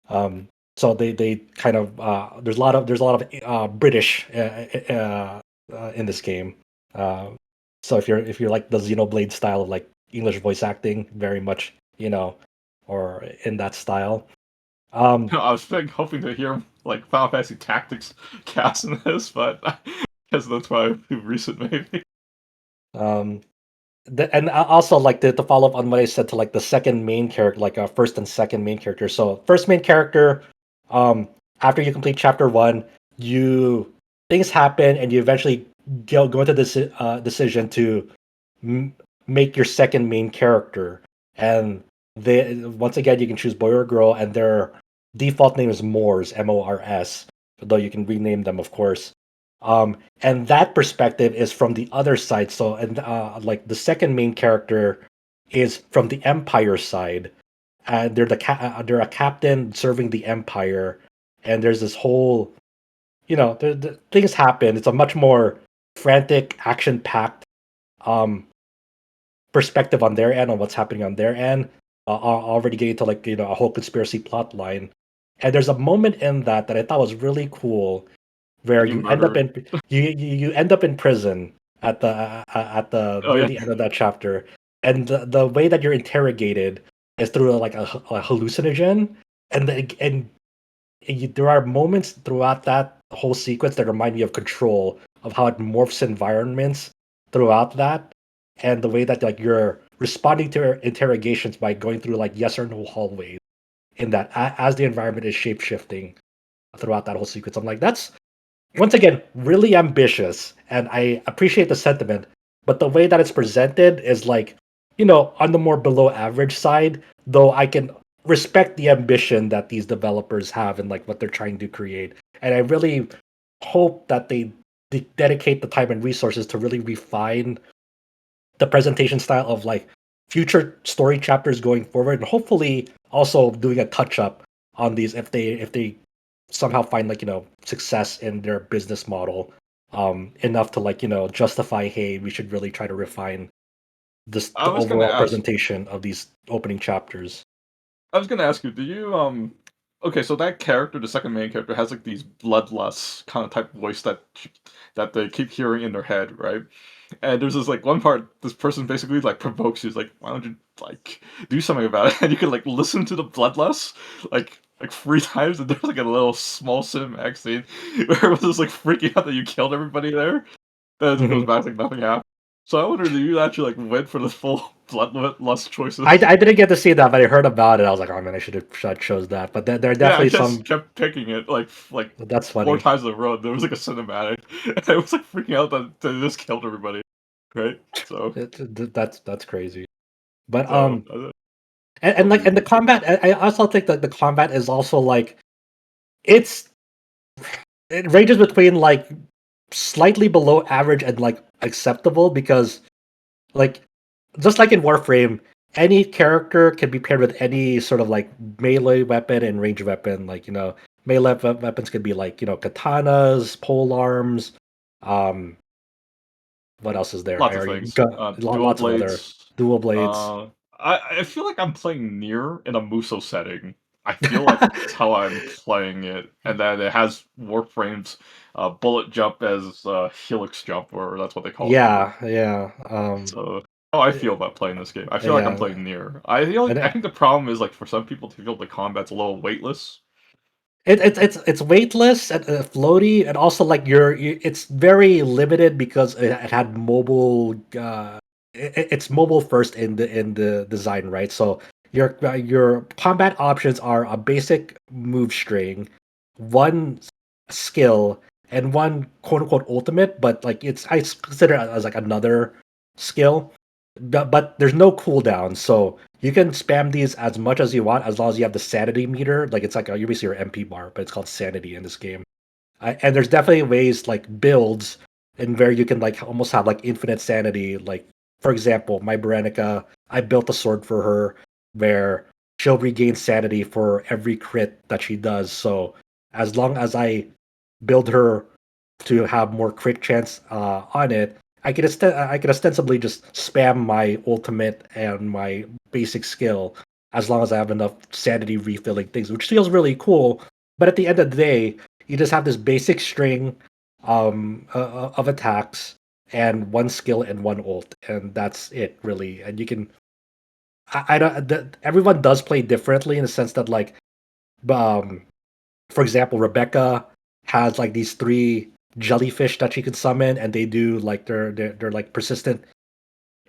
Speaker 2: So they kind of there's a lot of British in this game. So if you're like the Xenoblade style of like English voice acting, very much or in that style.
Speaker 5: I was hoping to hear like Final Fantasy Tactics cast in this, but I guess that's probably too recent, maybe.
Speaker 2: And also like to follow up on what I said to like the second main character, like first and second main character. So first main character, after you complete chapter 1, things happen and you eventually go into this decision to make your second main character, and once again you can choose boy or girl, and their default name is Mors, Mors, though you can rename them, of course. And that perspective is from the other side. So, and like the second main character is from the Empire side, and they're a captain serving the Empire, and there's this whole, things happen. It's a much more frantic, action-packed perspective on their end on what's happening on their end. Already getting to like a whole conspiracy plot line, and there's a moment in that I thought was really cool, where you end up in you end up in prison at the
Speaker 5: Oh,
Speaker 2: near
Speaker 5: yeah.
Speaker 2: the end of that chapter, and the way that you're interrogated is through like a hallucinogen, and there are moments throughout that whole sequence that remind me of Control, of how it morphs environments throughout that, and the way that like you're responding to interrogations by going through like yes or no hallways in that as the environment is shape shifting throughout that whole sequence. I'm like, that's once again really ambitious, and I appreciate the sentiment, but the way that it's presented is like, on the more below average side, though I can respect the ambition that these developers have and like what they're trying to create. And I really hope that they dedicate the time and resources to really refine the presentation style of like future story chapters going forward, and hopefully also doing a touch up on these if they somehow find like success in their business model enough to like justify, hey, we should really try to refine the overall presentation of these opening chapters.
Speaker 5: I was gonna ask you, do you okay, so that character, the second main character, has like these bloodlust kind of type voice that they keep hearing in their head, right? And there's this like one part, this person basically like provokes you, like, why don't you like do something about it? And you can like listen to the bloodlust like 3 times, and there's like a little small cinematic scene where it was just like freaking out that you killed everybody there. Then it goes back like nothing happened. So I wonder, do you actually like went for the full bloodlust choices?
Speaker 2: I didn't get to see that, but I heard about it. I was like, oh man, I should have chose that. But there are definitely
Speaker 5: I just
Speaker 2: some.
Speaker 5: kept picking it like
Speaker 2: That's funny.
Speaker 5: 4 times in a row. There was like a cinematic, and I was like freaking out that they just killed everybody. Right? So
Speaker 2: That's crazy. But
Speaker 5: so,
Speaker 2: and the combat, I also think that the combat is also like it ranges between like slightly below average and like acceptable, because like just like in Warframe, any character can be paired with any sort of like melee weapon and range weapon. Like melee weapons could be like katanas, pole arms, what else is there?
Speaker 5: lots of things. Dual
Speaker 2: Lots of other
Speaker 5: blades.
Speaker 2: dual blades.
Speaker 5: I feel like I'm playing Nier in a Muso setting. I feel like that's how I'm playing it, and then it has Warframe's bullet jump as helix jump, or that's what they call it.
Speaker 2: Yeah.
Speaker 5: So how I feel about playing this game, I feel like I'm playing Nier. I think the problem is like for some people to feel the combat's a little weightless.
Speaker 2: It's weightless and floaty, and also like it's very limited because it had mobile. It's mobile first in the design, right? So your combat options are a basic move string, one skill, and one quote unquote ultimate, but like I consider it as like another skill. But there's no cooldown, so you can spam these as much as you want as long as you have the sanity meter. Like it's like you basically your MP bar, but it's called sanity in this game. And there's definitely ways like builds and where you can like almost have like infinite sanity. Like for example, my Berenica, I built a sword for her where she'll regain sanity for every crit that she does. So as long as I build her to have more crit chance on it, I could ostensibly just spam my ultimate and my basic skill as long as I have enough sanity refilling things, which feels really cool. But at the end of the day, you just have this basic string of attacks and one skill and one ult, and that's it really. And you can I don't everyone does play differently in the sense that like um for example, Rebecca has like these three jellyfish that she can summon, and they do like they're like persistent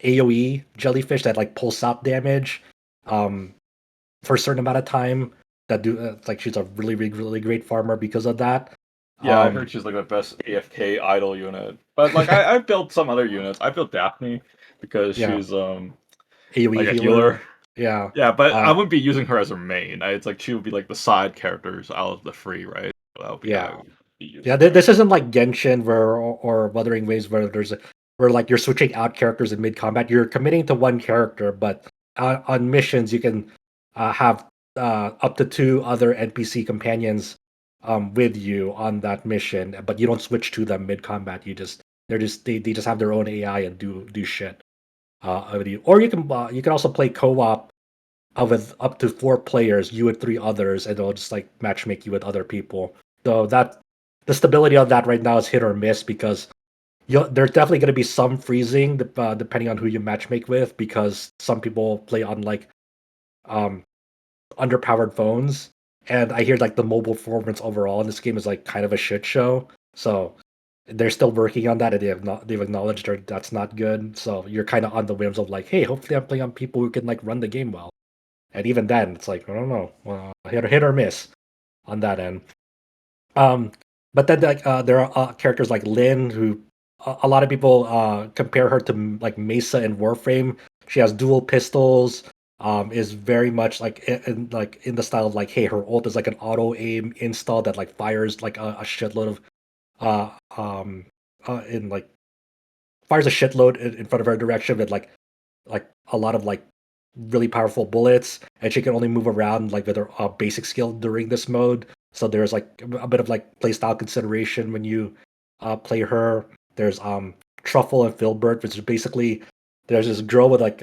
Speaker 2: AOE jellyfish that like pulse out damage um for a certain amount of time. That do like she's a really great farmer because of that.
Speaker 5: Yeah, I
Speaker 2: Um,
Speaker 5: heard she's like the best AFK idle unit. But like I built some other units. I built Daphne because
Speaker 2: yeah,
Speaker 5: she's
Speaker 2: AOE
Speaker 5: like a
Speaker 2: healer.
Speaker 5: healer.
Speaker 2: Yeah,
Speaker 5: Yeah, but I
Speaker 2: uh,
Speaker 5: wouldn't be using her as her main. It's like she would be like the side characters out of the free, right? So that would be how I
Speaker 2: yeah.
Speaker 5: would be
Speaker 2: Yeah,
Speaker 5: using her.
Speaker 2: this isn't like Genshin where or Wuthering Waves where where like you're switching out characters in mid combat. You're committing to one character, but on missions you can have up to two other NPC companions with you on that mission, but you don't switch to them mid combat. They just have their own AI and do shit with you. Or you can also play co-op with up to four players, you and three others, and they'll just like matchmake you with other people. So that the stability of that right now is hit or miss because there's definitely going to be some freezing depending on who you matchmake with because some people play on like um, underpowered phones, and I hear like the mobile performance overall in this game is like kind of a shit show. So they're still working on that, and they've acknowledged that's not good. So you're kind of on the whims of like, hey, hopefully I'm playing on people who can like run the game well. And even then, it's like I don't know, hit or miss on that end. Um, but then like there are characters like Lynn, who a lot of people compare her to like Mesa and Warframe. She has dual pistols. Is very much like like in the style of like, hey, her ult is like an auto aim install that like fires like a shitload of uh um in like fires a shitload in front of her direction with like a lot of like really powerful bullets, and she can only move around like with her basic skill during this mode. So there's like a bit of like playstyle consideration when you play her. There's Truffle and Filbert, which is basically there's this girl with like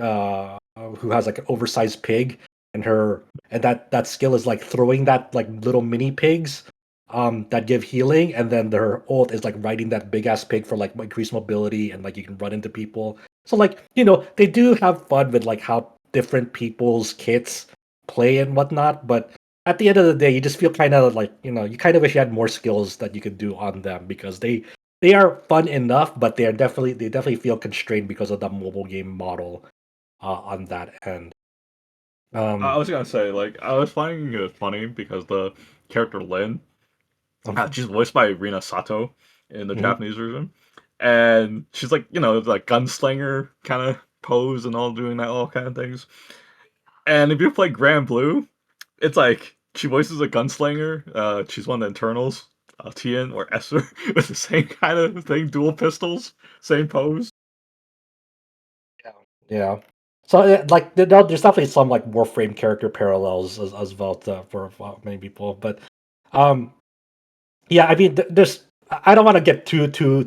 Speaker 2: who has like an oversized pig, and that skill is like throwing that like little mini pigs that give healing, and then their ult is like riding that big ass pig for like increased mobility, and like you can run into people. So like, they do have fun with like how different people's kits play and whatnot, but at the end of the day, you just feel kind of like, you kind of wish you had more skills that you could do on them because they are fun enough, but they definitely feel constrained because of the mobile game model on that end.
Speaker 5: I
Speaker 2: Um,
Speaker 5: was gonna say, like, I was finding it funny because the character Lin, she's voiced by Rina Sato in the
Speaker 2: mhm.
Speaker 5: Japanese version, and she's like, like gunslinger kind of pose and all doing that all kind of things. And if you play Grand Blue, it's like she voices a gunslinger. She's one of the internals, Tien or Esser, with the same kind of thing, dual pistols, same pose.
Speaker 2: Yeah. So like there's definitely some like Warframe character parallels as well for many people, but um yeah, I mean there's I don't want to get too into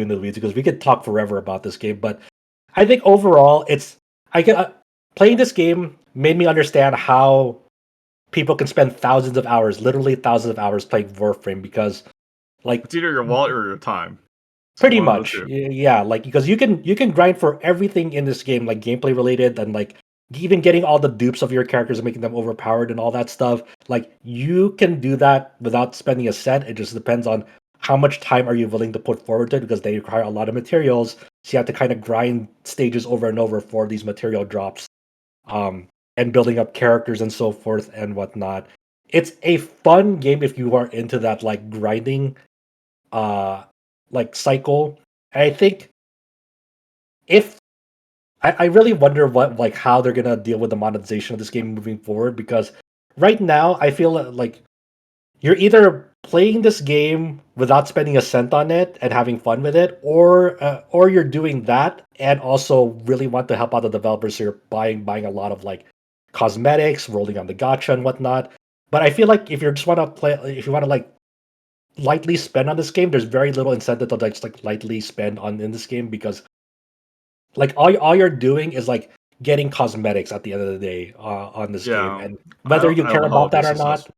Speaker 2: the weeds because we could talk forever about this game, but I think overall it's I get playing this game made me understand how people can spend thousands of hours, literally thousands of hours playing Warframe because like
Speaker 5: It's either your wallet or your time. It's
Speaker 2: pretty
Speaker 5: one of the
Speaker 2: much,
Speaker 5: two.
Speaker 2: yeah. Like because you can grind for everything in this game, like gameplay related, and like even getting all the dupes of your characters and making them overpowered and all that stuff. Like you can do that without spending a cent. It just depends on how much time are you willing to put forward to it because they require a lot of materials. So you have to kind of grind stages over and over for these material drops, and building up characters and so forth and whatnot. It's a fun game if you are into that like grinding like cycle. And I think if I really wonder what like how they're gonna deal with the monetization of this game moving forward, because right now I feel like you're either playing this game without spending a cent on it and having fun with it, or you're doing that and also really want to help out the developers. So you're buying a lot of like cosmetics, rolling on the gacha and whatnot. But I feel like if you just want to play, if you want to like lightly spend on this game, there's very little incentive to like just like lightly spend on in this game, because like all you're doing is like getting cosmetics at the end of the day on this game,
Speaker 5: Yeah,
Speaker 2: and whether you
Speaker 5: I
Speaker 2: care
Speaker 5: don't know how
Speaker 2: about
Speaker 5: it'll be
Speaker 2: that or not,
Speaker 5: successful.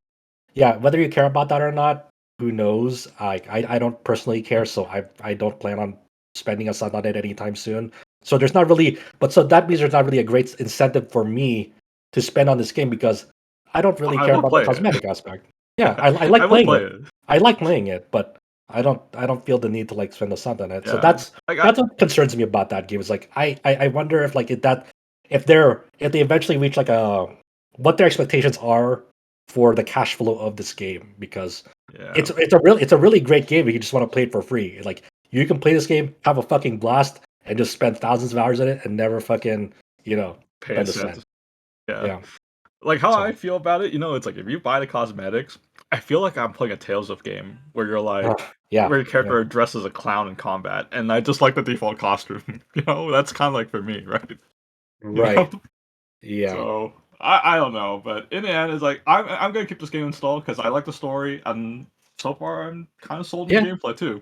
Speaker 2: yeah, whether you care about that or not, who knows? I don't personally care, so I don't plan on spending a cent on it anytime soon. So there's not really, but so that means there's not really a great incentive for me to spend on this game, because I don't really
Speaker 5: I
Speaker 2: care
Speaker 5: will
Speaker 2: about the
Speaker 5: play it.
Speaker 2: cosmetic aspect. Yeah, I like
Speaker 5: I will
Speaker 2: playing
Speaker 5: play
Speaker 2: it.
Speaker 5: it.
Speaker 2: I like playing it, but I don't feel the need to like spend a cent on it. So
Speaker 5: Yeah, like
Speaker 2: that's what concerns me about that game. Is like I wonder if like if they eventually reach like a what their expectations are for the cash flow of this game, because
Speaker 5: yeah.
Speaker 2: it's a really great game if you just want to play it for free. Like you can play this game, have a fucking blast, and just spend thousands of hours in it and never fucking
Speaker 5: Pay a
Speaker 2: spend a
Speaker 5: cent.
Speaker 2: cent.
Speaker 5: Yeah.
Speaker 2: Yeah.
Speaker 5: Like how I
Speaker 2: So
Speaker 5: feel about it, it's like if you buy the cosmetics, I feel like I'm playing a Tales of game where you're like
Speaker 2: yeah,
Speaker 5: where your
Speaker 2: yeah,
Speaker 5: character dresses as a clown in combat, and I just like the default costume. That's kind of like for me, right? You know,
Speaker 2: right. Yeah.
Speaker 5: so I don't know, but in the end, it's like I'm gonna keep this game installed because I like the story, and so far I'm kind of sold in the
Speaker 2: Yeah.
Speaker 5: gameplay too.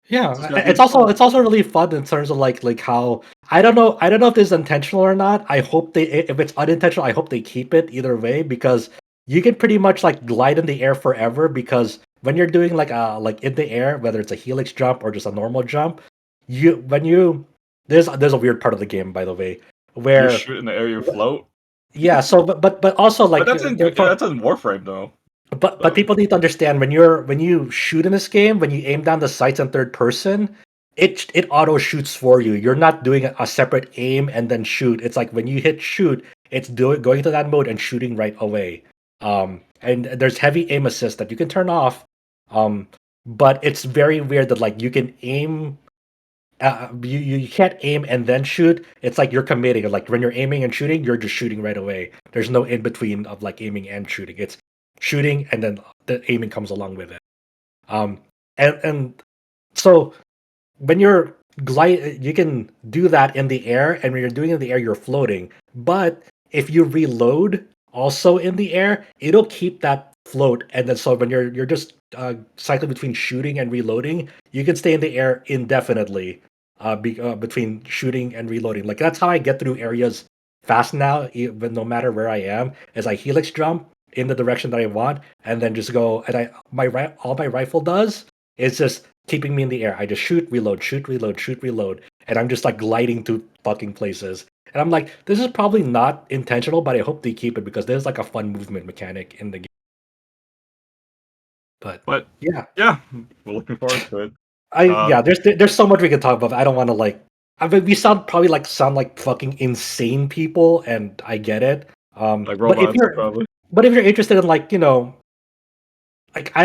Speaker 2: Yeah,
Speaker 5: Just gotta be
Speaker 2: it's also
Speaker 5: installed.
Speaker 2: it's also really fun in terms of like how I don't know if this is intentional or not. I hope they if it's unintentional, I hope they keep it either way, because you can pretty much like glide in the air forever, because when you're doing like in the air, whether it's a helix jump or just a normal jump, you when you there's a weird part of the game, by the way,
Speaker 5: You
Speaker 2: where
Speaker 5: shoot in the air, you float.
Speaker 2: yeah, so but also
Speaker 5: But
Speaker 2: like
Speaker 5: that's in Warframe though.
Speaker 2: but
Speaker 5: So
Speaker 2: people need to understand when you shoot in this game, when you aim down the sights in third person, it auto shoots for you. You're not doing a separate aim and then shoot. It's like when you hit shoot, it's going to that mode and shooting right away. And there's heavy aim assist that you can turn off. Um, but it's very weird that like you can aim. You can't aim and then shoot. It's like you're committing. Like when you're aiming and shooting, you're just shooting right away. There's no in between of like aiming and shooting. It's shooting and then the aiming comes along with it. Um, and so when you're glide, you can do that in the air, and when you're doing it in the air, you're floating. But if you reload also in the air, it'll keep that float, and then so when you're just cycling between shooting and reloading, you can stay in the air indefinitely between shooting and reloading. Like that's how I get through areas fast now, even no matter where I am. Is I helix jump in the direction that I want, and then just go. And all my rifle does is just keeping me in the air. I just shoot, reload, shoot, reload, shoot, reload, and I'm just like gliding to fucking places. And I'm like, this is probably not intentional, but I hope they keep it, because there's like a fun movement mechanic in the game. But
Speaker 5: but
Speaker 2: yeah,
Speaker 5: yeah, we're looking forward to it.
Speaker 2: yeah, there's so much we can talk about. I don't want to like. I mean, we sound like fucking insane people, and I get it.
Speaker 5: Like
Speaker 2: But
Speaker 5: robots probably.
Speaker 2: if you're interested in like like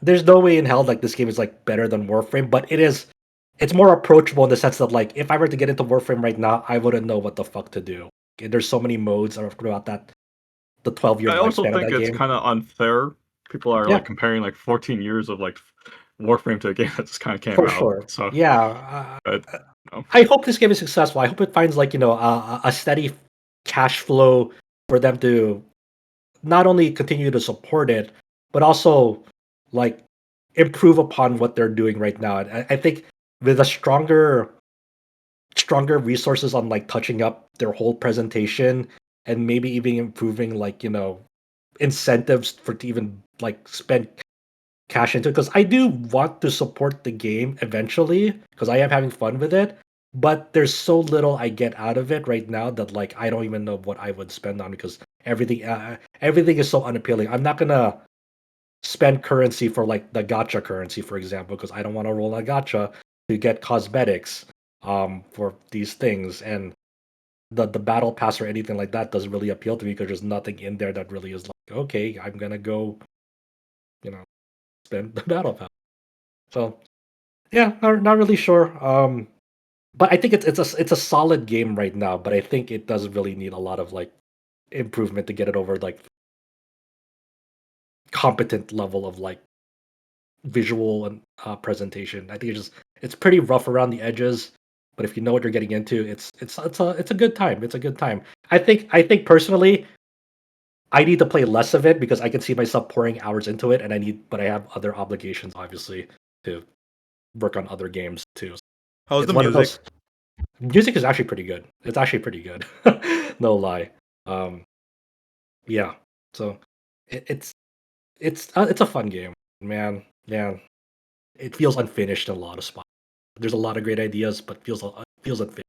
Speaker 2: there's no way in hell like this game is like better than Warframe, but it's more approachable in the sense that like if I were to get into Warframe right now, I wouldn't know what the fuck to do. There's so many modes throughout the 12-year
Speaker 5: I also
Speaker 2: lifespan of
Speaker 5: think
Speaker 2: that
Speaker 5: it's
Speaker 2: game.
Speaker 5: kind of unfair. People are
Speaker 2: Yeah,
Speaker 5: like comparing like 14 years of like Warframe to a game that just kind of came
Speaker 2: for
Speaker 5: out.
Speaker 2: sure.
Speaker 5: So,
Speaker 2: Yeah,
Speaker 5: but, no.
Speaker 2: I hope this game is successful. I hope it finds like a steady cash flow for them to not only continue to support it, but also like improve upon what they're doing right now. I think with a stronger resources on like touching up their whole presentation, and maybe even improving like incentives for to even like spend cash into it, because I do want to support the game eventually, because I am having fun with it, but there's so little I get out of it right now that like I don't even know what I would spend on, because everything is so unappealing. I'm not gonna spend currency for like the gacha currency, for example, because I don't want to roll a gacha to get cosmetics for these things. And the battle pass or anything like that doesn't really appeal to me, because there's nothing in there that really is like, okay, I'm gonna go, you know, spend the battle pass. So yeah, not really sure. But I think it's a solid game right now. But I think it does really need a lot of like improvement to get it over like competent level of like visual and presentation. I think it's pretty rough around the edges, but if you know what you're getting into, it's a good time. It's a good time. I think personally, I need to play less of it because I can see myself pouring hours into it, and but I have other obligations, obviously, to work on other games too.
Speaker 3: How's
Speaker 2: It's
Speaker 3: the
Speaker 2: one of
Speaker 3: music?
Speaker 2: those. Music is actually pretty good. It's actually pretty good. No lie. Um, yeah. So it's a fun game, man. Yeah, it feels unfinished in a lot of spots. There's a lot of great ideas, but feels unfinished.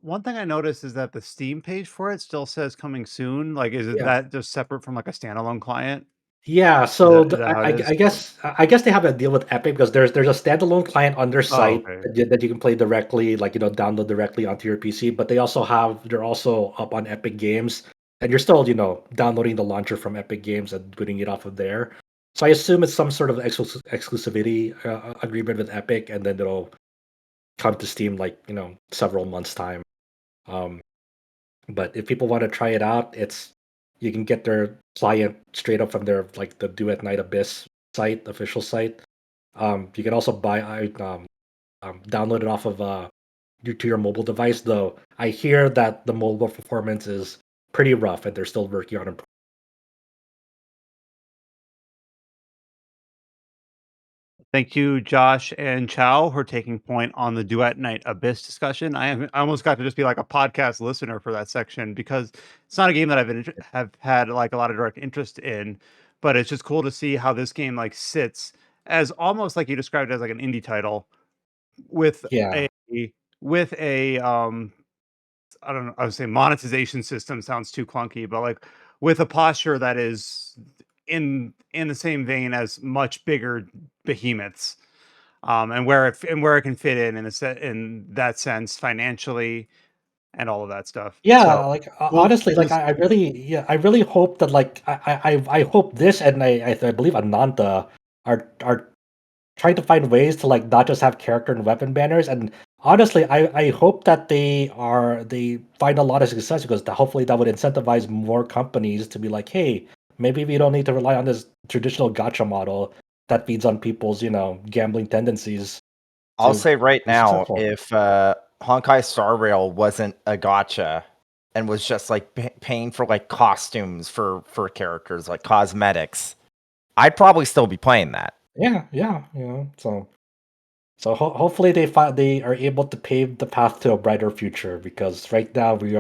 Speaker 1: One thing I noticed is that the Steam page for it still says coming soon. Like, is it
Speaker 2: Yeah.
Speaker 1: that just separate from like a standalone client?
Speaker 2: Yeah,
Speaker 1: Is
Speaker 2: so
Speaker 1: that is that how it is?
Speaker 2: I guess they have a deal with Epic because there's a standalone client on their
Speaker 1: Oh,
Speaker 2: site
Speaker 1: okay.
Speaker 2: that you can play directly, like download directly onto your PC. But they're also up on Epic Games, and you're still downloading the launcher from Epic Games and booting it off of there. So I assume it's some sort of exclusivity agreement with Epic, and then it'll come to Steam like several months time. Um, but if people want to try it out, you can get their client straight up from their like the Duet Night Abyss site, official site. You can also download it off of to your mobile device. Though I hear that the mobile performance is pretty rough, and they're still working on it.
Speaker 1: Thank you, Josh and Chow, for taking point on the Duet Night Abyss discussion. I almost got to just be like a podcast listener for that section because it's not a game that have had like a lot of direct interest in, but it's just cool to see how this game like sits as almost like you described it as like an indie title with
Speaker 2: Yeah,
Speaker 1: a with a I don't know, I would say monetization system sounds too clunky, but like with a posture that is in the same vein as much bigger behemoths, and where it can fit in a set in that sense financially and all of that stuff. So
Speaker 2: yeah. Like honestly,
Speaker 1: we'll
Speaker 2: like I really hope that like I hope this and I believe Ananta are trying to find ways to like not just have character and weapon banners. And honestly, I hope that they find a lot of success because hopefully that would incentivize more companies to be like, hey, maybe we don't need to rely on this traditional gotcha model that feeds on people's gambling tendencies
Speaker 4: I'll
Speaker 2: to
Speaker 4: say right
Speaker 2: be
Speaker 4: now,
Speaker 2: successful.
Speaker 4: if Honkai Star Rail wasn't a gotcha and was just like paying for like costumes for characters, like cosmetics, I'd probably still be playing that.
Speaker 2: Yeah, yeah, so hopefully they are able to pave the path to a brighter future because right now we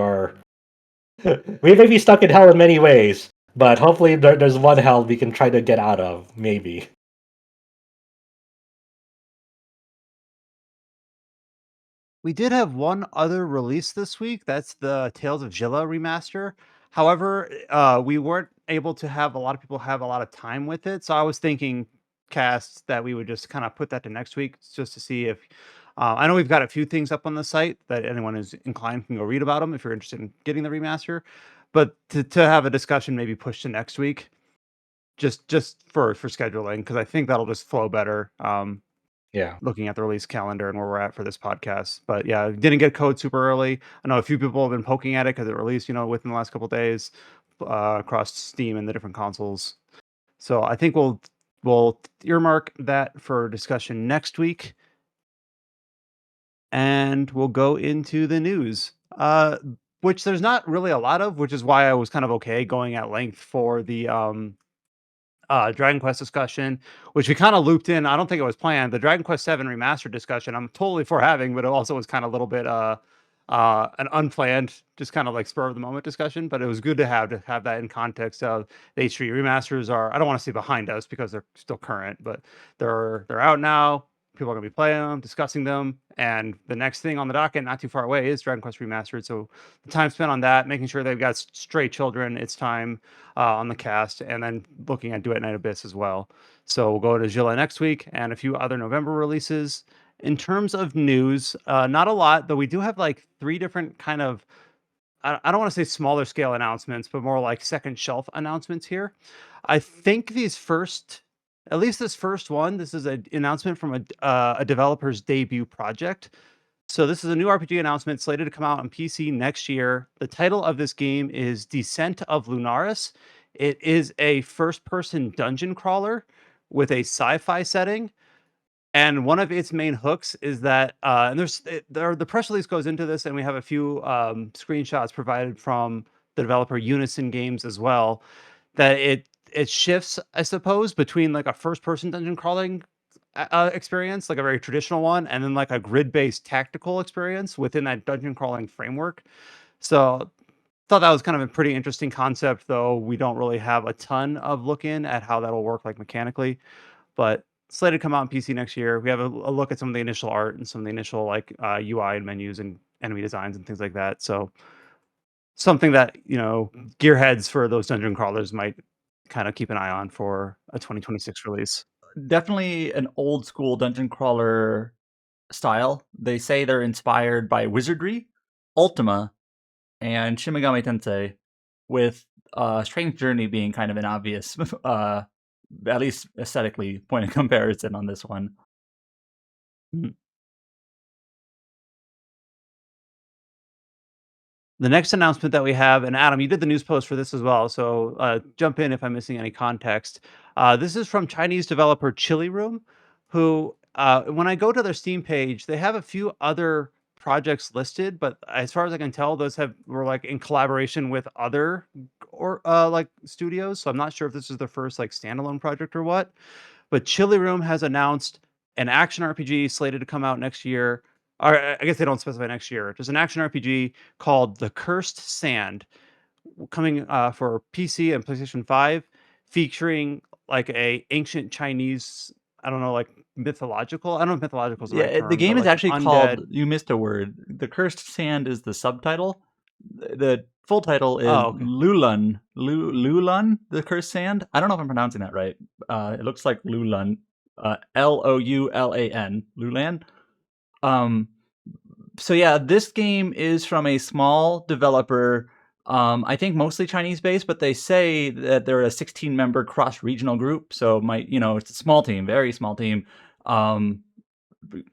Speaker 2: may be stuck in hell in many ways, but hopefully there's one hell we can try to get out of, maybe.
Speaker 1: we did have one other release this week. That's the Tales of Xillia remaster. However, we weren't able to have a lot of people have a lot of time with it. So I was thinking, cast, that we would just kind of put that to next week just to see if. I know we've got a few things up on the site that anyone who's inclined can go read about them if you're interested in getting the remaster. But to have a discussion maybe pushed to next week, just for scheduling, because I think that'll just flow better.
Speaker 2: Yeah.
Speaker 1: Looking at the release calendar and where we're at for this podcast. But yeah, didn't get code super early. I know a few people have been poking at it because it released, within the last couple days across Steam and the different consoles. So I think we'll earmark that for discussion next week, and we'll go into the news. Which there's not really a lot of, which is why I was kind of okay going at length for the Dragon Quest discussion, which we kind of looped in. I don't think it was planned. The Dragon Quest VII Remastered discussion, I'm totally for having, but it also was kind of a little bit an unplanned, just kind of like spur of the moment discussion. But it was good to have that in context of the H3 remasters are. I don't want to say behind us because they're still current, but they're out now. People are going to be playing them, discussing them, and the next thing on the docket, not too far away, is Dragon Quest Remastered. So the time spent on that, making sure they've got Stray Children, It's Time, on the cast, and then looking at Duet Night Abyss as well. So we'll go to Xillia next week and a few other November releases. In terms of news, not a lot, though we do have like three different kind of, I don't want to say smaller scale announcements, but more like second shelf announcements here. I think these first at least this first one, this is an announcement from a developer's debut project. So this is a new RPG announcement slated to come out on PC next year. The title of this game is Descent of Lunaris. It is a first-person dungeon crawler with a sci-fi setting. And one of its main hooks is that, and the press release goes into this, and we have a few screenshots provided from the developer Unison Games as well. That it shifts, I suppose, between like a first-person dungeon crawling experience, like a very traditional one, and then like a grid-based tactical experience within that dungeon crawling framework. So thought that was kind of a pretty interesting concept, though we don't really have a ton of look in at how that'll work like mechanically. But slated to come out on PC next year. We have a look at some of the initial art and some of the initial like UI and menus and enemy designs and things like that. So something that gearheads for those dungeon crawlers might kind of keep an eye on for a 2026 release.
Speaker 7: Definitely an old school dungeon crawler style. They say they're inspired by Wizardry, Ultima, and Shin Megami Tensei, with Strange Journey being kind of an obvious, at least aesthetically, point of comparison on this one.
Speaker 1: The next announcement that we have, and Adam, you did the news post for this as well, so jump in if I'm missing any context. This is from Chinese developer Chili Room, who, when I go to their Steam page, they have a few other projects listed, but as far as I can tell, those were like in collaboration with other or like studios. So I'm not sure if this is their first like standalone project or what. But Chili Room has announced an action RPG slated to come out next year. Or I guess they don't specify next year. There's an action RPG called The Cursed Sand coming for PC and PlayStation 5, featuring like a ancient Chinese, I don't know, like mythological. I don't know if mythological is the right
Speaker 7: Yeah, the
Speaker 1: term, but
Speaker 7: game is
Speaker 1: like an
Speaker 7: actually
Speaker 1: undead.
Speaker 7: called, you missed a word. The Cursed Sand is the subtitle. The full title is
Speaker 1: Oh, okay.
Speaker 7: Loulan. Loulan, the Cursed Sand. I don't know if I'm pronouncing that right. It looks like Loulan. Loulan. Loulan. So yeah, this game is from a small developer. I think mostly Chinese based, but they say that they're a 16-member cross-regional group. So it's a small team, very small team,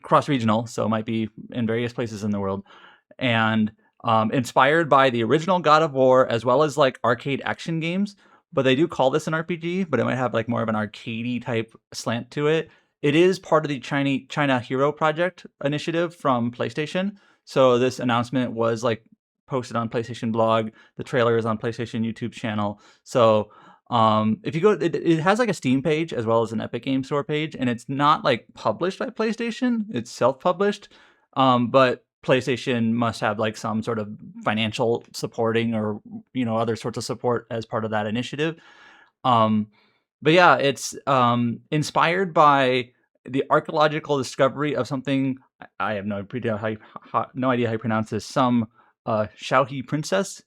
Speaker 7: cross-regional. So it might be in various places in the world, and inspired by the original God of War as well as like arcade action games. But they do call this an RPG, but it might have like more of an arcadey type slant to it. It is part of the China Hero Project initiative from PlayStation. So this announcement was like posted on PlayStation blog. The trailer is on PlayStation YouTube channel. So if you go, it has like a Steam page as well as an Epic Game Store page, and it's not like published by PlayStation. It's self-published, but PlayStation must have like some sort of financial supporting or other sorts of support as part of that initiative. But yeah, it's inspired by the archaeological discovery of something. I have no idea how you pronounce this. Some Shaohi princess.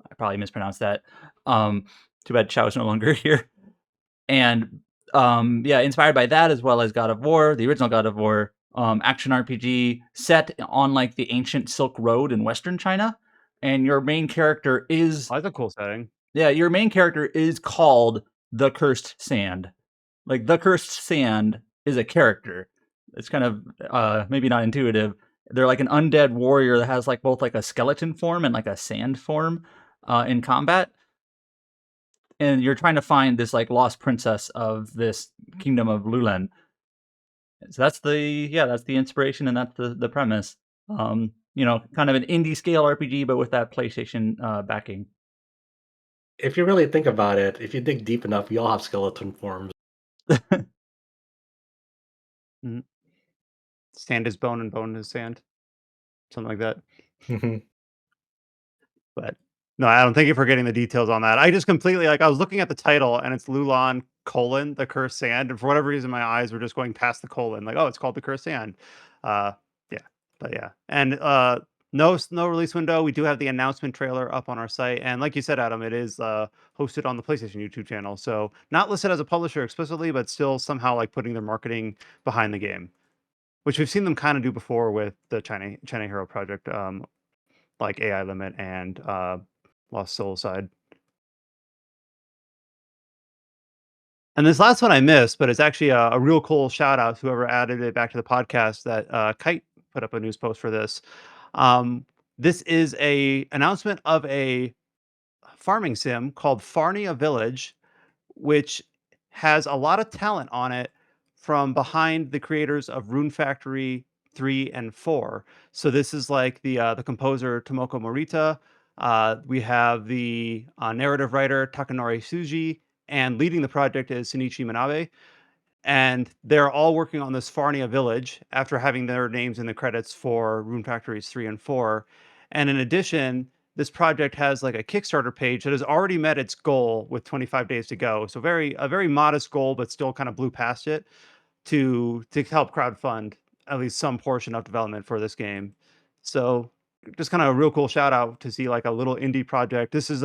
Speaker 7: I probably mispronounced that. Too bad Shao's no longer here. And yeah, inspired by that as well as God of War, the original God of War, action RPG set on like the ancient Silk Road in Western China. And your main character is
Speaker 1: That's a cool setting.
Speaker 7: yeah, your main character is called the Cursed Sand. Like the Cursed Sand is a character. It's kind of maybe not intuitive. They're like an undead warrior that has like both like a skeleton form and like a sand form in combat. And you're trying to find this like lost princess of this kingdom of Loulan. So that's the inspiration and that's the premise. Kind of an indie scale RPG, but with that PlayStation backing.
Speaker 2: If you really think about it, if you dig deep enough, we all have skeleton forms.
Speaker 1: Mhm. Sand is bone and bone is sand, something like that. But no, I don't. Thank you for getting the details on that. I just completely like I was looking at the title and it's Lulan colon the cursed sand, and for whatever reason my eyes were just going past the colon, like, oh, it's called the cursed sand. Uh yeah. But yeah. And no release window. We do have the announcement trailer up on our site. And like you said, Adam, it is hosted on the PlayStation YouTube channel. So not listed as a publisher explicitly, but still somehow like putting their marketing behind the game. Which we've seen them kind of do before with the China Hero Project, like AI Limit and Lost Soul side. And this last one I missed, but it's actually a real cool shout out to whoever added it back to the podcast. That Kite put up a news post for this. This is a announcement of a farming sim called Farnia Village, which has a lot of talent on it from behind the creators of Rune Factory 3 and 4. So this is like the composer Tomoko Morita. We have the narrative writer Takanori Suji, and leading the project is Shinichi Manabe. And they're all working on this Farnia Village after having their names in the credits for Rune Factories 3 and 4. And in addition, this project has like a Kickstarter page that has already met its goal with 25 days to go. So a very modest goal, but still kind of blew past it to help crowdfund at least some portion of development for this game. So just kind of a real cool shout out to see like a little indie project. This is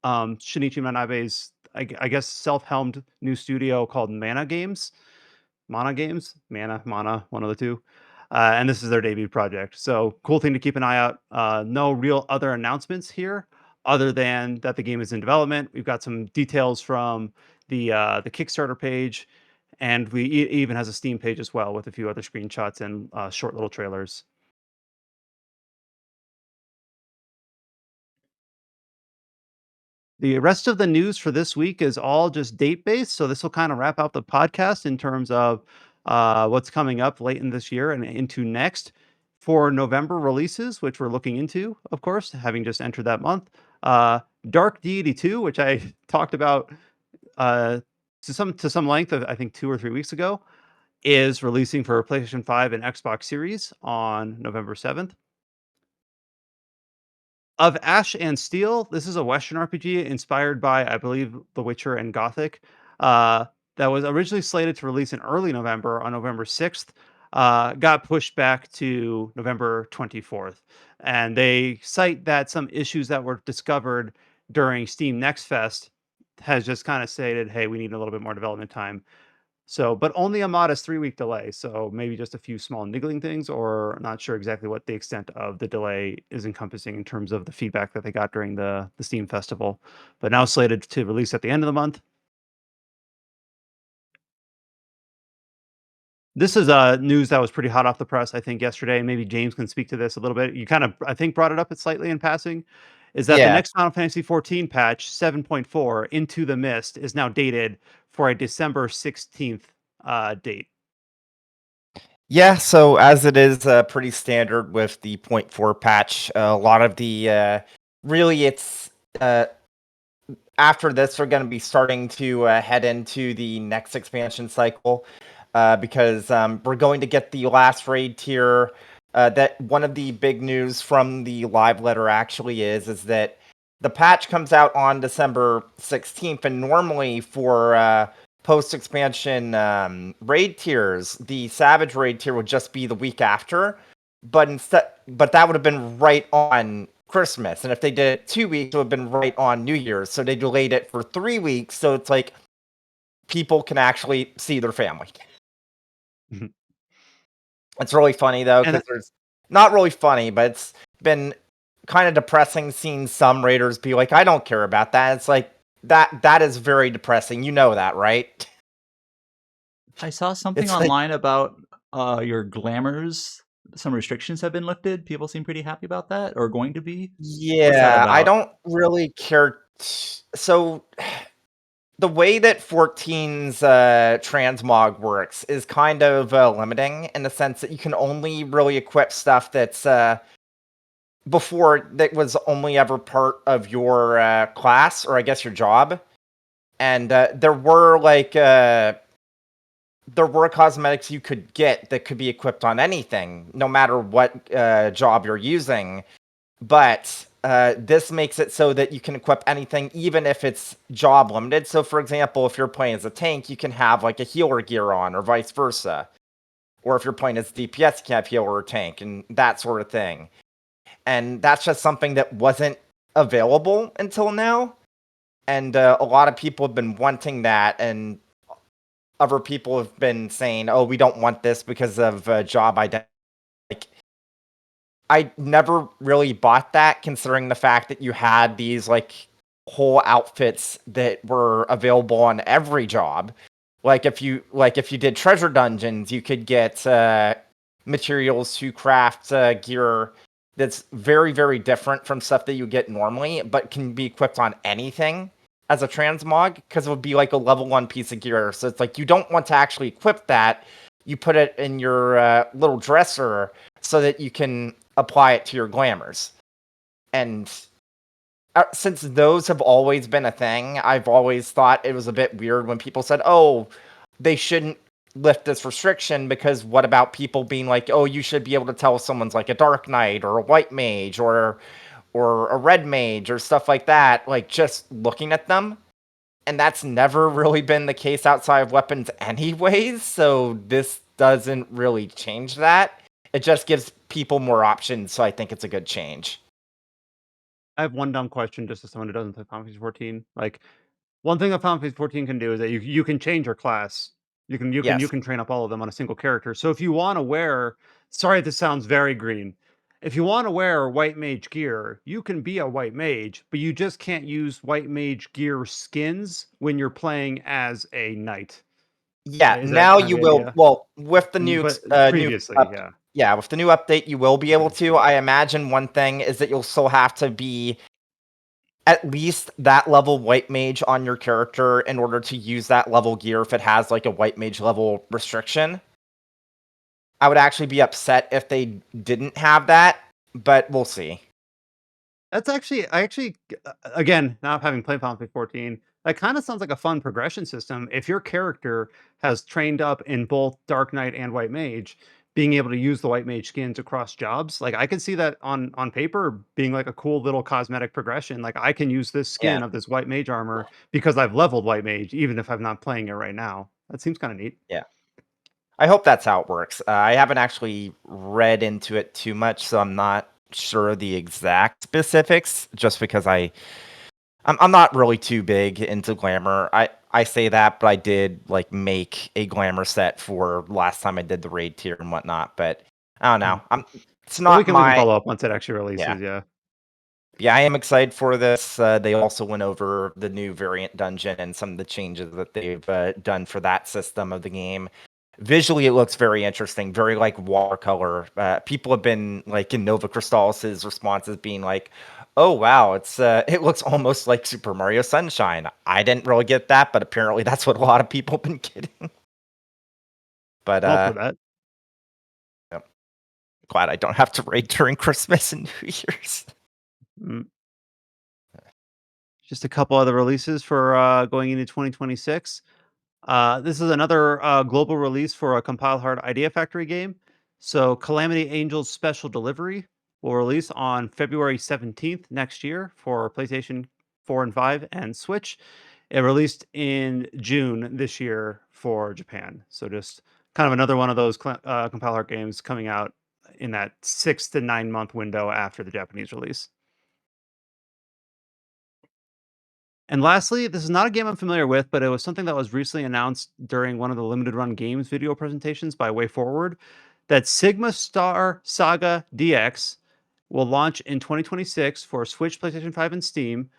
Speaker 1: Shinichi Manabe's, I guess, self-helmed new studio called Mana Games. Mana, one of the two. And this is their debut project. So cool thing to keep an eye out. No real other announcements here other than that the game is in development. We've got some details from the Kickstarter page, and it even has a Steam page as well with a few other screenshots and short little trailers. The rest of the news for this week is all just date based. So this will kind of wrap up the podcast in terms of what's coming up late in this year and into next. For November releases, which we're looking into, of course, having just entered that month. Dark Deity 2, which I talked about to some length, I think 2 or 3 weeks ago, is releasing for PlayStation 5 and Xbox Series on November 7th. Of Ash and Steel, this is a Western RPG inspired by, I believe, The Witcher and Gothic. That was originally slated to release in early November on November 6th. Got pushed back to November 24th. And they cite that some issues that were discovered during Steam Next Fest has just kind of stated, hey, we need a little bit more development time. So, but only a modest 3-week delay. So maybe just a few small niggling things, or not sure exactly what the extent of the delay is encompassing in terms of the feedback that they got during the Steam Festival. But now slated to release at the end of the month. This is news that was pretty hot off the press, I think, yesterday. Maybe James can speak to this a little bit. You kind of, I think, brought it up slightly in passing. Is that the
Speaker 4: Yeah.
Speaker 1: next Final Fantasy 14 patch, 7.4, Into the Mist, is now dated for a December 16th date.
Speaker 4: Yeah, so as it is pretty standard with the 0.4 patch, a lot of the really it's after this we're going to be starting to head into the next expansion cycle because we're going to get the last raid tier. That one of the big news from the live letter actually is that the patch comes out on December 16th, and normally for post-expansion raid tiers, the Savage raid tier would just be the week after, but that would have been right on Christmas, and if they did it 2 weeks, it would have been right on New Year's, so they delayed it for 3 weeks, so it's like people can actually see their family.
Speaker 1: Mhm.
Speaker 4: It's really funny though, because there's not really funny, but it's been kind of depressing seeing some raiders be like, I don't care about that. It's like that is very depressing. You know that, right?
Speaker 7: I saw something
Speaker 4: It's like-
Speaker 7: online about your glamours. Some restrictions have been lifted. People seem pretty happy about that, or going to be.
Speaker 4: Yeah, I
Speaker 7: about?
Speaker 4: don't really care. So the way that 14's transmog works is kind of limiting in the sense that you can only really equip stuff that's before that was only ever part of your class, or I guess your job. And there were cosmetics you could get that could be equipped on anything, no matter what job you're using. But this makes it so that you can equip anything, even if it's job limited. So, for example, if you're playing as a tank, you can have like a healer gear on, or vice versa. Or if you're playing as DPS, you can have healer or tank, and that sort of thing. And that's just something that wasn't available until now. And a lot of people have been wanting that, and other people have been saying, oh, we don't want this because of job identity. Like, I never really bought that, considering the fact that you had these like whole outfits that were available on every job. Like if you did treasure dungeons, you could get materials to craft gear that's very, very different from stuff that you get normally, but can be equipped on anything as a transmog, because it would be like a level 1 piece of gear. So it's like you don't want to actually equip that. You put it in your little dresser so that you can apply it to your glamours. And since those have always been a thing, I've always thought it was a bit weird when people said, oh, they shouldn't lift this restriction, because what about people being like, oh, you should be able to tell someone's like a dark knight or a white mage or a red mage or stuff like that, like just looking at them. And that's never really been the case outside of weapons anyways, so this doesn't really change that. It just gives people more options, so I think it's a good change.
Speaker 1: I have one dumb question just as someone who doesn't play Final Fantasy 14. Like, one thing that Final Fantasy 14 can do is that you can change your class. You
Speaker 4: Yes.
Speaker 1: can train up all of them on a single character. So if you want to wear, sorry, this sounds very green. If you want to wear white mage gear, you can be a white mage, but you just can't use white mage gear skins when you're playing as a knight.
Speaker 4: Yeah,
Speaker 1: Is that
Speaker 4: now
Speaker 1: kind of
Speaker 4: you
Speaker 1: the
Speaker 4: will.
Speaker 1: idea?
Speaker 4: Well, with the new
Speaker 1: But
Speaker 4: new
Speaker 1: previously, yeah.
Speaker 4: yeah, with the new update, you will be able to. I imagine one thing is that you'll still have to be at least that level white mage on your character in order to use that level gear if it has like a white mage level restriction. I would actually be upset if they didn't have that, but we'll see.
Speaker 1: That's actually, again, not having played Final Fantasy 14, that kind of sounds like a fun progression system. If your character has trained up in both Dark Knight and White Mage, being able to use the White Mage skins across jobs, like I can see that on paper being like a cool little cosmetic progression. Like I can use this skin
Speaker 4: Yeah.
Speaker 1: of this White Mage armor because I've leveled White Mage, even if I'm not playing it right now. That seems kind of neat.
Speaker 4: Yeah. I hope that's how it works. I haven't actually read into it too much, so I'm not sure the exact specifics, just because I'm not really too big into glamour. I say that, but I did like make a glamour set for last time I did the raid tier and whatnot. But I don't know. It's
Speaker 1: Well,
Speaker 4: not
Speaker 1: we can
Speaker 4: my
Speaker 1: follow up once it actually
Speaker 4: yeah.
Speaker 1: releases. Yeah.
Speaker 4: Yeah, I am excited for this. They also went over the new variant dungeon and some of the changes that they've done for that system of the game. Visually, it looks very interesting, very like watercolor. People have been like in Nova Crystalis's responses being like, "Oh wow, it looks almost like Super Mario Sunshine." I didn't really get that, but apparently that's what a lot of people have been getting. But
Speaker 1: All for that.
Speaker 4: yep. Glad I don't have to raid during Christmas and New Year's.
Speaker 1: Mm. Just a couple other releases for going into 2026. This is another global release for a compiled hard Idea Factory game. So, Calamity Angels Special Delivery will release on February 17th next year for PlayStation 4 and 5 and Switch. It released in June this year for Japan. So, just kind of another one of those compiled hard games coming out in that 6 to 9 month window after the Japanese release. And lastly, this is not a game I'm familiar with, but it was something that was recently announced during one of the limited run games video presentations by WayForward, that Sigma Star Saga DX will launch in 2026 for Switch, PlayStation 5, and Steam.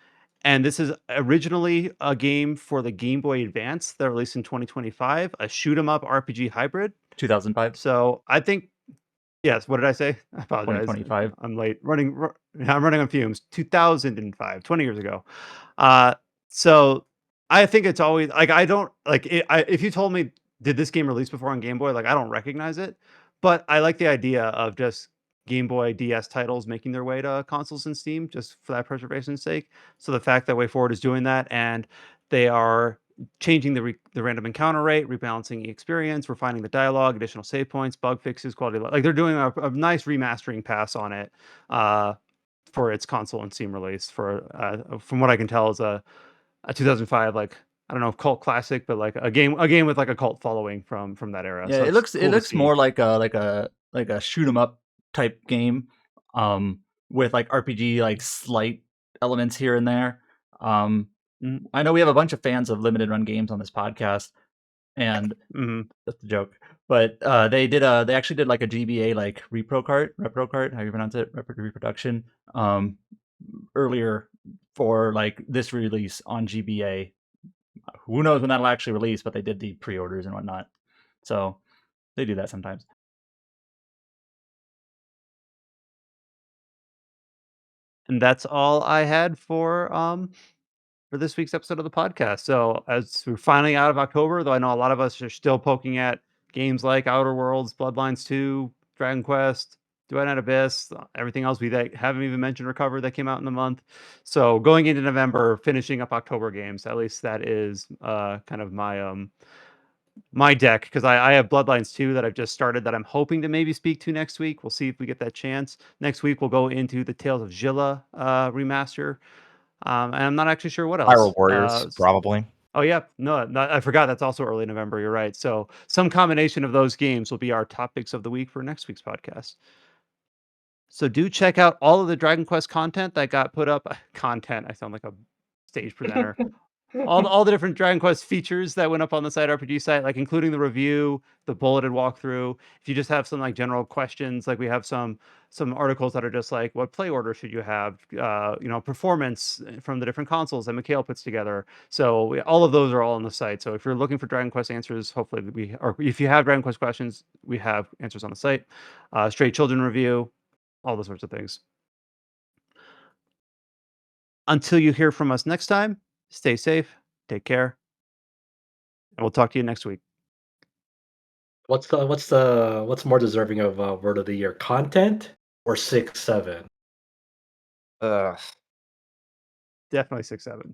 Speaker 1: And this is originally a game for the Game Boy Advance that released in 2025, a shoot 'em up RPG hybrid.
Speaker 7: 2005,
Speaker 1: So I think, yes, what did I say? I apologize.
Speaker 7: 2025.
Speaker 1: I'm late. I'm running on fumes. 2005, 20 years ago. Uh, so I think it's always like I don't like it, if you told me did this game release before on Game Boy, like I don't recognize it, but I like the idea of just Game Boy DS titles making their way to consoles and Steam just for that preservation's sake. So the fact that WayForward is doing that and they are changing the random encounter rate, rebalancing the experience, refining the dialogue, additional save points, bug fixes, quality like they're doing a nice remastering pass on it. For its console and Steam release for from what I can tell is a 2005 like I don't know cult classic, but like a game with like a cult following from that era.
Speaker 7: Yeah,
Speaker 1: So
Speaker 7: it
Speaker 1: it's
Speaker 7: looks
Speaker 1: cool to see.
Speaker 7: more like a shoot 'em up type game, with like RPG like slight elements here and there. I know we have a bunch of fans of limited run games on this podcast, and
Speaker 1: Mhm.
Speaker 7: that's a joke. But they actually did like a GBA like repro cart, how you pronounce it, reproduction, earlier for like this release on GBA. Who knows when that'll actually release, but they did the pre-orders and whatnot. So they do that sometimes.
Speaker 1: And that's all I had for this week's episode of the podcast. So as we're finally out of October, though I know a lot of us are still poking at games like Outer Worlds, Bloodlines 2, Dragon Quest, Duet and Abyss, everything else we haven't even mentioned Recover that came out in the month. So going into November, finishing up October games, at least that is kind of my deck, because I have Bloodlines 2 that I've just started that I'm hoping to maybe speak to next week. We'll see if we get that chance. Next week we'll go into the Tales of Xillia remaster. And I'm not actually sure what else.
Speaker 4: Viral Warriors, probably.
Speaker 1: Oh yeah, no, I forgot that's also early November. You're right. So some combination of those games will be our topics of the week for next week's podcast. So do check out all of the Dragon Quest content that got put up. Content. I sound like a stage presenter. all the different Dragon Quest features that went up on the site RPG site, like including the review, the bulleted walkthrough. If you just have some like general questions, like we have some articles that are just like, what play order should you have? Performance from the different consoles that Mikhail puts together. So all of those are all on the site. So if you're looking for Dragon Quest answers, hopefully or if you have Dragon Quest questions, we have answers on the site. Stray Children review, all those sorts of things. Until you hear from us next time, stay safe, take care, and we'll talk to you next week.
Speaker 2: What's more deserving of word of the year? Content or 6-7?
Speaker 4: Ugh.
Speaker 1: Definitely 6-7.